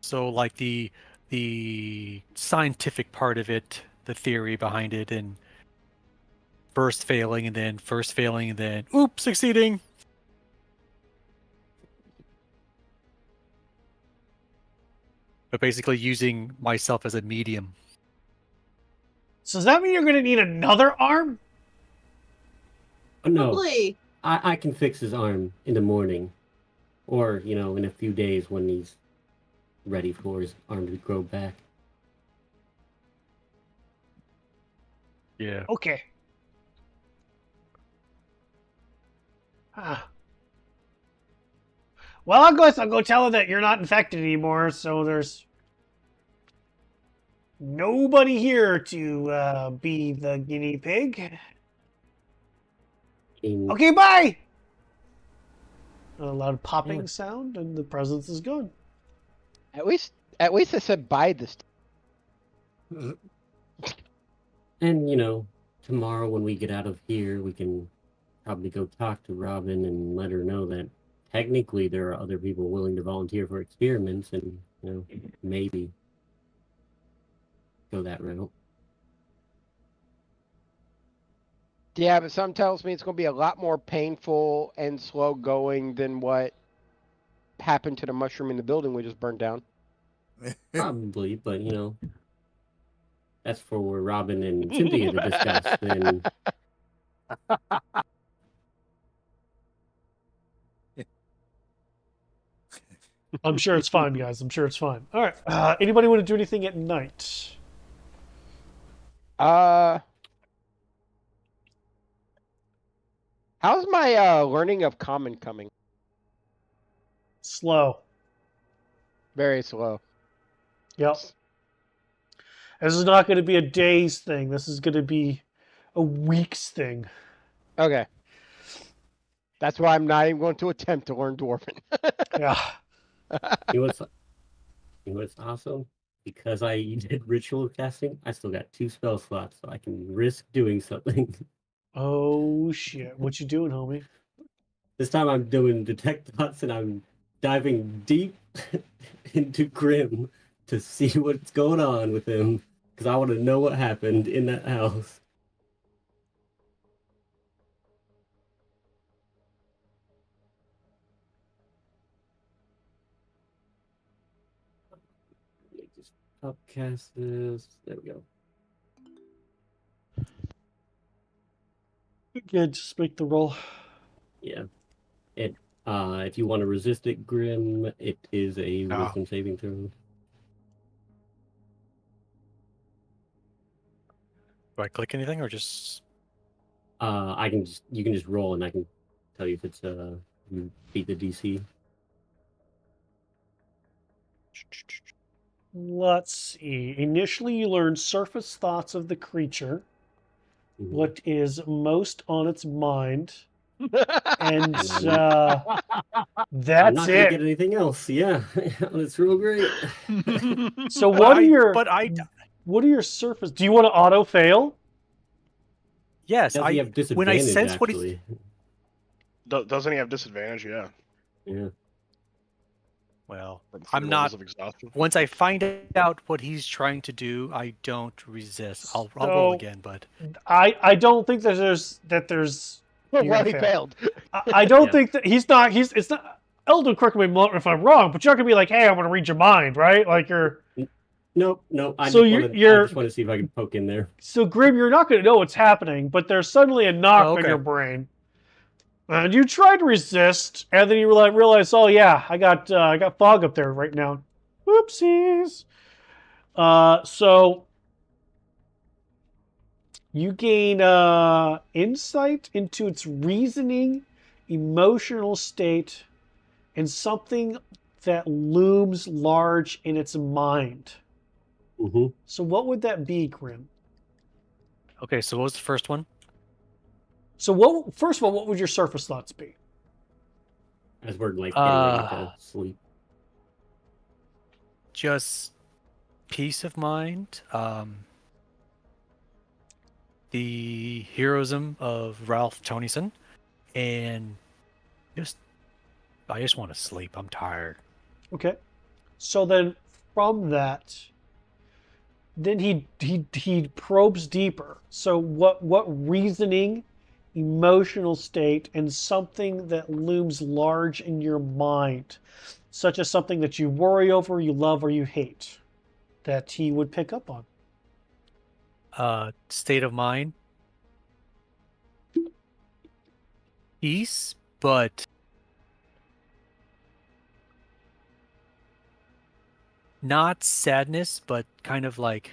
So like the scientific part of it, the theory behind it, and first failing and then oops, succeeding. But basically using myself as a medium. So does that mean you're going to need another arm? Oh, no, Probably. I can fix his arm in the morning, or in a few days when he's ready for his arm to grow back. Yeah. Okay. Ah. Well, I'll go tell her that you're not infected anymore, so there's nobody here to be the guinea pig. Okay, bye! A loud popping sound, and the presence is gone. At least I said bye this time. And tomorrow when we get out of here, we can probably go talk to Robin and let her know that technically there are other people willing to volunteer for experiments, and maybe go that route. Yeah, but some tells me it's going to be a lot more painful and slow going than what happened to the mushroom in the building we just burned down. Probably, but that's for Robin and Cynthia to discuss. Then I'm sure it's fine, guys. I'm sure it's fine. All right. Anybody want to do anything at night? How's my learning of common coming? Slow. Very slow. Yep. This is not going to be a day's thing. This is going to be a week's thing. Okay. That's why I'm not even going to attempt to learn Dwarven. Yeah. What's awesome? Because I did ritual casting, I still got 2 spell slots, so I can risk doing something. Oh, shit. What you doing, homie? This time I'm doing detect thoughts, and I'm diving deep into Grim to see what's going on with him, because I want to know what happened in that house. Let me just upcast this. There we go. Yeah, just make the roll. Yeah. If you want to resist it, Grim, it is a wisdom saving throw. Do I click anything or just? You can just roll, and I can tell you if it's you beat the DC. Let's see. Initially, you learn surface thoughts of the creature, what is most on its mind, and I'm that's not gonna it. get anything else. Yeah, it's real great. So what are your surface? Do you want to auto fail? Yes, Does he have disadvantage? When I sense actually? Doesn't he have disadvantage? Yeah. Yeah. Well, From I'm three not. levels of exhaustion. Once I find out what he's trying to do, I don't resist. I'll roll again, but I don't think that there's. Well, he failed. I don't think that it's not. Eldon, correct me if I'm wrong, but you're not gonna be like, hey, I'm gonna read your mind, right? Like you're. Nope. I So just want to see if I can poke in there. So Grim, you're not gonna know what's happening, but there's suddenly a knock on your brain, and you try to resist, and then you realize, oh yeah, I got fog up there right now. Whoopsies. So you gain insight into its reasoning, emotional state, and something that looms large in its mind. Mm-hmm. So what would that be, Grim? Okay, so what was the first one? So first of all, what would your surface thoughts be? As we're getting ready to sleep. Just peace of mind, the heroism of Ralph Toneyson, and I just want to sleep. I'm tired. Okay. So then from that, then he probes deeper. So what reasoning, emotional state, and something that looms large in your mind, such as something that you worry over, you love, or you hate, that he would pick up on? State of mind, peace, but not sadness, but kind of like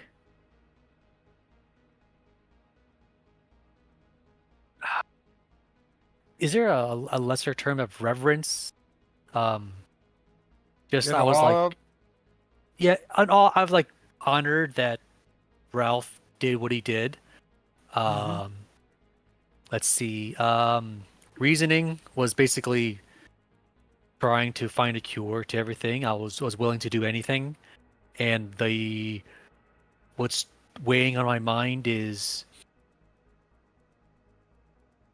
is there a lesser term of reverence? Um, just In I was like, awe of, yeah, I've like honored that Ralph did what he did. Um, let's see. Reasoning was basically trying to find a cure to everything. I was willing to do anything, and what's weighing on my mind is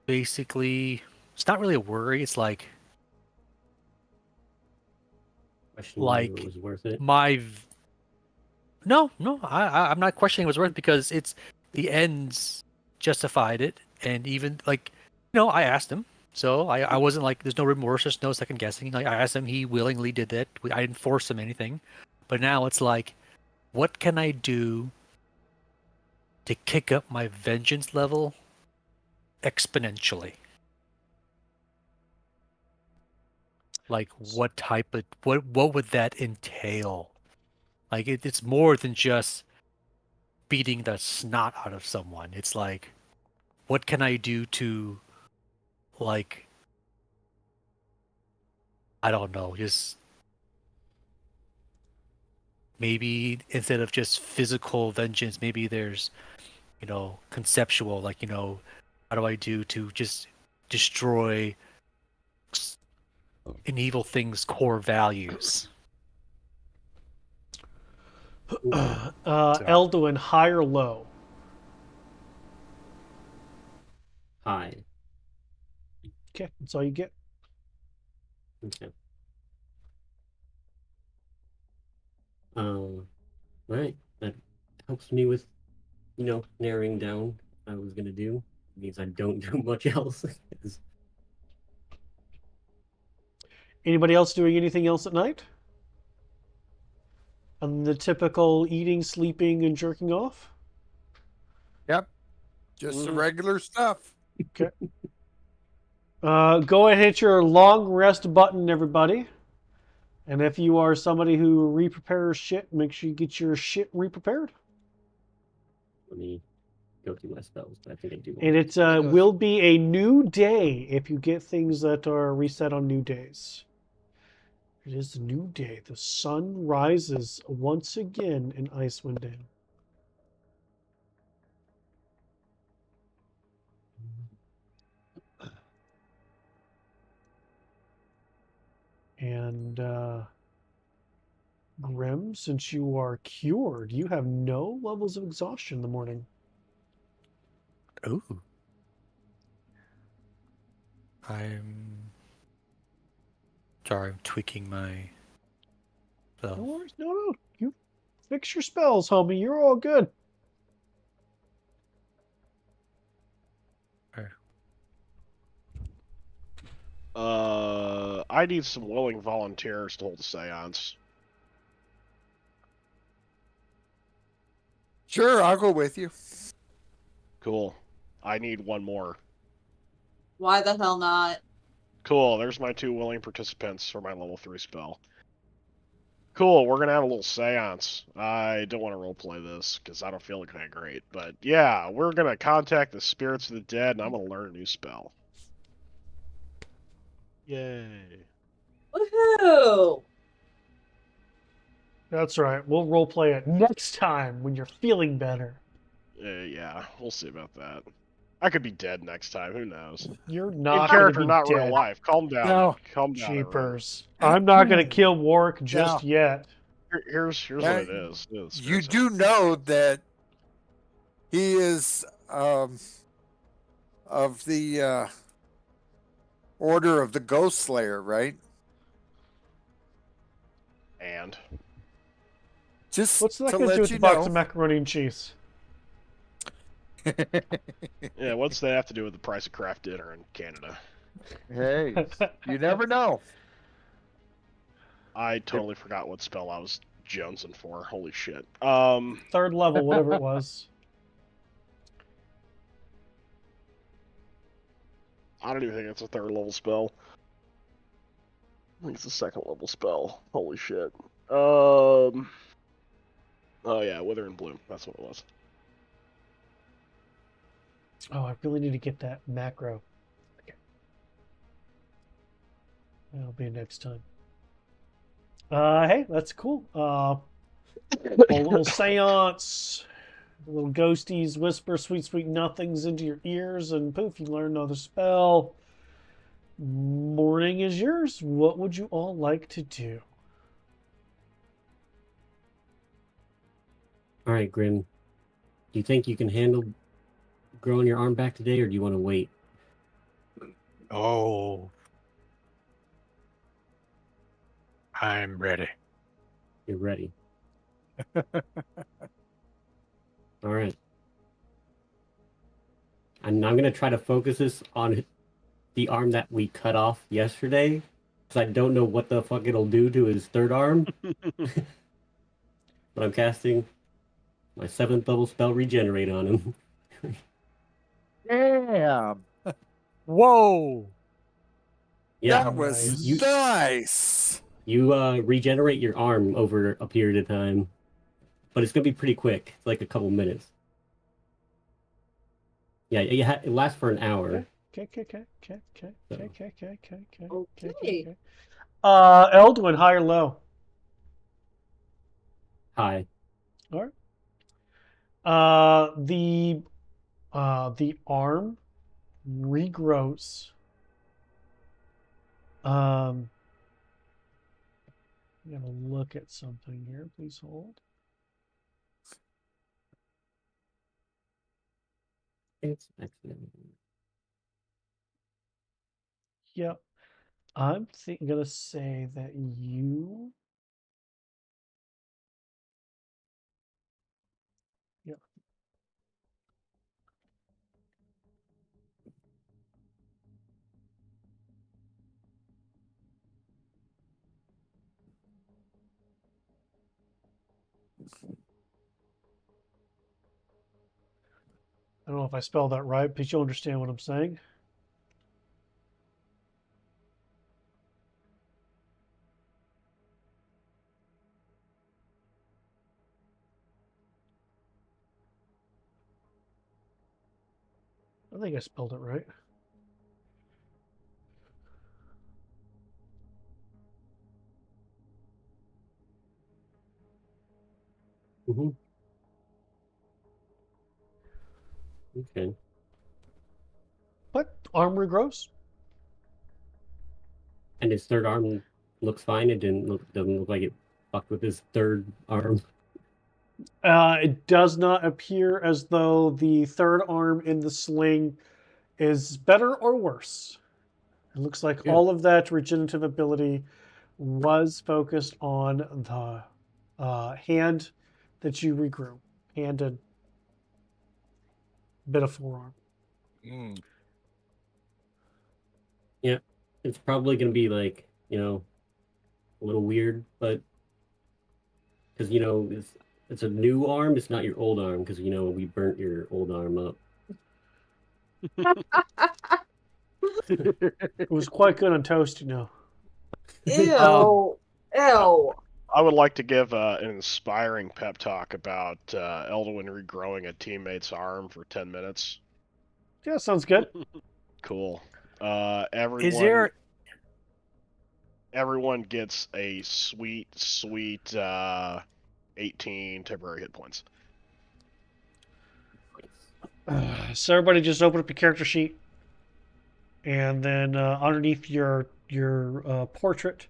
basically it's not really a worry. It's like Question whether it was worth it. No, I'm not questioning it was worth it because it's the ends justified it, and even like I asked him, so I wasn't like there's no remorse, there's no second guessing. Like I asked him, he willingly did that. I didn't force him anything, but now it's like, what can I do to kick up my vengeance level exponentially? Like what type of what would that entail? Like it's more than just beating the snot out of someone. It's like, what can I do to, like, I don't know, just maybe instead of just physical vengeance, maybe there's, conceptual, like, how do I do to just destroy an evil thing's core values? Elduin, high or low? High. Okay, that's all you get. Okay. Right. That helps me with, narrowing down what I was gonna do. It means I don't do much else. Anybody else doing anything else at night? On the typical eating, sleeping, and jerking off? yep, just the regular stuff. Okay. Go and hit your long rest button, everybody. And if you are somebody who re-prepares shit, make sure you get your shit re-prepared. Let me go through my spells, but I think I do. And it will be a new day if you get things that are reset on new days. It is a new day. The sun rises once again in Icewind Dale. And Grim, since you are cured, you have no levels of exhaustion in the morning. Ooh. I'm sorry, I'm tweaking my spell. No worries. No. You fix your spells, homie. You're all good. Okay. I need some willing volunteers to hold a seance. Sure, I'll go with you. Cool. I need one more. Why the hell not? Cool, there's my 2 willing participants for my level 3 spell. Cool, we're gonna have a little seance. I don't want to roleplay this, because I don't feel like that great. But yeah, we're gonna contact the spirits of the dead, and I'm gonna learn a new spell. Yay. Woohoo! That's right. We'll roleplay it next time when you're feeling better. Yeah, we'll see about that. I could be dead next time, who knows? You're In not character, gonna be not dead. real life. Calm down. No. Calm down, everyone. Jeepers. I'm not gonna kill Warwick just yet. Here's what Now, it is. It's you very do know that he is of the Order of the Ghost Slayer, right? and Just What's that to going to do let with you the box know. of macaroni and cheese? yeah, what's that have to do with the price of craft dinner in Canada? Hey, you never know. I totally forgot what spell I was jonesing for. Holy shit. Third level, whatever it was. I don't even think it's a third level spell. I think it's a second level spell. Holy shit. Oh yeah, Wither and Bloom. That's what it was. Oh, I really need to get that macro. Okay. That'll be next time. Hey, that's cool. A little seance, little ghosties whisper sweet, sweet nothings into your ears, and poof, you learn another spell. Morning is yours. What would you all like to do? All right, Grim. Do you think you can handle growing your arm back today, or do you want to wait? Oh, I'm ready. You're ready. All right. And I'm gonna try to focus this on the arm that we cut off yesterday, because I don't know what the fuck it'll do to his third arm. But I'm casting my 7th level spell Regenerate on him. Damn. Whoa! Yeah, That was Nice. nice. you regenerate your arm over a period of time, but it's gonna be pretty quick. It's like a couple minutes. Yeah, it lasts for an hour. Okay. Okay. Eldwin, high or low? Hi. All right. The arm regrows. I'm gonna look at something here. Please hold. It's excellent. Yep. I'm gonna say that you. Yep. I don't know if I spelled that right, but you understand what I'm saying. I think I spelled it right. Mm-hmm. Okay. But arm regrows. And his third arm looks fine. It doesn't look like it fucked with his third arm. It does not appear as though the third arm in the sling is better or worse. It looks like Good. all of that regenerative ability was focused on the hand that you regrew, hand and bit of forearm. Yeah. It's probably gonna be like, a little weird, but because it's a new arm, it's not your old arm, because we burnt your old arm up. It was quite good on toast, Ew. Ew. I would like to give an inspiring pep talk about Elduin regrowing a teammate's arm for 10 minutes. Yeah, sounds good. Cool. Is there? Everyone gets a sweet 18 temporary hit points. So everybody just open up your character sheet, and then underneath your portrait,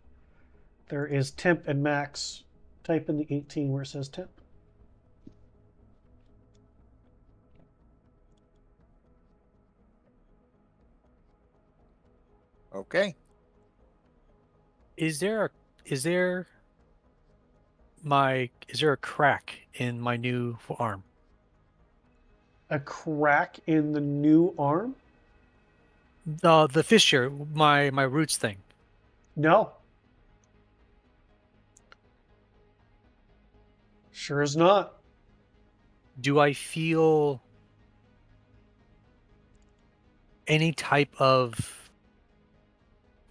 there is temp and max Type in the 18 where it says temp. Okay. Is there a crack in my new arm? A crack in the new arm? The fissure, my roots thing. No. Sure is not. Do I feel any type of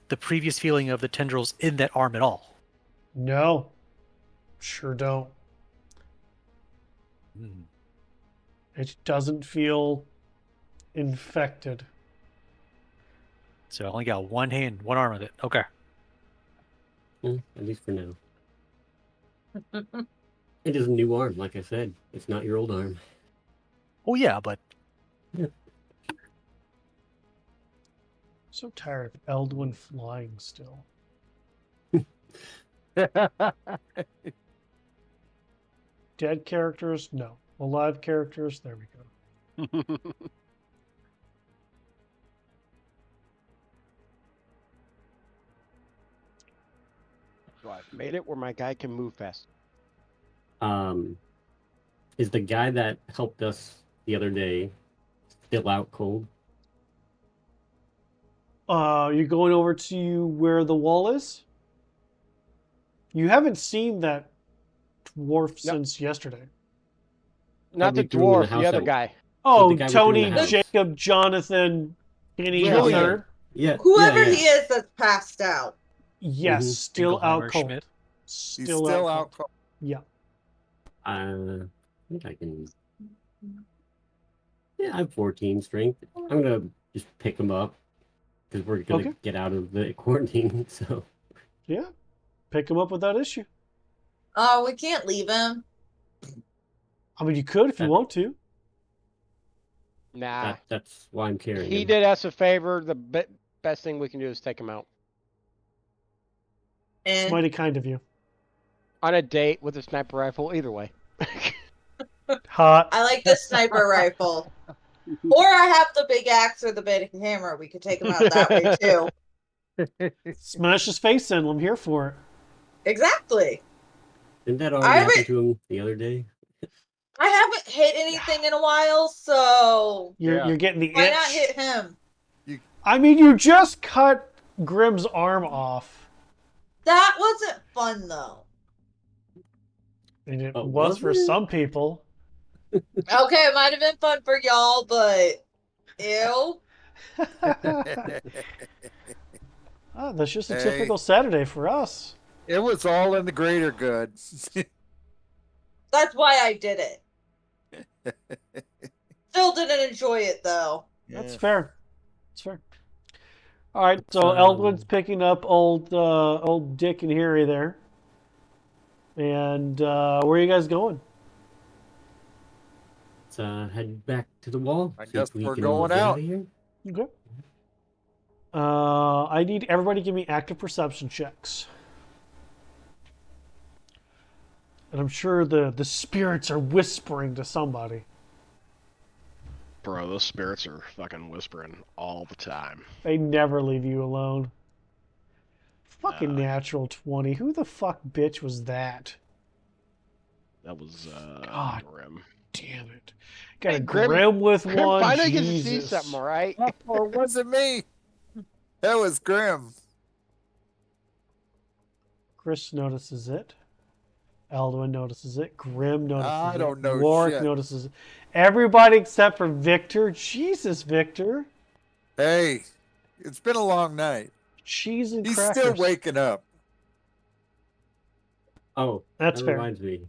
the previous feeling of the tendrils in that arm at all? No. Sure don't. It doesn't feel infected. So I only got one arm with it. Okay. At least for now. It is a new arm, like I said. It's not your old arm. Oh yeah, but So tired of Eldwin flying still. Dead characters? No. Alive characters? There we go. So I've made it where my guy can move fast. Is the guy that helped us the other day still out cold? You going over to where the wall is? You haven't seen that dwarf since yesterday. Not the we threw him in the dwarf, the house other out. guy. Oh, the guy we threw in Tony, the house. Jacob, Jonathan, Kenny, Yeah, the yeah. third. Yeah. Whoever yeah, yeah. he is that's passed out. Yes, Mhm. still out Dingleheimer, cold. Schmidt. He's still out cold. Yeah. I think I can. Yeah, I have 14 strength. I'm gonna just pick him up because we're gonna Okay. get out of the quarantine. So Yeah. Pick him up without issue. Oh, we can't leave him. I mean, you could if you want to. Nah. that's why I'm carrying He him. did us a favor. The best thing we can do is take him out. It's And mighty kind of you. On a date with a sniper rifle, either way. Hot. I like the sniper rifle. Or I have the big axe or the big hammer. We could take him out that way too. Smash his face in. I'm here for it. Exactly. Didn't that I already happen haven't- to him the other day? I haven't hit anything in a while, so You're getting the why itch. not hit him? I mean, you just cut Grimm's arm off. That wasn't fun though. And it Oh, was for was it? some people. Okay, it might have been fun for y'all, but ew. Oh, that's just a Hey. typical Saturday for us. It was all in the greater good. That's why I did it. Still didn't enjoy it though. That's fair. That's fair. All right, so Eldwin's picking up old Dick and Harry there. And where are you guys going? Let's head back to the wall. I see guess if we we're can going get out. of here. Okay. I need everybody to give me active perception checks. And I'm sure the spirits are whispering to somebody. Bro, those spirits are fucking whispering all the time. They never leave you alone. Fucking natural 20. Who the fuck bitch was that? That was God. Grim. Damn it. Got Hey, a Grim- Grim with Grim one. finally gets to see Jesus. something, all right? Or was it me? That was Grim. Chris notices it. Eldwin notices it. Grim notices it. I don't know Warwick shit. notices it. Everybody except for Victor. Jesus, Victor. Hey, it's been a long night. Cheese and He's crackers. still waking up. Oh, That's that fair. reminds me.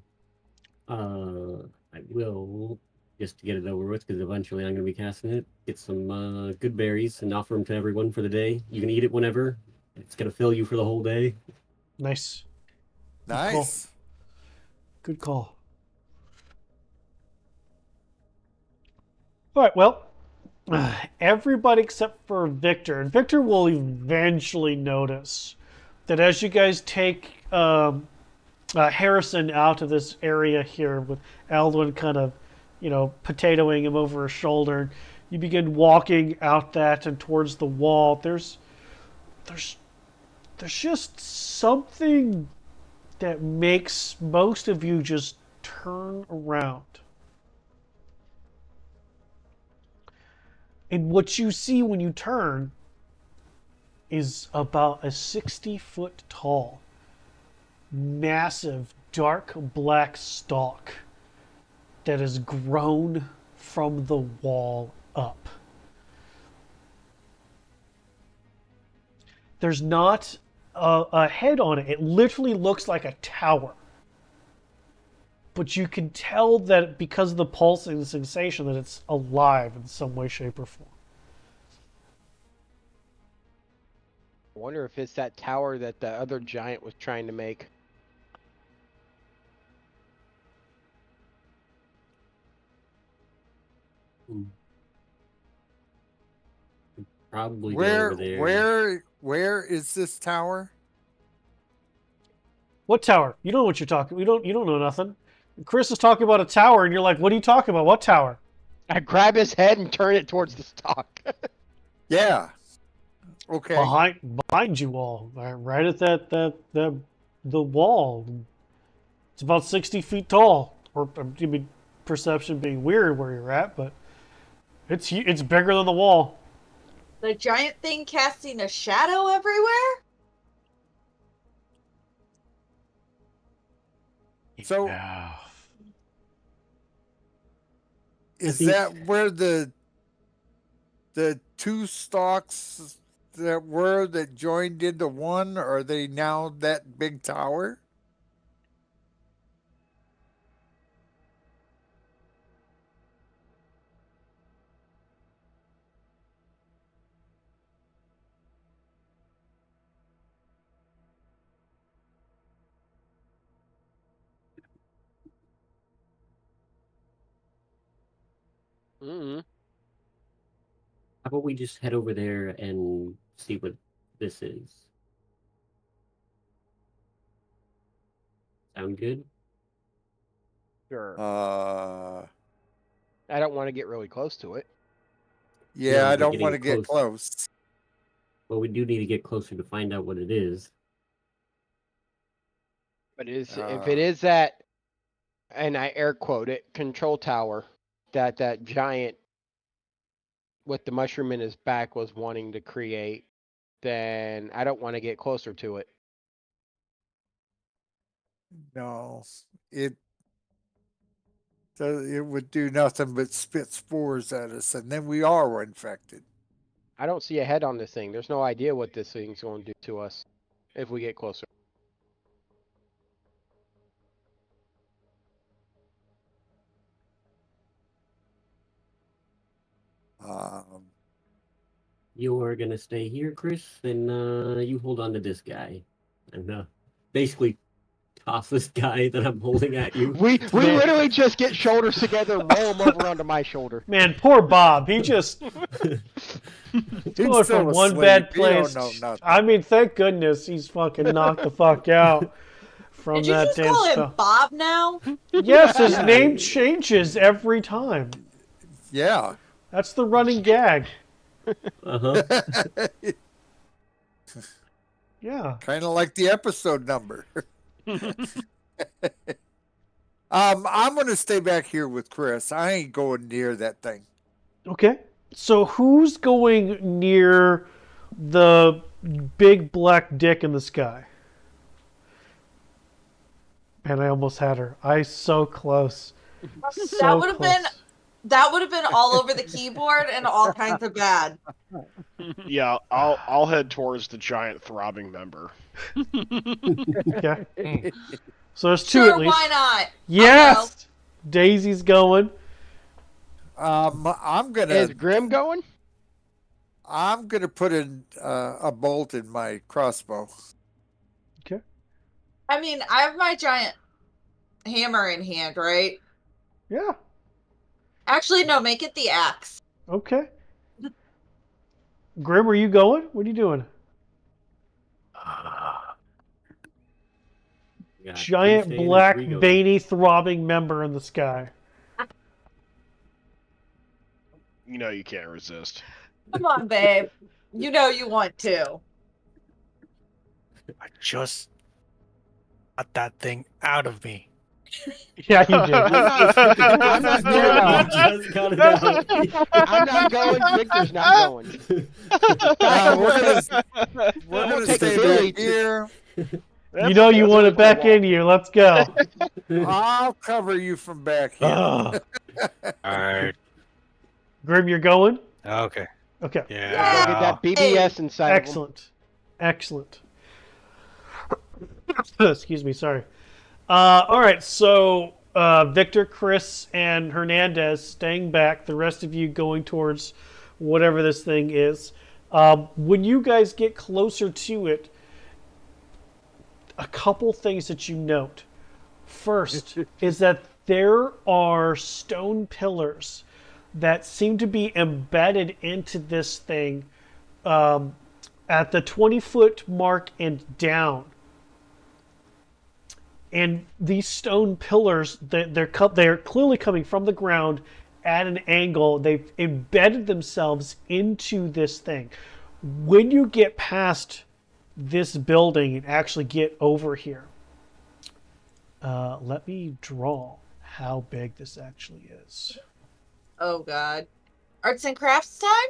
I will, just to get it over with, because eventually I'm going to be casting it, get some good berries and offer them to everyone for the day. You can eat it whenever. It's going to fill you for the whole day. Nice. Nice. Good call. All right, well, everybody except for Victor. And Victor will eventually notice that as you guys take Harrison out of this area here with Alduin kind of, potatoing him over his shoulder. You begin walking out that and towards the wall. There's just something that makes most of you just turn around. And what you see when you turn is about a 60-foot tall, massive, dark black stalk that has grown from the wall up. There's not a head on it. It literally looks like a tower. But you can tell that because of the pulsing sensation that it's alive in some way, shape, or form. I wonder if it's that tower that the other giant was trying to make. Probably go over there. Where is this tower? What tower? You don't know what you're talking. You don't know nothing. Chris is talking about a tower, and you're like, "What are you talking about? What tower?" I grab his head and turn it towards the stalk. Yeah. Okay. Behind you all, right at the wall. It's about 60 feet tall. Or I mean, perception being weird where you're at, but it's bigger than the wall. The giant thing casting a shadow everywhere? So, Yeah. is that where the two stalks that joined into one, are they now that big tower? Mm-hmm. How about we just head over there and see what this is? Sound good? Sure. Uh, I don't want to get really close to it. yeah, No, I but don't getting want to get close. Well, we do need to get closer to find out what it is. But if it is that, and I air quote it, control tower, that giant with the mushroom in his back was wanting to create, then I don't want to get closer to it. No, it would do nothing but spit spores at us, and then we are infected. I don't see a head on this thing. There's no idea what this thing's going to do to us if we get closer. Um, You're gonna stay here, Chris, and you hold on to this guy, and basically toss this guy that I'm holding at you. We Man. literally just get shoulders together and roll him over onto my shoulder. Man, poor Bob. He just he's going from one asleep. bad He don't place. know nothing. I mean, thank goodness he's fucking knocked the fuck out from Did you that just damn call him spell. Bob now? Yes, his name changes every time. Yeah. That's the running gag. Uh-huh. Yeah. Kind of like the episode number. I'm going to stay back here with Chris. I ain't going near that thing. Okay. So who's going near the big black dick in the sky? Man, I almost had her. So close. That would have been all over the keyboard and all kinds of bad. Yeah, I'll head towards the giant throbbing member. Okay. So there's two Sure, at least. why not? Yes. Daisy's going. I'm gonna. Is Grim going? I'm gonna put a bolt in my crossbow. Okay. I mean, I have my giant hammer in hand, right? Yeah. Actually, no, make it the axe. Okay. Grim, are you going? What are you doing? Yeah, please giant stay in and black free go. veiny throbbing member in the sky. You know you can't resist. Come on, babe. You know you want to. I just got that thing out of me. Yeah, you did. I'm not going out. Just got it out. I'm not going. Victor's not going. We're I'm gonna gonna take stay Billy back here. You know you want it back in you. Let's go. I'll cover you from back here. Ugh. Alright. Grim, you're going? Okay. Okay. Yeah. Go get that BBS inside of him. Excellent. Excellent. Excuse me, sorry. All right, so Victor, Chris, and Hernandez staying back. The rest of you going towards whatever this thing is. When you guys get closer to it, a couple things that you note. First is that there are stone pillars that seem to be embedded into this thing at the 20-foot mark and down. And these stone pillars, they're clearly coming from the ground at an angle. They've embedded themselves into this thing. When you get past this building and actually get over here, let me draw how big this actually is. Oh, God. Arts and crafts time?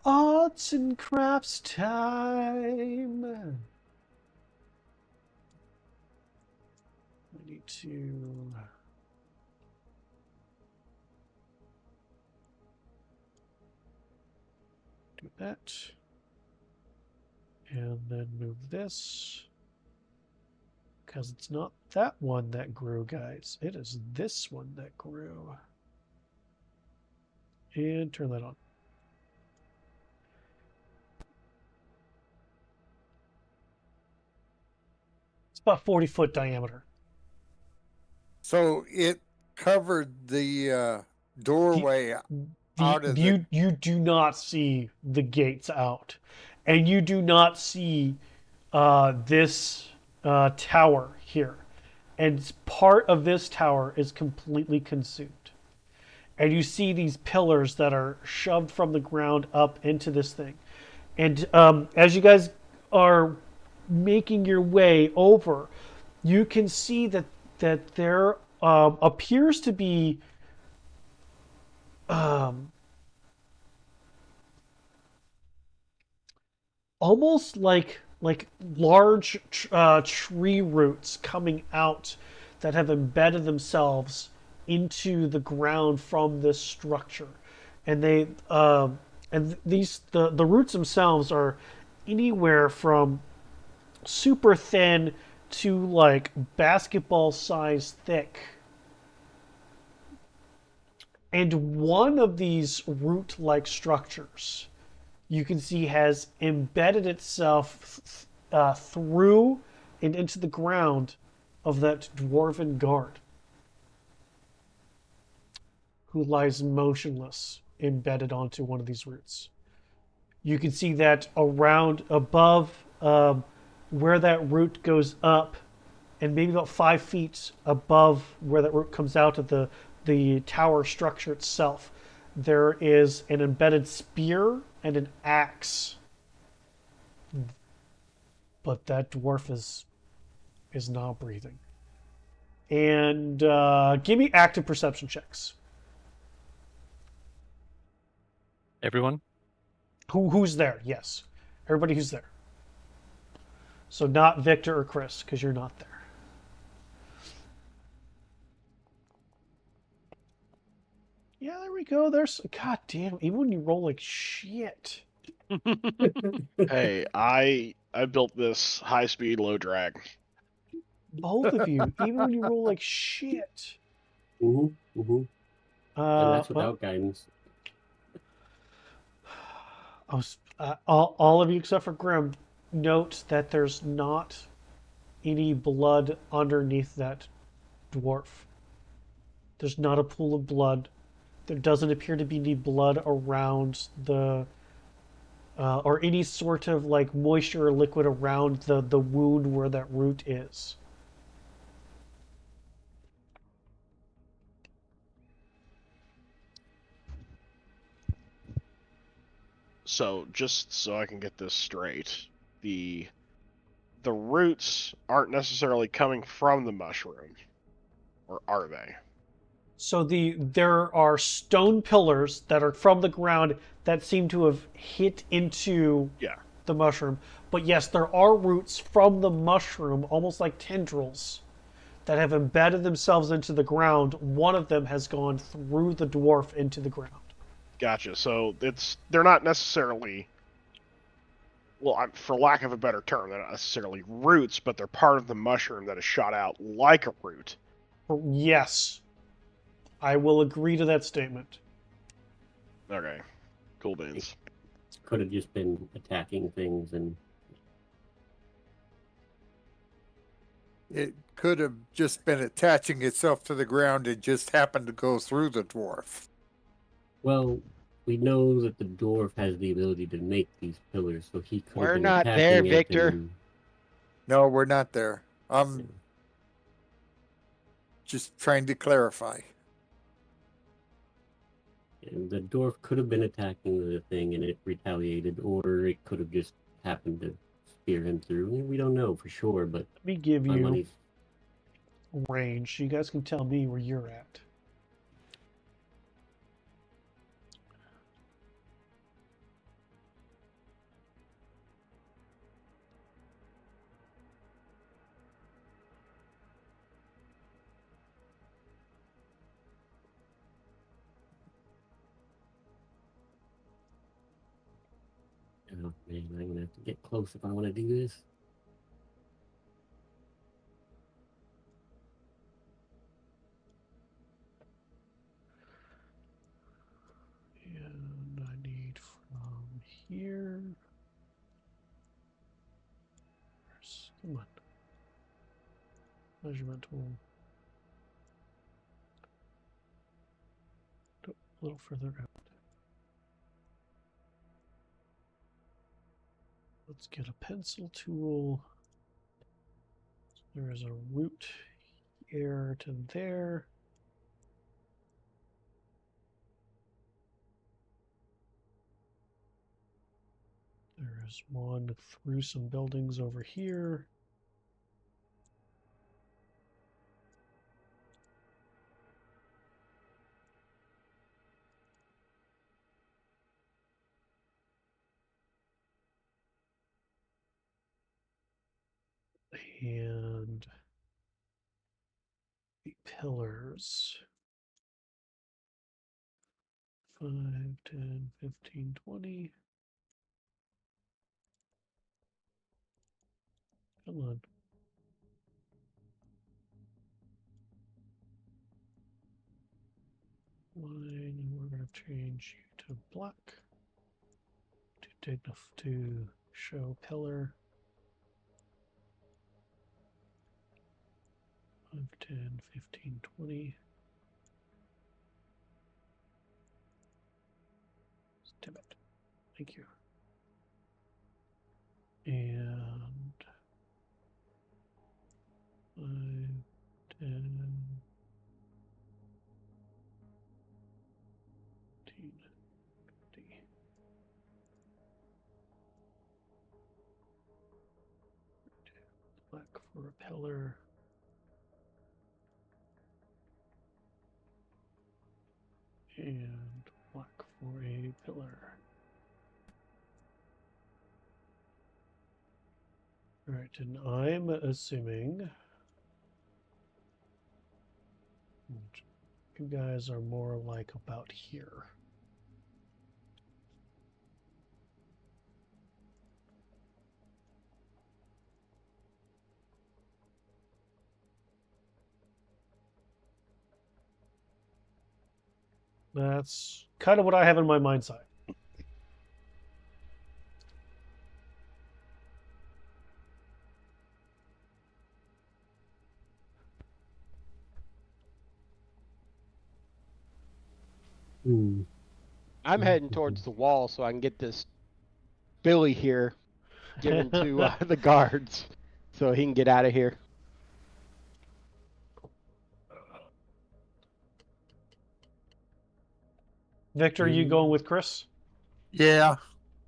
Arts and crafts time. I need to do that. And then move this. Because it's not that one that grew, guys. It is this one that grew. And turn that on. It's about 40-foot diameter. So it covered the doorway out of You do not see the gates out. And you do not see this tower here. And part of this tower is completely consumed. And you see these pillars that are shoved from the ground up into this thing. And as you guys are making your way over, you can see that there appears to be almost like large tree roots coming out that have embedded themselves into the ground from this structure, and the roots themselves are anywhere from super thin to like basketball size thick. And one of these root-like structures you can see has embedded itself through and into the ground of that dwarven guard, who lies motionless, embedded onto one of these roots. You can see that around above where that root goes up, and maybe about 5 feet above where that root comes out of the tower structure itself, there is an embedded spear and an axe. But that dwarf is not breathing. And give me active perception checks. Everyone? Who's there? Yes. Everybody who's there. So not Victor or Chris, because you're not there. Yeah, there we go. There's... God damn, even when you roll like shit. Hey, I built this high speed, low drag. Both of you, even when you roll like shit. And that's without guidance. All of you except for Grim note that there's not any blood underneath that dwarf. There's not a pool of blood. There doesn't appear to be any blood around the or any sort of like moisture or liquid around the wound where that root is. So just so I can get this straight, the roots aren't necessarily coming from the mushroom, or are they? So there are stone pillars that are from the ground that seem to have hit into Yeah. the mushroom. But yes, there are roots from the mushroom, almost like tendrils, that have embedded themselves into the ground. One of them has gone through the dwarf into the ground. Gotcha. So they're not necessarily, well, for lack of a better term, they're not necessarily roots, but they're part of the mushroom that is shot out like a root. Yes, I will agree to that statement. Okay. Cool beans. Could have just been attacking things and It could have just been attaching itself to the ground and just happened to go through the dwarf. well, we know that the dwarf has the ability to make these pillars, so he could We're have been not attacking there, it Victor. and- No, we're not there. I'm just trying to clarify. And the dwarf could have been attacking the thing and it retaliated, or it could have just happened to spear him through. We don't know for sure, but Let me give my you money's range so you guys can tell me where you're at. oh man, I'm gonna have to get close if I want to do this. And I need from here. Come on. Measurement tool. A little further out. Let's get a pencil tool. There is a root here to there. There is one through some buildings over here. And the pillars. 5, 10, 15, 20. Come on. Line, and we're going to change you to black to show pillar. 5, 10, 15, 20. Damn it. Thank you. And 5, 10, 15, 20. Black for a pillar. And black for a pillar. Alright, and I'm assuming you guys are more like about here. That's kind of what I have in my mind's eye. I'm heading towards the wall so I can get this Billy here given to the guards so he can get out of here. Victor, you going with Chris? Yeah,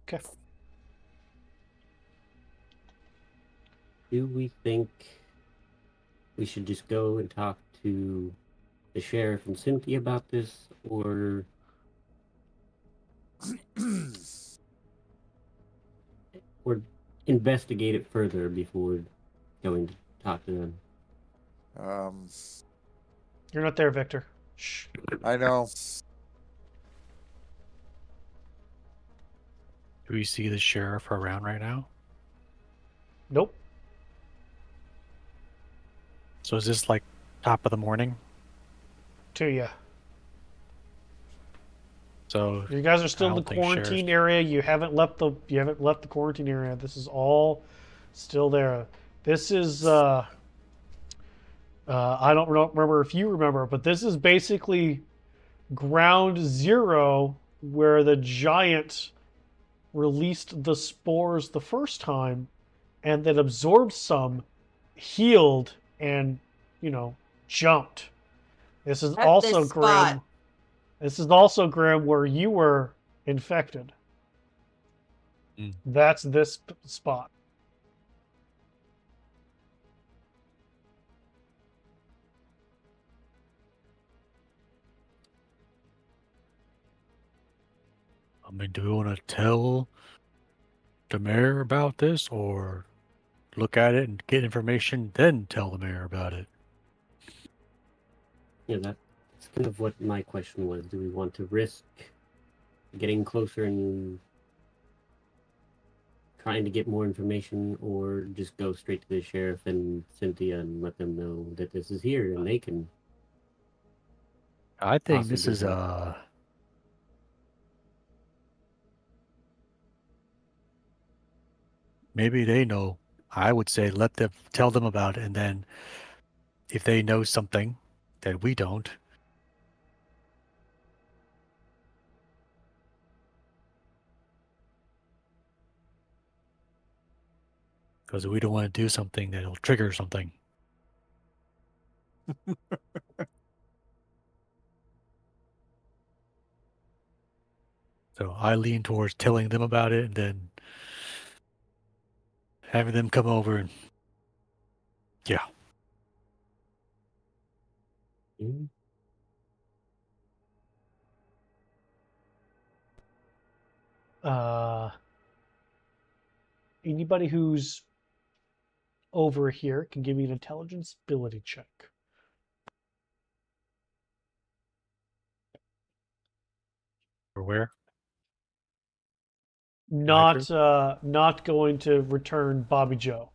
Okay. Do we think we should just go and talk to the sheriff and Cynthia about this, or investigate it further before going to talk to them? Um, You're not there, Victor. Shh. I know. Do we see the sheriff around right now? Nope. So is this like top of the morning? To you. So You guys are still I in the don't think sheriff's- quarantine area. You haven't left the quarantine area. This is all still there. This is I don't remember if you remember, but this is basically ground zero where the giant released the spores the first time and then absorbed some, healed, and jumped. This is At also this spot. Grim. This is also Grim where you were infected. Mm. That's this spot. I mean, do we want to tell the mayor about this, or look at it and get information, then tell the mayor about it? Yeah, that's kind of what my question was. Do we want to risk getting closer and trying to get more information, or just go straight to the sheriff and Cynthia and let them know that this is here and they can I think this possibly is help? maybe they know. I would say let them tell them about it, and then if they know something that we don't, because we don't want to do something that'll trigger something. So I lean towards telling them about it and then having them come over and yeah. Mhm. Anybody who's over here can give me an intelligence ability check. Or where? Not not going to return Bobby Joe.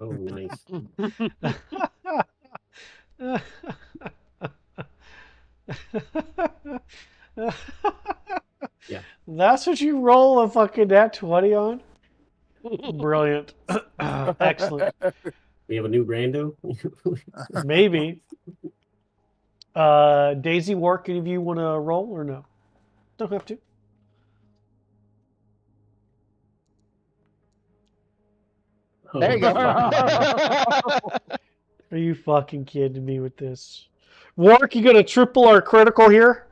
Oh, nice. Yeah. That's what you roll a fucking nat 20 on? Brilliant. Excellent. We have a new rando? Maybe. Daisy, Work, any of you want to roll or no? Don't have to. There you go. Are you fucking kidding me with this? Wark, you gonna triple our critical here?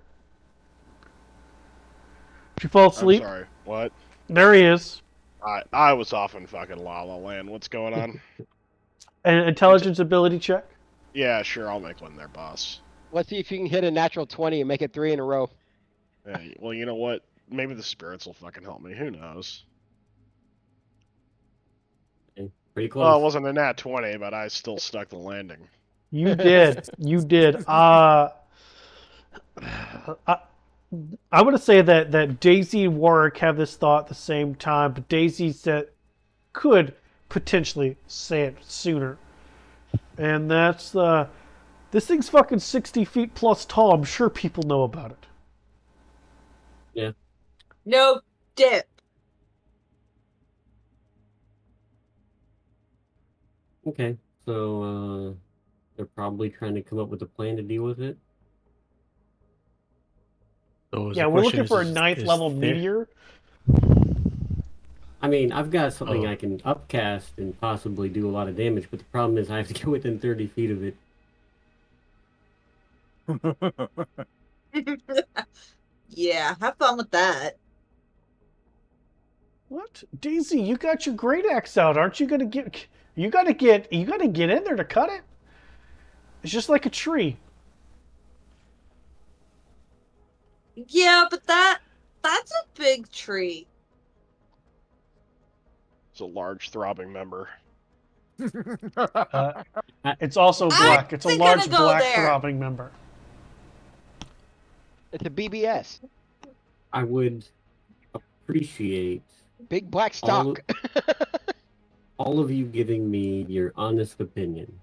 Did you fall I'm asleep? sorry. What? There he is. I was off in fucking La La Land. What's going on? An intelligence ability check. Yeah, sure. I'll make one there, boss. Let's see if you can hit a natural 20 and make it 3 in a row. Hey, well, you know what? Maybe the spirits will fucking help me. Who knows? Okay, pretty Well, it close. wasn't a nat 20, but I still stuck the landing. You did. You did. I want to say that Daisy and Warwick have this thought at the same time, but Daisy said could potentially say it sooner. And that's this thing's fucking 60 feet plus tall. I'm sure people know about it. Yeah. No dip. Okay. So they're probably trying to come up with a plan to deal with it. So Yeah, the we're question looking for a is ninth level there- meteor. I mean, I've got something Oh. I can upcast and possibly do a lot of damage, but the problem is I have to get within 30 feet of it. Yeah, have fun with that. What, Daisy? You got your great axe out, aren't you gonna get? You gotta get in there to cut it. It's just like a tree. Yeah, but that's a big tree. It's a large throbbing member. It's also I black. It's a wasn't large gonna go black there. throbbing member. It's a BBS. I would appreciate Big black all, stock. all of you giving me your honest opinion.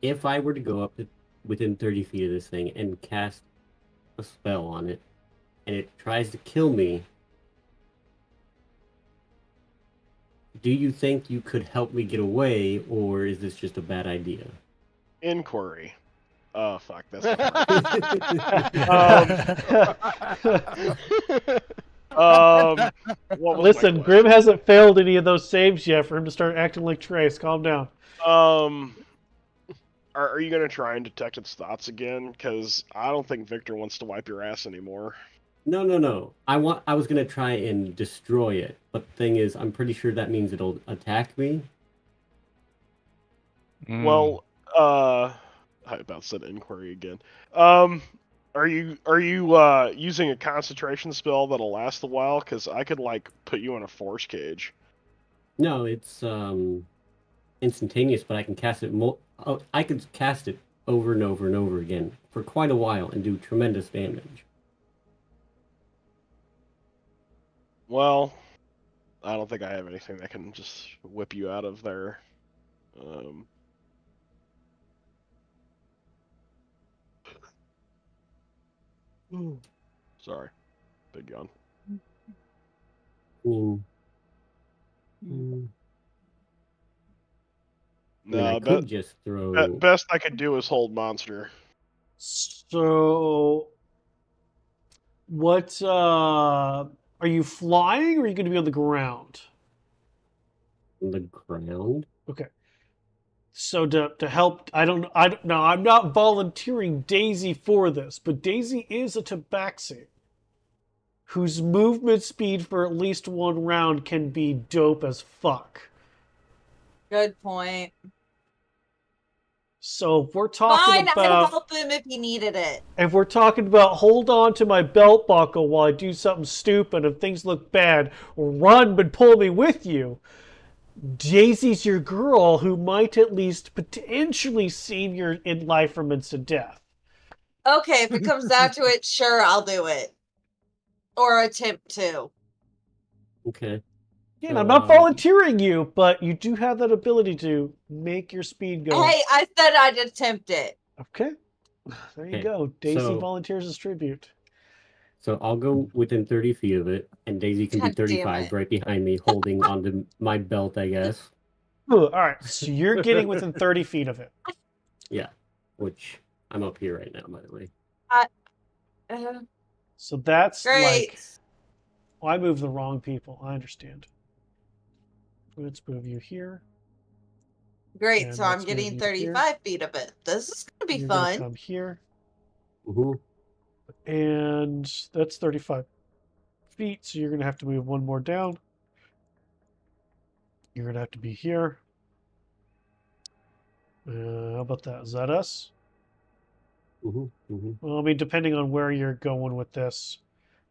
If I were to go up to within 30 feet of this thing and cast a spell on it, and it tries to kill me, do you think you could help me get away, or is this just a bad idea? Inquiry. Oh, fuck. That's not what was Listen, my Grim hasn't failed any of those saves yet for him to start acting like Trace. Calm down. Are you going to try and detect its thoughts again? Because I don't think Victor wants to wipe your ass anymore. No. I was gonna try and destroy it, but the thing is, I'm pretty sure that means it'll attack me. Well, I about said inquiry again. Are you using a concentration spell that'll last a while? Because I could like put you in a force cage. No, it's instantaneous, but I can cast it. I could cast it over and over and over again for quite a while and do tremendous damage. Well, I don't think I have anything that can just whip you out of there. Sorry, big yawn. Mm. No, I could just throw. Best I could do is hold monster. So, what? Are you flying, or are you going to be on the ground? On the ground. Okay. So to help, I don't know. I'm not volunteering Daisy for this, but Daisy is a tabaxi whose movement speed for at least one round can be dope as fuck. Good point. So if we're talking Fine, about, I'd help him if he needed it. if we're talking about hold on to my belt buckle while I do something stupid and things look bad, or run but pull me with you, Daisy's your girl who might at least potentially save your in life from instant death. Okay, if it comes down to it, sure, I'll do it. Or attempt to. Okay. Yeah, I'm not volunteering you, but you do have that ability to make your speed go. Hey, I said I'd attempt it. Okay. There you Okay, go. Daisy so- volunteers as tribute. So I'll go within 30 feet of it, and Daisy can God be damn 35 it. right behind me, holding onto my belt, I guess. Ooh, all right, so you're getting within 30 feet of it. Yeah, which I'm up here right now, by the way. So that's Great. like... Well, I moved the wrong people. I understand. Let's move you here. Great, And so I'm let's move getting you 35 feet of it. This is going to be You're gonna fun. come here. Mm-hmm. And that's 35 feet, so you're going to have to move one more down. You're going to have to be here. How about that? Is that us? Mm-hmm. Mm-hmm. Well, I mean, depending on where you're going with this,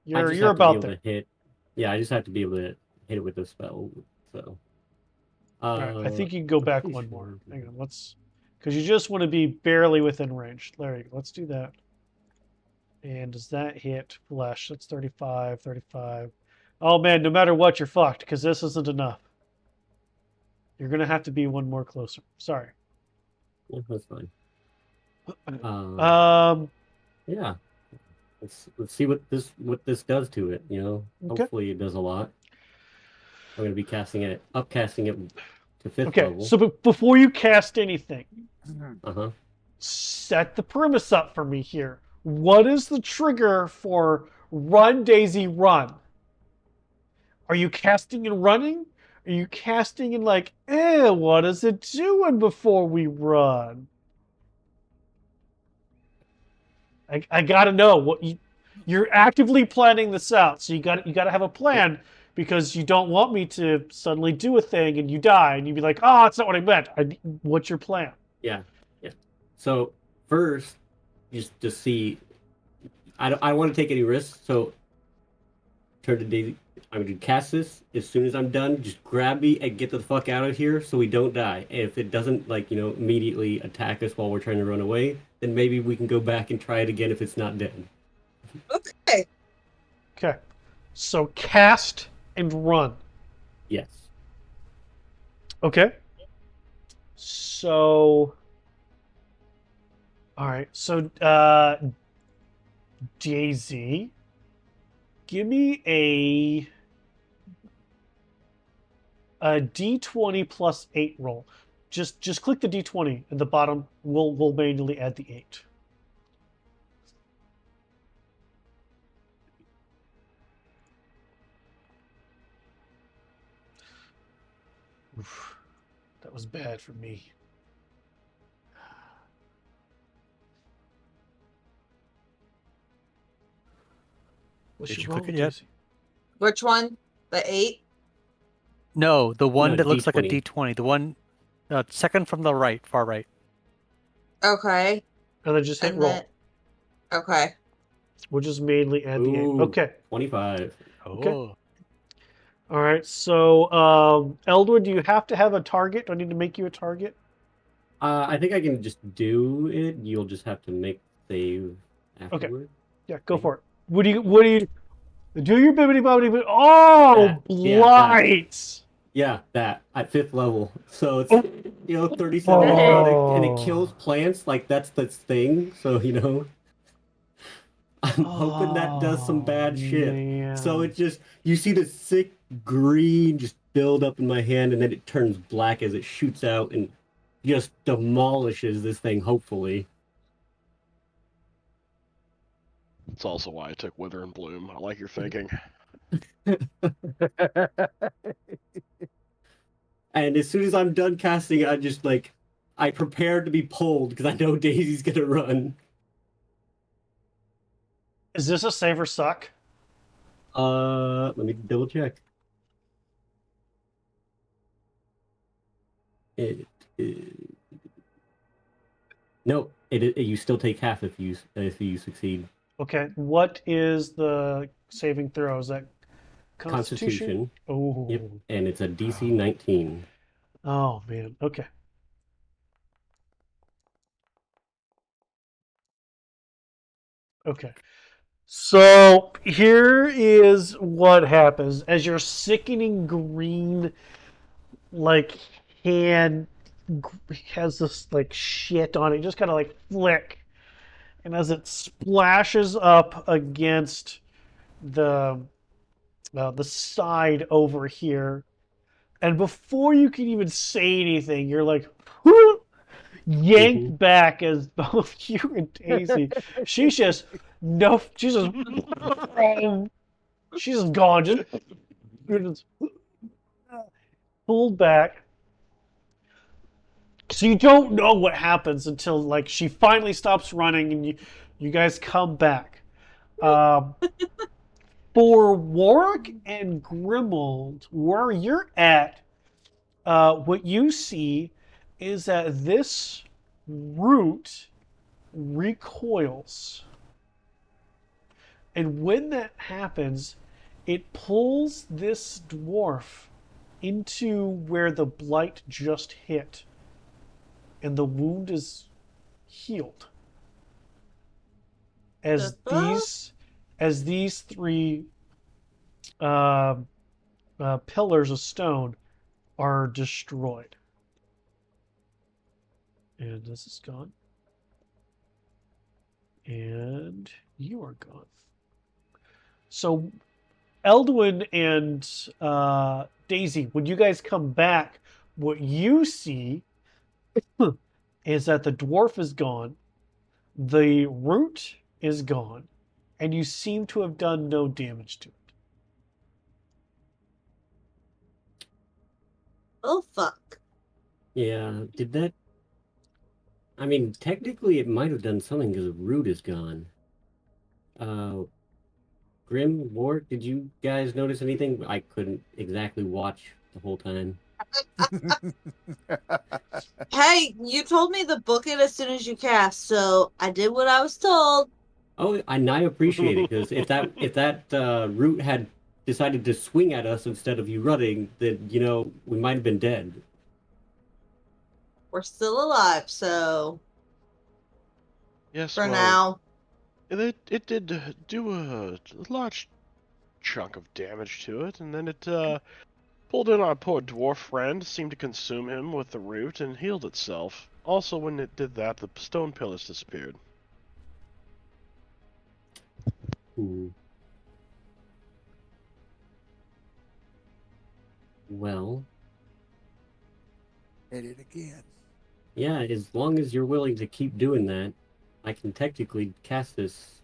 I you're just have about to be there. able to hit. Yeah, I just have to be able to hit it with the spell. So. All right, I think you can go back pretty one sure. more. Hang on, let's, because you just want to be barely within range. There you go. Let's do that. And does that hit flesh? That's 35, 35. Oh man, no matter what, you're fucked because this isn't enough. You're gonna have to be one more closer. Sorry. Yeah, that's fine. Yeah. Let's see what this does to it. You know, Okay. hopefully it does a lot. I'm gonna be upcasting it to 5th Okay, level. so before you cast anything, Uh-huh. set the premise up for me here. What is the trigger for run, Daisy, run? Are you casting and running? Are you casting and like, what is it doing before we run? I gotta know what you're actively planning this out, so you gotta have a plan because you don't want me to suddenly do a thing and you die and you'd be like, oh, that's not what I meant. What's your plan? Yeah. So first, just to see, I don't want to take any risks. So turn to Daisy. I'm going to cast this. As soon as I'm done, just grab me and get the fuck out of here so we don't die. And if it doesn't, immediately attack us while we're trying to run away, then maybe we can go back and try it again if it's not dead. Okay. Okay. So cast and run. Yes. Okay. So. All right. So, Daisy, give me a D20 plus 8 roll. Just click the D20 at the bottom. We'll manually add the 8. Oof, that was bad for me. What's Did your you click roll, it yet? Daisy? Which one? The 8? No, the one No, that looks like a D20. D20. The one second from the right, far right. Okay. And then just hit And roll. then... Okay. We'll just mainly add the 8. Ooh, Okay. 25. Okay. Oh. All right. So, Eldwood, do you have to have a target? Do I need to make you a target? I think I can just do it. You'll just have to make save afterward. Yeah, go for it. What do you do your bibbity bobbity? Oh, blight! Yeah, that at 5th level. So it's 37 Oh. and it kills plants. Like that's the thing. So I'm hoping that does some bad shit. Man. So it just you see the sick green just build up in my hand, and then it turns black as it shoots out and just demolishes this thing. Hopefully. That's also why I took Wither and Bloom. I like your thinking. And as soon as I'm done casting, I prepare to be pulled because I know Daisy's gonna run. Is this a save or suck? Let me double check. It is... No, you still take half if you succeed. Okay. What is the saving throw? Is that Constitution? Oh. Yep, and it's a DC 19. Oh man. Okay. Okay. So here is what happens as your sickening green, like, hand has this like shit on it, just kind of like flick, and as it splashes up against the side over here, and before you can even say anything, you're like yanked back as both you and Daisy. She's just she's just gone, just pulled back. So you don't know what happens until like she finally stops running and you guys come back. For Warwick and Grimold, where you're at, what you see is that this root recoils. And when that happens, it pulls this dwarf into where the blight just hit. And the wound is healed. As these 3 pillars of stone are destroyed. And this is gone. And you are gone. So, Eldwin and Daisy, when you guys come back, what you see is that the dwarf is gone. The root is gone, and you seem to have done no damage to it. Oh, fuck. Yeah, did that... I mean, technically it might have done something because the root is gone. Grim, Ward, did you guys notice anything? I couldn't exactly watch the whole time. Hey, you told me to book it as soon as you cast, so I did what I was told. Oh, and I appreciate it, because if that root had decided to swing at us instead of you running, then, you know, we might have been dead. We're still alive, so Yes, for well, now. it did do a large chunk of damage to it, and then it pulled in our poor dwarf friend, seemed to consume him with the root, and healed itself. Also, when it did that, the stone pillars disappeared. Ooh. Well, Hit it again. yeah, as long as you're willing to keep doing that, I can technically cast this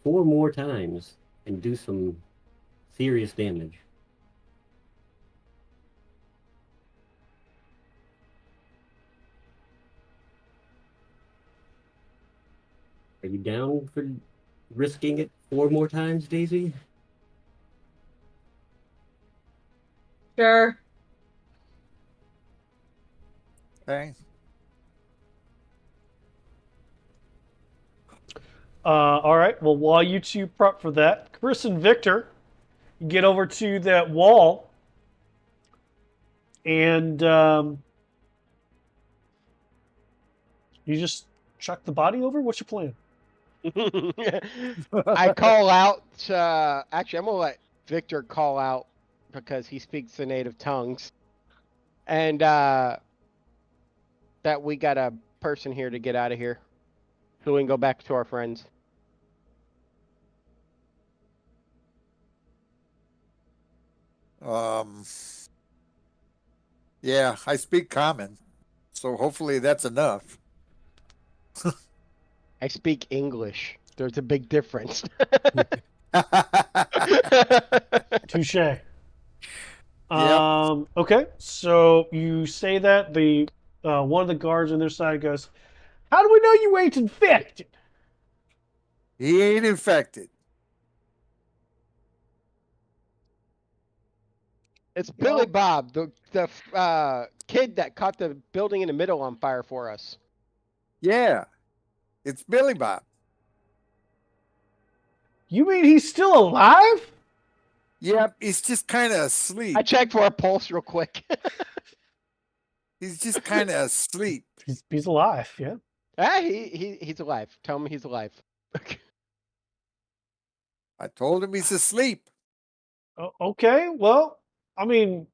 4 more times and do some serious damage. Are you down for risking it 4 more times, Daisy? Sure. Okay. All right. Well, while you two prep for that, Chris and Victor, you get over to that wall, and you just chuck the body over. What's your plan? I call out. Actually, I'm gonna let Victor call out because he speaks the native tongues, and that we got a person here to get out of here, so we can go back to our friends. Yeah, I speak common, so hopefully that's enough. I speak English. There's a big difference. Touche. Okay, so you say that the one of the guards on their side goes, "How do we know you ain't infected?" He ain't infected. It's Billy Bob, the kid that caught the building in the middle on fire for us. Yeah, it's Billy Bob. You mean he's still alive? Yep, he's just kind of asleep. I checked for a pulse real quick. He's just kind of asleep. He's alive, yeah. He's alive. Tell me he's alive. I told him he's asleep. Okay, well, I mean,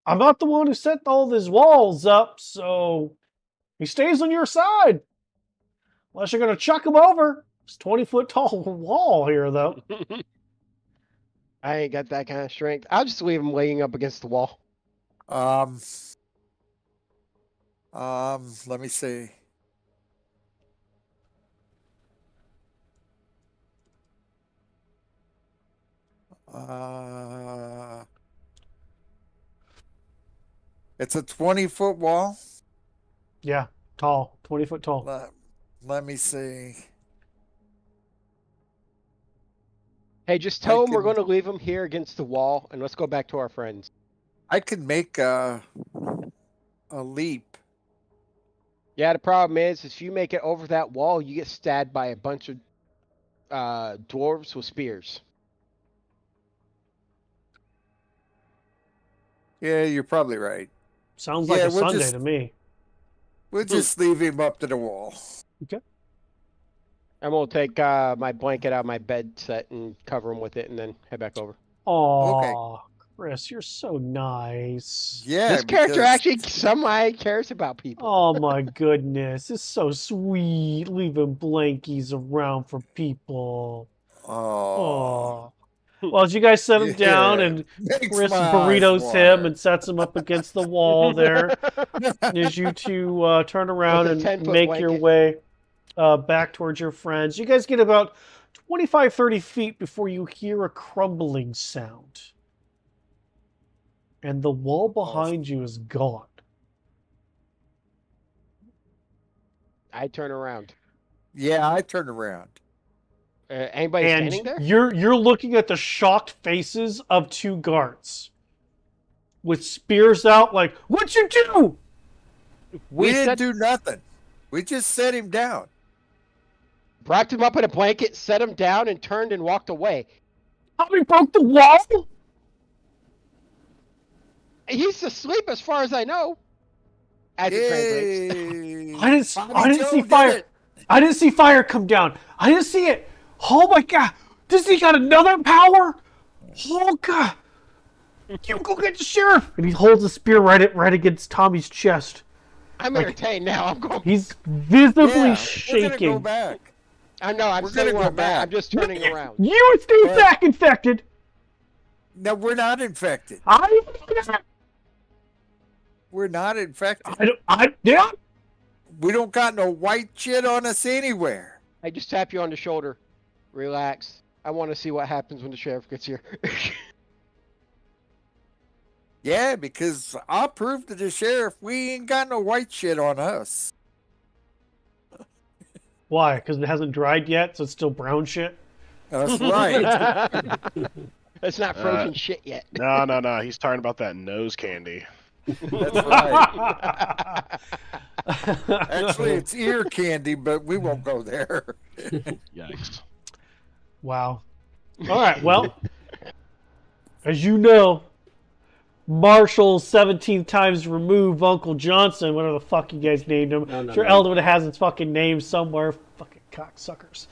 I'm not the one who set all these walls up, so he stays on your side. Unless you're going to chuck him over. It's 20-foot tall wall here, though. I ain't got that kind of strength. I'll just leave him laying up against the wall. Let me see. It's a 20-foot wall. Yeah, tall, 20-foot tall. Let me see. Hey, just tell him we're going to leave him here against the wall, and let's go back to our friends. I could make a leap. Yeah, the problem is if you make it over that wall, you get stabbed by a bunch of dwarves with spears. Yeah, you're probably right. Sounds like a Sunday to me. We'll just leave him up to the wall. Okay. I'm going to take my blanket out of my bed set and cover him with it and then head back over. Aw, Okay. Chris, you're so nice. Yeah. This character actually somehow cares about people. Oh my goodness, it's so sweet leaving blankies around for people. Oh. Well, as you guys set him down and Makes Chris my eyes burritos him water. and sets him up against the wall there, and as you two turn around With a and 10-foot make your blanket. way back towards your friends. You guys get about 25, 30 feet before you hear a crumbling sound. And the wall behind you is gone. I turn around. Yeah, I turn around. Anybody And standing there? you're looking at the shocked faces of two guards with spears out like, "What'd you do?" We didn't set- do nothing. We just set him down. wrapped him up in a blanket, set him down, and turned and walked away. Somebody broke the wall? He's asleep as far as I know. As it translates. I didn't see fire. I didn't see fire come down. I didn't see it. Oh my god. Does he got another power? Oh god. You go get the sheriff. And he holds a spear right against Tommy's chest. I'm entertained now. I'm going. He's visibly Yeah, shaking. we're gonna go back. I know. I'm We're staying gonna where go I'm at. back. I'm just turning around. You stay back infected. No, we're not infected. We're not infected. Yeah. We don't got no white shit on us anywhere. I just tap you on the shoulder. Relax. I want to see what happens when the sheriff gets here. Yeah, because I'll prove to the sheriff we ain't got no white shit on us. Why? Because it hasn't dried yet, so it's still brown shit? That's right. It's not frozen shit yet. No. He's talking about that nose candy. That's right. Actually, it's ear candy, but we won't go there. Yikes. Wow. All right, well, as you know, Marshall's 17th times removed Uncle Johnson, whatever the fuck you guys named him. No, sure, no. Eldwood has his fucking name somewhere. Fucking cocksuckers.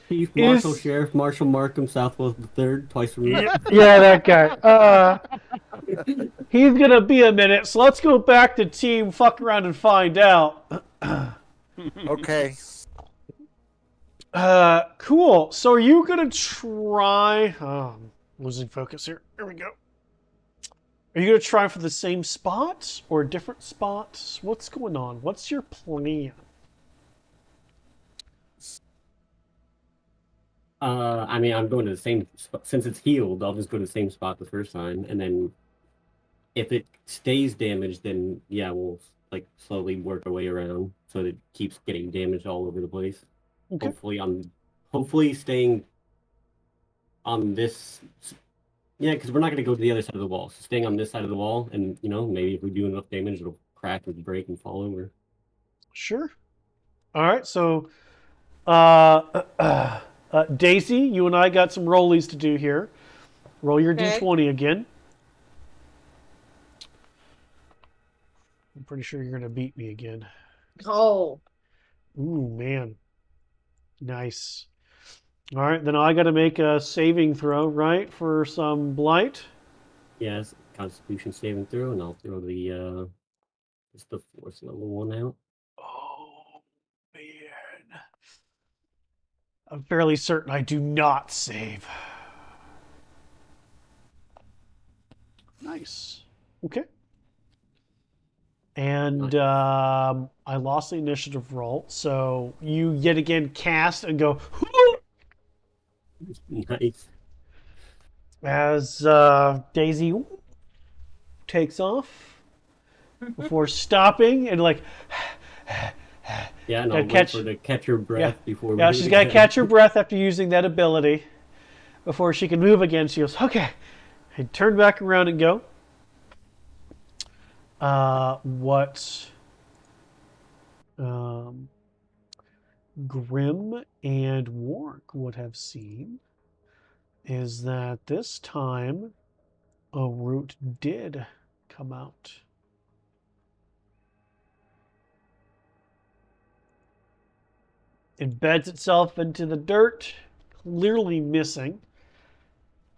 Chief Marshal Sheriff Marshall Markham Southwest III, twice removed. Yeah, that guy. He's gonna be a minute, so let's go back to team fuck around and find out. Okay. Cool. So are you gonna try? Oh, I'm losing focus here. Here we go. Are you gonna try for the same spot or different spots? What's going on? What's your plan? I mean, I'm going to the same spot. Since it's healed, I'll just go to the same spot the first time, and then if it stays damaged, then yeah, we'll like slowly work our way around so that it keeps getting damaged all over the place. Okay. Hopefully staying on this. Yeah, because we're not going to go to the other side of the wall. So staying on this side of the wall, and maybe if we do enough damage, it'll crack and break and fall over. Sure. All right. So, Daisy, you and I got some rollies to do here. Roll your d20 again. I'm pretty sure you're going to beat me again. Oh. Ooh, man. Nice. All right, then I got to make a saving throw, right, for some blight. Yes, Constitution saving throw, and I'll throw the just the force level one out. Oh, man. I'm fairly certain I do not save. Nice. Okay. And I lost the initiative roll, so you yet again cast and go. Nice. As Daisy takes off before stopping and like. Yeah, and I'll wait for her to catch her breath before. Yeah, she's got to catch her breath after using that ability before she can move again. She goes, okay, and turn back around and go. What Grim and Warwick would have seen is that this time a root did come out. Embeds itself into the dirt, clearly missing.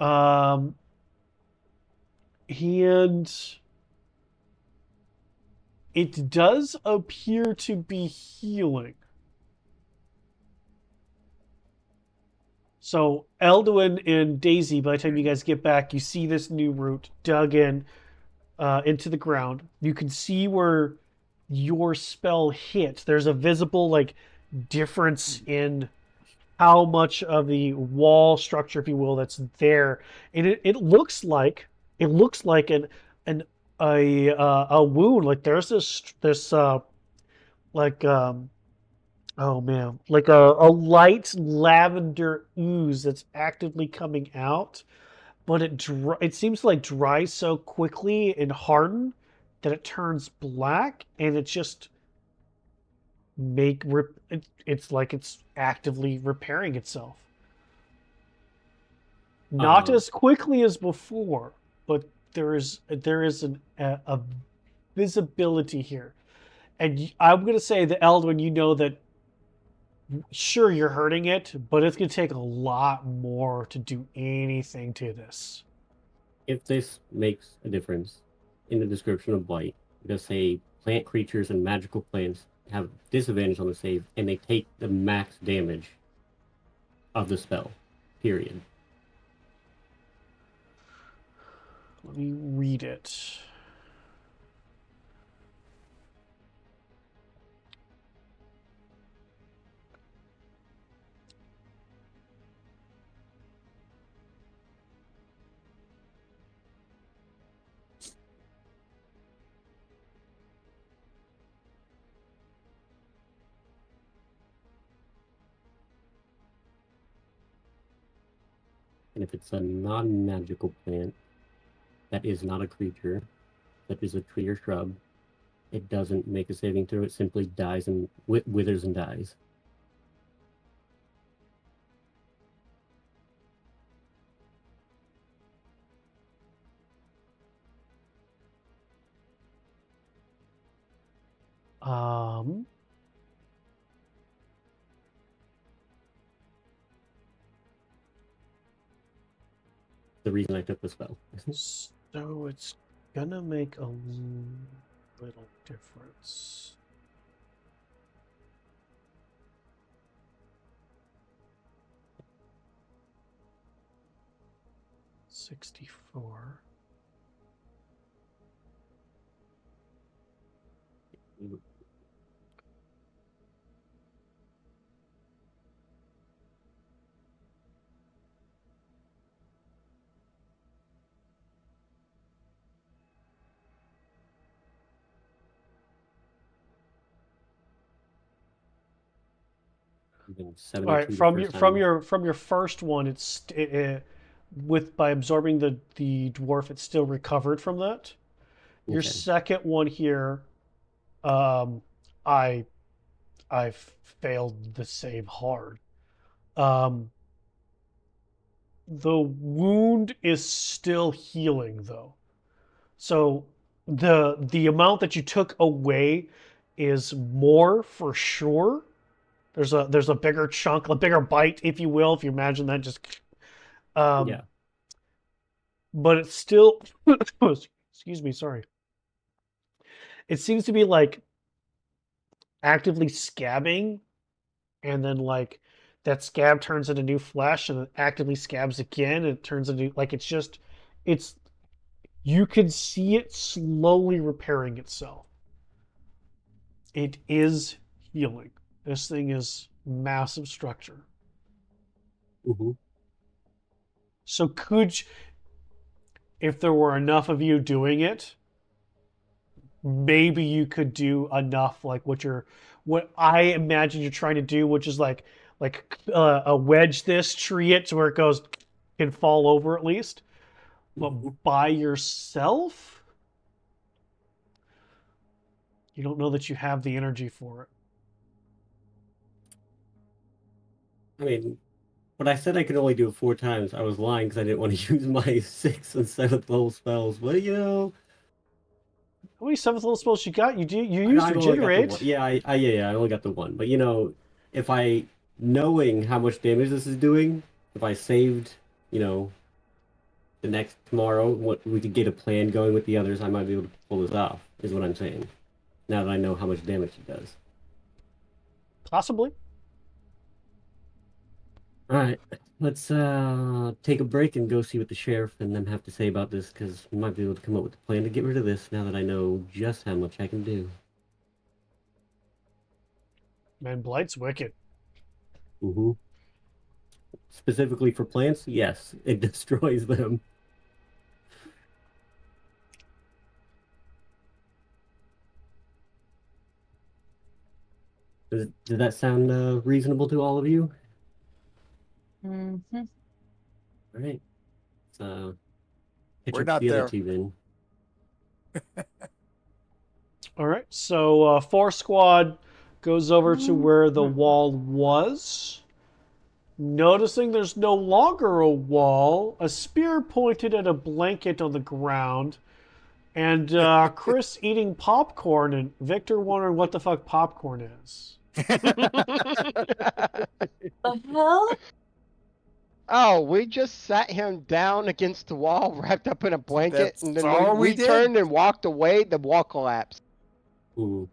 And it does appear to be healing. So Elduin and Daisy, by the time you guys get back, you see this new root dug in into the ground. You can see where your spell hit, there's a visible like difference in how much of the wall structure, if you will, that's there, and it looks like an a wound. Like there's this like oh man, like a light lavender ooze that's actively coming out, but it seems to like dry so quickly and harden that it turns black, and it just it's like it's actively repairing itself. Not Uh, as quickly as before, but there is a visibility here. And I'm gonna say the Eldwin, you know that sure you're hurting it, but it's gonna take a lot more to do anything to this. if this makes a difference in the description of blight, just say plant creatures and magical plants have disadvantage on the save, and they take the max damage of the spell. Period. Let me read it. And if it's a non-magical plant that is not a creature, that is a tree or shrub, it doesn't make a saving throw. It simply dies and withers and dies. Um, The reason I took the spell. so it's gonna make a little difference. $64. All 72 right, the first time. from your first one, with by absorbing the dwarf, it's still recovered from that. Your Okay. second one here, um, I I failed the save hard. Um, the wound is still healing though, so the amount that you took away is more for sure. There's a bigger chunk, a bigger bite, if you will, if you imagine that just Yeah. but it's still excuse me, sorry. It seems to be like actively scabbing, and then like that scab turns into new flesh and it actively scabs again and it turns into like it's you can see it slowly repairing itself. It is healing. This thing is massive structure. Mm-hmm. So if there were enough of you doing it, maybe you could do enough like what I imagine you're trying to do, which is a wedge this, tree it to where it goes can fall over at least. But by yourself, you don't know that you have the energy for it. I mean, but I said I could only do it 4 times. I was lying because I didn't want to use my 6th and 7th level spells. But you know, How many seventh level spells you got? You used I've only got the one. regenerate. Yeah, I only got the one. But you know, if I knowing how much damage this is doing, if I saved, you know, the next tomorrow, what we could get a plan going with the others, I might be able to pull this off. Is what I'm saying. Now that I know how much damage it does. Possibly. All right, let's take a break and go see what the sheriff and them have to say about this, because we might be able to come up with a plan to get rid of this now that I know just how much I can do. Man, Blight's wicked. Mm-hmm. Specifically for plants, yes, it destroys them. Does that sound reasonable to all of you? Mm-hmm. All right. So, catch We're up to not the other there. two then. All right, so 4 squad goes over to where the wall was. Noticing there's no longer a wall, a spear pointed at a blanket on the ground, and Chris eating popcorn, and Victor wondering what the fuck popcorn is. The hell? Oh, we just sat him down against the wall, wrapped up in a blanket, That's and then all when we we did. turned and walked away, the wall collapsed. Ooh.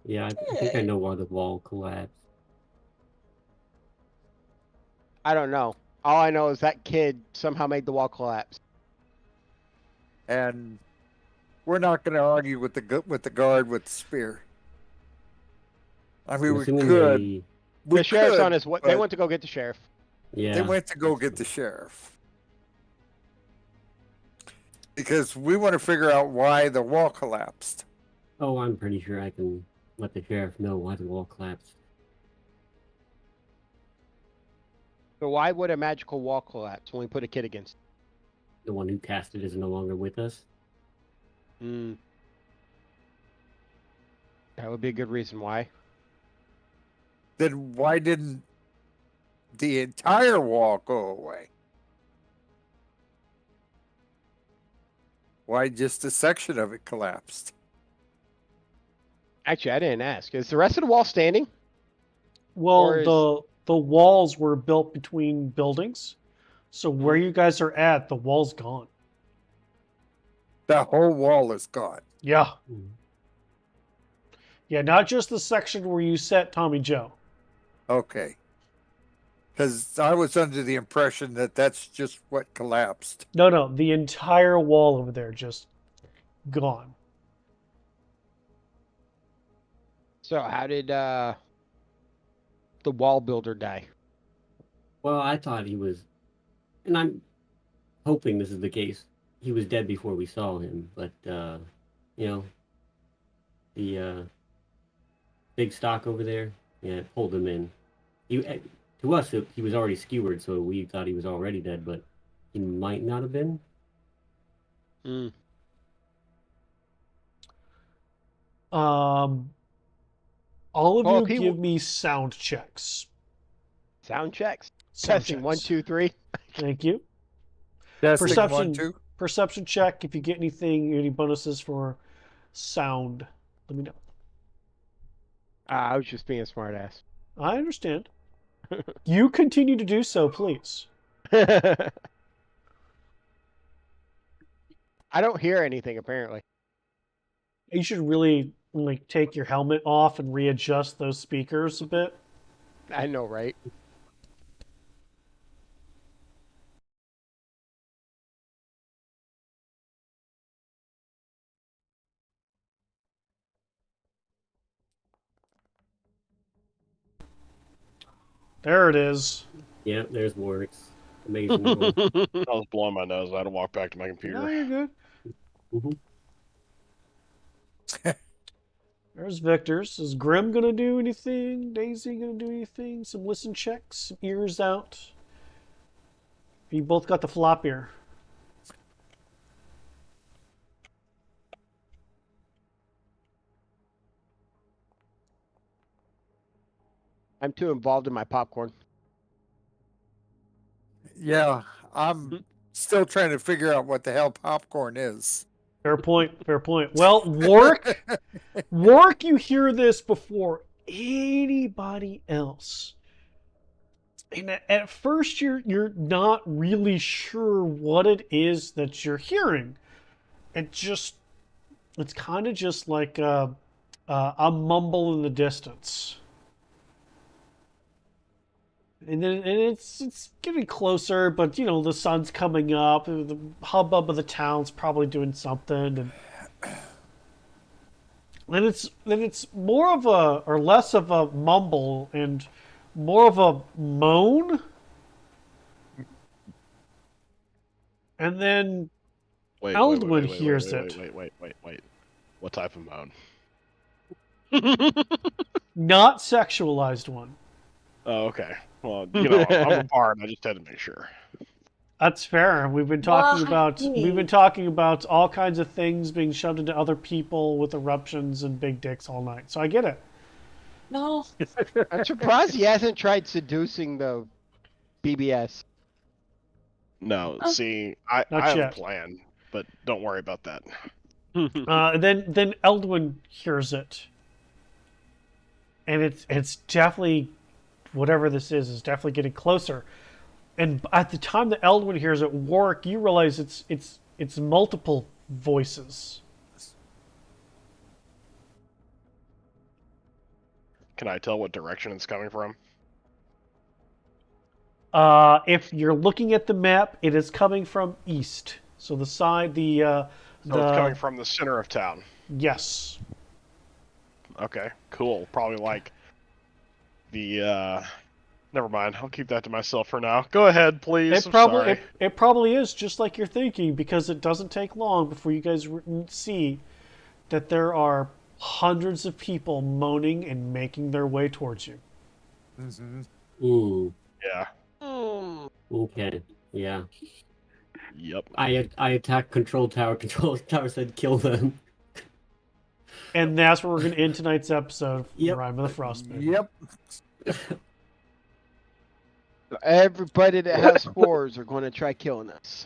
Yeah, I think I know why the wall collapsed. I don't know. All I know is that kid somehow made the wall collapse. And we're not going to argue with the guard with the spear. I mean, I'm we assuming could. they... The sheriff's could, on his way. They but went to go get the sheriff. Yeah. They went to go get the sheriff. Because we want to figure out why the wall collapsed. Oh, I'm pretty sure I can let the sheriff know why the wall collapsed. So why would a magical wall collapse when we put a kid against The one who cast it is no longer with us. it? That would be a good reason why. Then why didn't the entire wall go away? Why just a section of it collapsed? Actually, I didn't ask. Is the rest of the wall standing? Well, Or is- the walls were built between buildings, so where you guys are at, the wall's gone. The whole wall is gone. Yeah. Mm. Yeah, not just the section where you set Tommy Joe. Okay. Because I was under the impression that that's just what collapsed. No, the entire wall over there just gone. So how did the wall builder die? Well, I thought he was, and I'm hoping this is the case. He was dead before we saw him, but you know, the big stock over there, yeah, it pulled him in. To us, he was already skewered, so we thought he was already dead, but he might not have been. All of Well, you if he give me sound checks. Sound checks. Sound Testing checks. 1, 2, 3. Thank you. Testing Perception. 1, 2. Perception check. If you get anything, any bonuses for sound, let me know. I was just being a smartass. I understand. You continue to do so, please. I don't hear anything apparently. You should really take your helmet off and readjust those speakers a bit. I know, right? There it is. Yeah, there's Warwick's. Amazing. Roll. I was blowing my nose. I had to walk back to my No, computer. you're good. Mhm. There's Victor's. Is Grim gonna do anything? Daisy gonna do anything? Some listen checks, some ears out. You both got the flop ear. I'm too involved in my popcorn. Yeah, I'm still trying to figure out what the hell popcorn is. Fair point. Fair point. Well, Warwick, you hear this before anybody else. And at first, you're not really sure what it is that you're hearing. It's kind of just like a mumble in the distance. And it's getting closer, but the sun's coming up. The hubbub of the town's probably doing something, and then it's more of a, or less of a mumble and more of a moan. And then Wait, Eldwin hears it. wait. What type of moan? Not sexualized one. Oh, okay. Well, you know, I'm a bard. I just had to make sure. That's fair. We've been talking about all kinds of things being shoved into other people with eruptions and big dicks all night. So I get it. No. I'm surprised he hasn't tried seducing the BBS. No, Oh. see, I Not have yet. a plan, but don't worry about that. Then Eldwin hears it, and it's definitely, whatever this is definitely getting closer. And at the time that Eldwin hears it, Warwick, you realize it's multiple voices. Can I tell what direction it's coming from? If you're looking at the map, it is coming from east. So the side, So it's coming from the center of town. Yes. Okay, cool. Probably like the never mind. I'll keep that to myself for now. Go ahead, please. It probably is just like you're thinking, because it doesn't take long before you guys see that there are hundreds of people moaning and making their way towards you. Mm-hmm. Ooh. Yeah. Okay. Yeah. Yep. I attacked Control Tower. Control Tower said kill them. And that's where we're going to end tonight's episode of Yep. Rime of the Frostmaiden. Yep. Everybody that has spores are going to try killing us.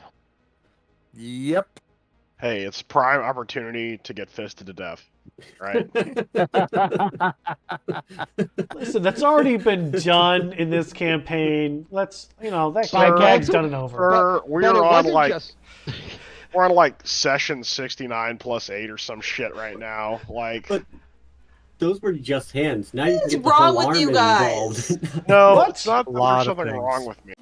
Yep. Hey, it's prime opportunity to get fisted to death, right? Listen, that's already been done in this campaign. Let's, that Sir, gag's done and over. We're But it on wasn't like just- we're on like session 69 plus 8 or some shit right now. Like, But those were just hands. Now you can What's get the wrong whole with you army guys? involved. no, What? it's not that A lot there's of something things. wrong with me.